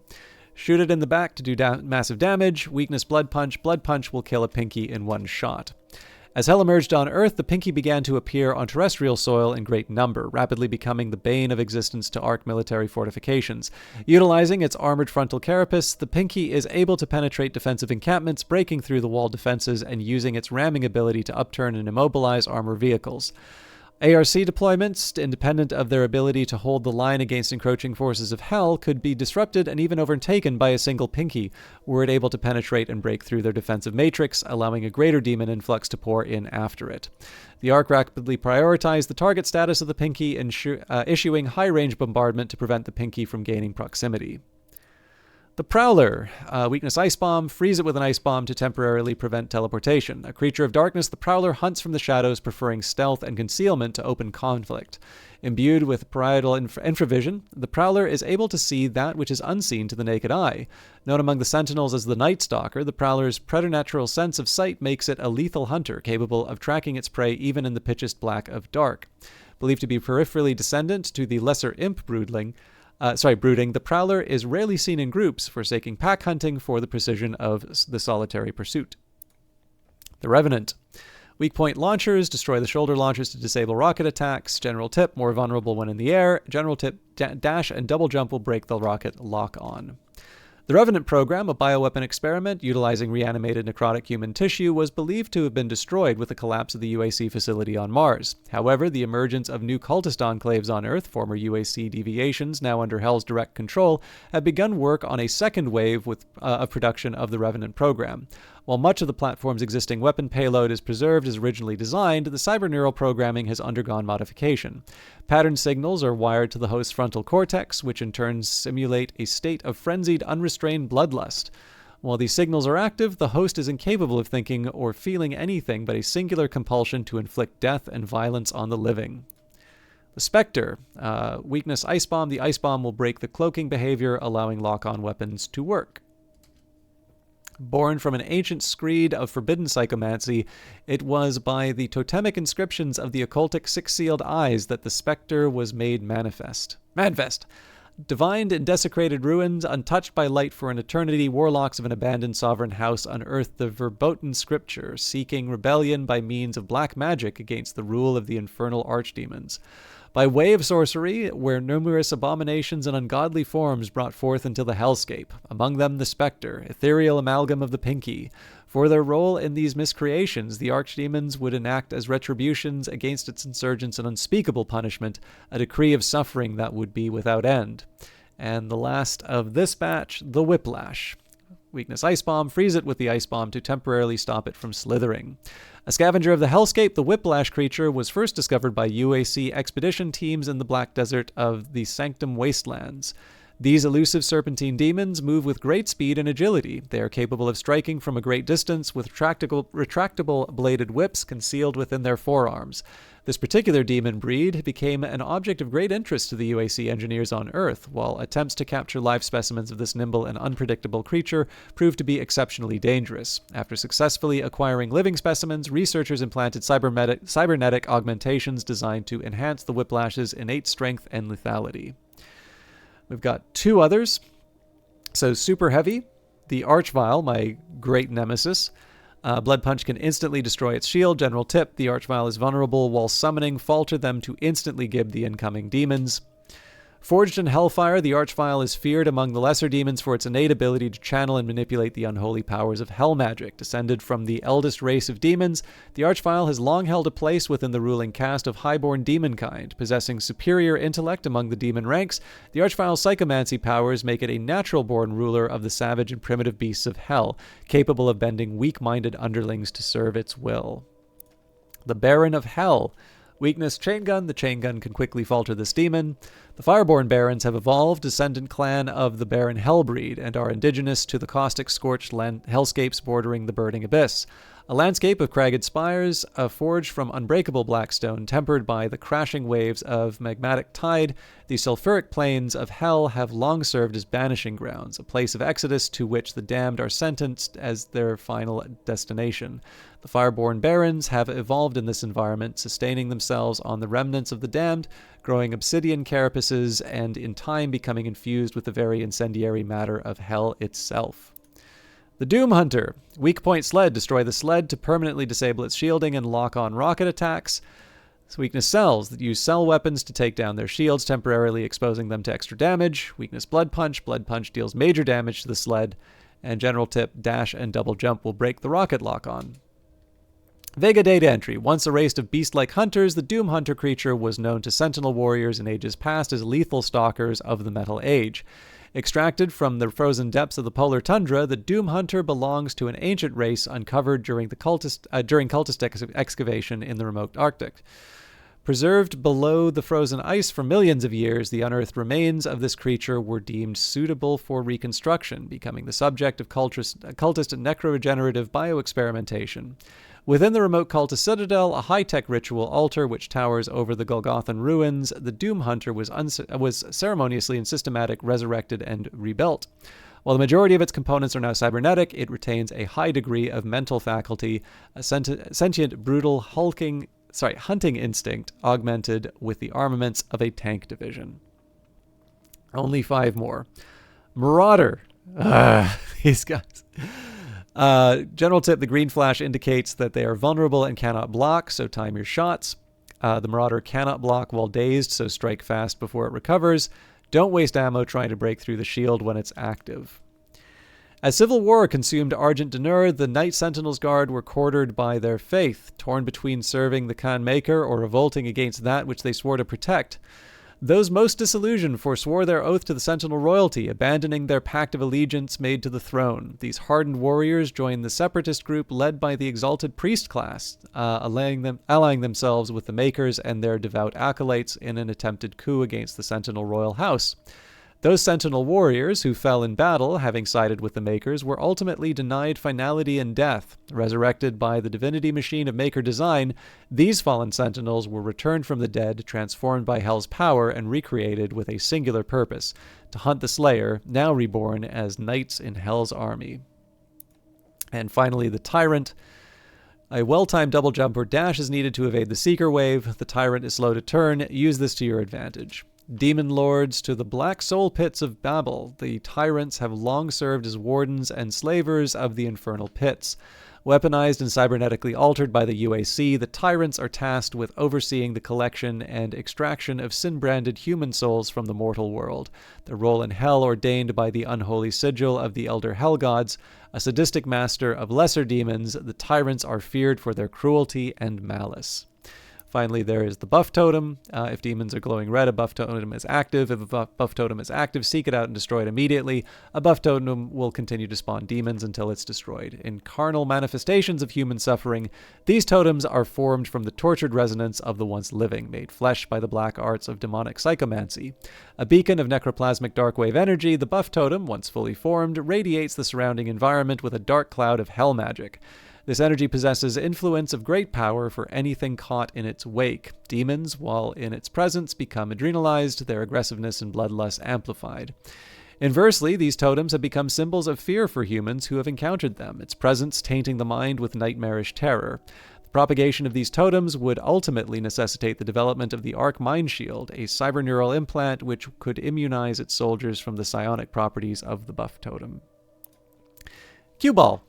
Speaker 1: Shoot it in the back to do massive damage. Weakness Blood Punch. Blood Punch will kill a Pinky in one shot. As Hell emerged on Earth, the Pinky began to appear on terrestrial soil in great number, rapidly becoming the bane of existence to Ark military fortifications. Utilizing its armored frontal carapace, the Pinky is able to penetrate defensive encampments, breaking through the wall defenses and using its ramming ability to upturn and immobilize armor vehicles. ARC deployments, independent of their ability to hold the line against encroaching forces of Hell, could be disrupted and even overtaken by a single Pinky, were it able to penetrate and break through their defensive matrix, allowing a greater demon influx to pour in after it. The Ark rapidly prioritized the target status of the Pinky, issuing high-range bombardment to prevent the Pinky from gaining proximity. The Prowler. Weakness Ice Bomb. Freeze it with an Ice Bomb to temporarily prevent teleportation. A creature of darkness, the Prowler hunts from the shadows, preferring stealth and concealment to open conflict. Imbued with parietal infravision, the Prowler is able to see that which is unseen to the naked eye. Known among the Sentinels as the Night Stalker, the Prowler's preternatural sense of sight makes it a lethal hunter, capable of tracking its prey even in the pitchest black of dark. Believed to be peripherally descendant to the lesser imp brooding, the Prowler is rarely seen in groups, forsaking pack hunting for the precision of the solitary pursuit. The Revenant. Weak point launchers destroy the shoulder launchers to disable rocket attacks. General tip, more vulnerable when in the air. General tip, dash and double jump will break the rocket lock-on. The Revenant program, a bioweapon experiment utilizing reanimated necrotic human tissue, was believed to have been destroyed with the collapse of the UAC facility on Mars. However, the emergence of new cultist enclaves on Earth, former UAC deviations now under Hell's direct control, have begun work on a second wave of production of the Revenant program. While much of the platform's existing weapon payload is preserved as originally designed, the cyberneural programming has undergone modification. Pattern signals are wired to the host's frontal cortex, which in turn simulate a state of frenzied, unrestrained bloodlust. While these signals are active, the host is incapable of thinking or feeling anything but a singular compulsion to inflict death and violence on the living. The Spectre. Weakness Ice Bomb. The Ice Bomb will break the cloaking behavior, allowing lock-on weapons to work. Born from an ancient screed of forbidden psychomancy, it was by the totemic inscriptions of the occultic six-sealed eyes that the Spectre was made manifest. Divined in desecrated ruins, untouched by light for an eternity, warlocks of an abandoned sovereign house unearthed the verboten scripture, seeking rebellion by means of black magic against the rule of the infernal archdemons. By way of sorcery were numerous abominations and ungodly forms brought forth into the hellscape, among them the spectre, ethereal amalgam of the Pinky. For their role in these miscreations, the archdemons would enact as retributions against its insurgents an unspeakable punishment, a decree of suffering that would be without end. And the last of this batch, the Whiplash. Weakness Ice Bomb, freeze it with the Ice Bomb to temporarily stop it from slithering. A scavenger of the hellscape, the Whiplash creature was first discovered by UAC expedition teams in the Black Desert of the Sanctum Wastelands. These elusive serpentine demons move with great speed and agility. They are capable of striking from a great distance with retractable bladed whips concealed within their forearms. This particular demon breed became an object of great interest to the UAC engineers on Earth, while attempts to capture live specimens of this nimble and unpredictable creature proved to be exceptionally dangerous. After successfully acquiring living specimens, researchers implanted cybernetic augmentations designed to enhance the Whiplash's innate strength and lethality. We've got two others. So Super Heavy, the Archvile, my great nemesis. Blood Punch can instantly destroy its shield. General tip, the Archvile is vulnerable while summoning. Falter them to instantly gib the incoming demons. Forged in Hellfire, the Archvile is feared among the lesser demons for its innate ability to channel and manipulate the unholy powers of hell magic. Descended from the eldest race of demons, the Archvile has long held a place within the ruling caste of highborn demonkind. Possessing superior intellect among the demon ranks, the Archvile's psychomancy powers make it a natural-born ruler of the savage and primitive beasts of hell, capable of bending weak-minded underlings to serve its will. The Baron of Hell. Weakness Chain Gun. The Chain Gun can quickly falter this demon. The Fireborn Barons have evolved, descendant clan of the Baron Hellbreed, and are indigenous to the caustic, scorched hellscapes bordering the burning abyss. A landscape of cragged spires, forged from unbreakable blackstone, tempered by the crashing waves of magmatic tide, the sulfuric plains of hell have long served as banishing grounds, a place of exodus to which the damned are sentenced as their final destination. The Fireborn Barons have evolved in this environment, sustaining themselves on the remnants of the damned, growing obsidian carapaces, and in time becoming infused with the very incendiary matter of hell itself. The Doom Hunter. Weak point sled. Destroy the sled to permanently disable its shielding and lock on rocket attacks. Weakness cells that use cell weapons to take down their shields, temporarily exposing them to extra damage. Weakness Blood Punch. Blood Punch deals major damage to the sled. And general tip, dash and double jump will break the rocket lock on. Vega data entry. Once a race of beast-like hunters, the Doom Hunter creature was known to Sentinel warriors in ages past as lethal stalkers of the Metal Age. Extracted from the frozen depths of the polar tundra, the Doom Hunter belongs to an ancient race uncovered during cultist excavation in the remote Arctic. Preserved below the frozen ice for millions of years, the unearthed remains of this creature were deemed suitable for reconstruction, becoming the subject of cultist necroregenerative bioexperimentation. Within the remote cultist citadel, a high-tech ritual altar which towers over the Golgothan ruins, the Doom Hunter was ceremoniously and systematic resurrected and rebuilt. While the majority of its components are now cybernetic, it retains a high degree of mental faculty, a sentient, brutal, hunting instinct augmented with the armaments of a tank division. Only 5 more. Marauder. These guys. General tip, the green flash indicates that they are vulnerable and cannot block, so time your shots. The Marauder cannot block while dazed, so strike fast before it recovers. Don't waste ammo trying to break through the shield when it's active. As civil war consumed Argent Denur, the Knight Sentinels Guard were quartered by their faith, torn between serving the Khan Maker or revolting against that which they swore to protect. Those most disillusioned forswore their oath to the Sentinel royalty, abandoning their pact of allegiance made to the throne. These hardened warriors joined the separatist group led by the exalted priest class, allying themselves with the Makers and their devout acolytes in an attempted coup against the Sentinel royal house. Those Sentinel warriors who fell in battle, having sided with the Makers, were ultimately denied finality and death. Resurrected by the divinity machine of Maker design, these fallen Sentinels were returned from the dead, transformed by Hell's power, and recreated with a singular purpose: to hunt the Slayer, now reborn as knights in Hell's army. And finally, the Tyrant. A well-timed double jump or dash is needed to evade the Seeker wave. The Tyrant is slow to turn. Use this to your advantage. Demon Lords to the black soul pits of Babel. The Tyrants have long served as wardens and slavers of the infernal pits. Weaponized and cybernetically altered by the UAC, the tyrants are tasked with overseeing the collection and extraction of sin-branded human souls from the mortal world, their role in hell ordained by the unholy sigil of the elder hell gods. A sadistic master of lesser demons, the tyrants are feared for their cruelty and malice. Finally, there is the buff totem. If demons are glowing red, a buff totem is active. If a buff totem is active, seek it out and destroy it immediately. A buff totem will continue to spawn demons until it's destroyed. In carnal manifestations of human suffering, these totems are formed from the tortured resonance of the once living, made flesh by the black arts of demonic psychomancy. A beacon of necroplasmic darkwave energy, the buff totem, once fully formed, radiates the surrounding environment with a dark cloud of hell magic. This energy possesses influence of great power for anything caught in its wake. Demons, while in its presence, become adrenalized, their aggressiveness and bloodlust amplified. Inversely, these totems have become symbols of fear for humans who have encountered them, its presence tainting the mind with nightmarish terror. The propagation of these totems would ultimately necessitate the development of the Arc Mind Shield, a cyberneural implant which could immunize its soldiers from the psionic properties of the buff totem. Cue ball.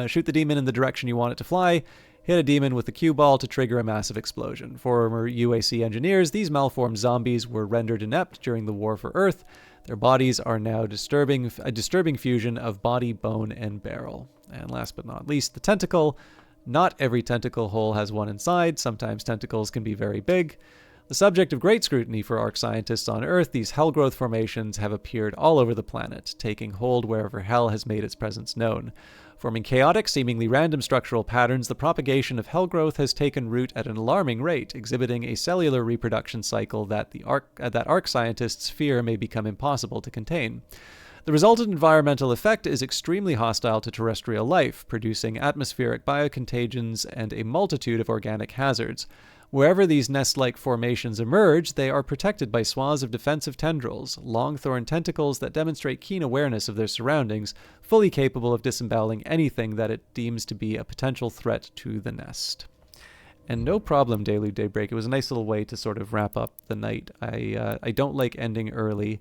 Speaker 1: Shoot the demon in the direction you want it to fly. Hit a demon with the cue ball to trigger a massive explosion. Former UAC engineers, these malformed zombies were rendered inept during the War for Earth. Their bodies are now a disturbing fusion of body, bone, and barrel. And last but not least, the tentacle. Not every tentacle hole has one inside. Sometimes tentacles can be very big. The subject of great scrutiny for Arc scientists on Earth, these hell growth formations have appeared all over the planet, taking hold wherever hell has made its presence known. Forming chaotic, seemingly random structural patterns, the propagation of hell growth has taken root at an alarming rate, exhibiting a cellular reproduction cycle that Arc scientists fear may become impossible to contain. The resultant environmental effect is extremely hostile to terrestrial life, producing atmospheric biocontagions and a multitude of organic hazards. Wherever these nest-like formations emerge, they are protected by swaths of defensive tendrils, long thorn tentacles that demonstrate keen awareness of their surroundings, fully capable of disemboweling anything that it deems to be a potential threat to the nest. And no problem, Deluge Daybreak. It was a nice little way to sort of wrap up the night. I don't like ending early,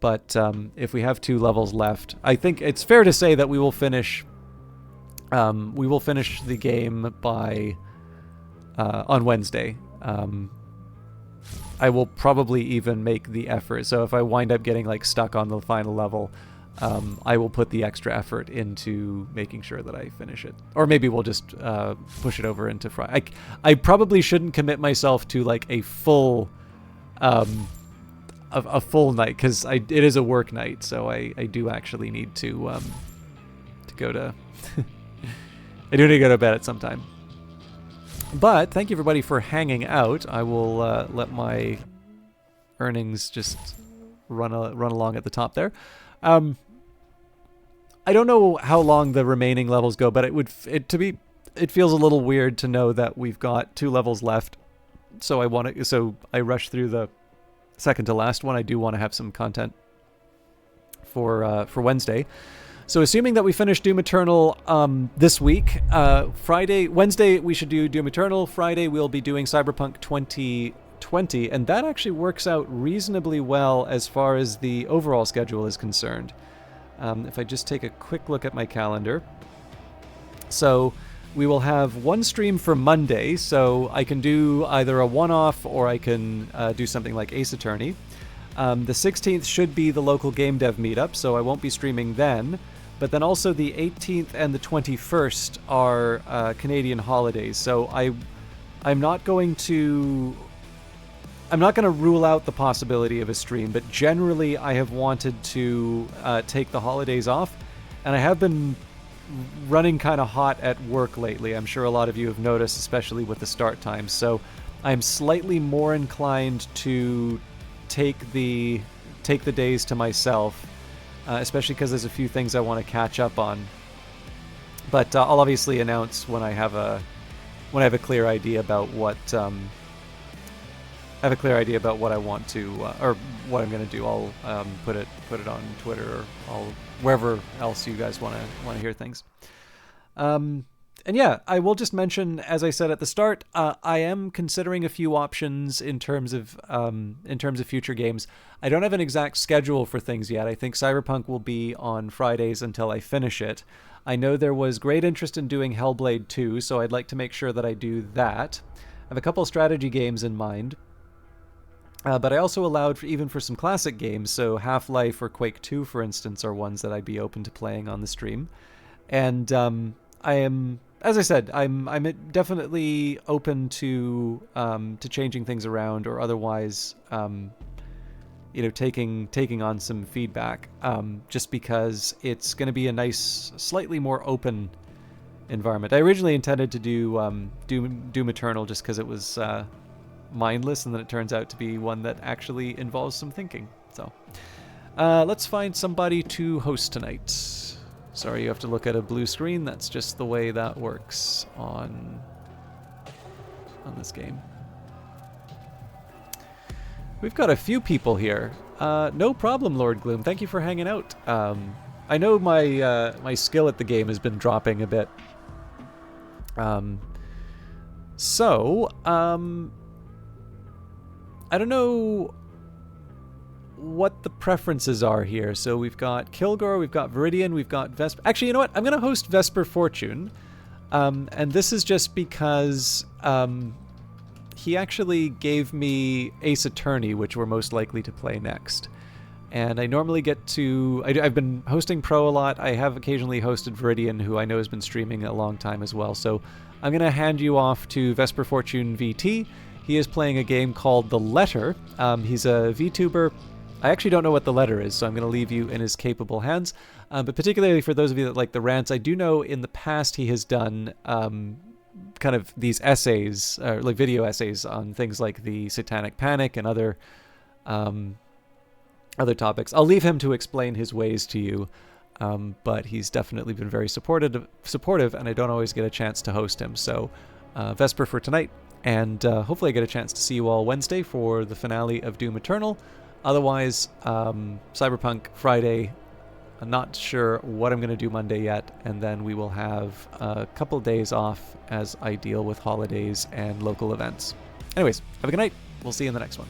Speaker 1: but if we have 2 levels left, I think it's fair to say that we will finish the game by... on Wednesday. I will probably even make the effort. So if I wind up getting like stuck on the final level, I will put the extra effort into making sure that I finish it. Or maybe we'll just push it over into Friday. I probably shouldn't commit myself to like a full night, because it is a work night. So I do actually need to go to I do need to go to bed at some time. But thank you everybody for hanging out. I will let my earnings just run along at the top there. I don't know how long the remaining levels go, but it feels a little weird to know that we've got 2 levels left. So I rush through the second to last one. I do want to have some content for Wednesday. So assuming that we finish Doom Eternal this week, Wednesday we should do Doom Eternal. Friday we'll be doing Cyberpunk 2020, and that actually works out reasonably well as far as the overall schedule is concerned. If I just take a quick look at my calendar. So we will have 1 stream for Monday, so I can do either a one-off or I can do something like Ace Attorney. The 16th should be the local game dev meetup, so I won't be streaming then. But then also the 18th and the 21st are Canadian holidays, so I'm not going to rule out the possibility of a stream, but generally I have wanted to take the holidays off, and I have been running kind of hot at work lately. I'm sure a lot of you have noticed, especially with the start times, so I'm slightly more inclined to take the days to myself. Especially because there's a few things I want to catch up on. But I'll obviously announce when I have a clear idea about what I want to or what I'm going to do. I'll put it on Twitter or wherever else you guys want to hear things. yeah, I will just mention, as I said at the start, I am considering a few options in terms of future games. I don't have an exact schedule for things yet. I think Cyberpunk will be on Fridays until I finish it. I know there was great interest in doing Hellblade 2, so I'd like to make sure that I do that. I have a couple strategy games in mind. But I also allowed even for some classic games, so Half-Life or Quake 2, for instance, are ones that I'd be open to playing on the stream. And I am, as I said, I'm definitely open to changing things around or otherwise, taking on some feedback. Just because it's going to be a nice, slightly more open environment. I originally intended to do Doom Eternal just because it was mindless, and then it turns out to be one that actually involves some thinking. So let's find somebody to host tonight. Sorry, you have to look at a blue screen. That's just the way that works on this game. We've got a few people here. No problem, Lord Gloom. Thank you for hanging out. I know my skill at the game has been dropping a bit. I don't know what the preferences are here. So we've got Kilgore, we've got Viridian, we've got Vesper. Actually, you know what? I'm going to host Vesper Fortune. And this is just because he actually gave me Ace Attorney, which we're most likely to play next. And I normally get to... I've been hosting Pro a lot. I have occasionally hosted Viridian, who I know has been streaming a long time as well. So I'm going to hand you off to Vesper Fortune VT. He is playing a game called The Letter. He's a VTuber. I actually don't know what The Letter is, so I'm going to leave you in his capable hands. But particularly for those of you that like the rants, I do know in the past he has done kind of these essays, like video essays on things like the Satanic Panic and other topics. I'll leave him to explain his ways to you, but he's definitely been very supportive, and I don't always get a chance to host him. So Vesper for tonight. And hopefully I get a chance to see you all Wednesday for the finale of Doom Eternal. Otherwise, Cyberpunk Friday. I'm not sure what I'm going to do Monday yet. And then we will have a couple days off as I deal with holidays and local events. Anyways, have a good night. We'll see you in the next one.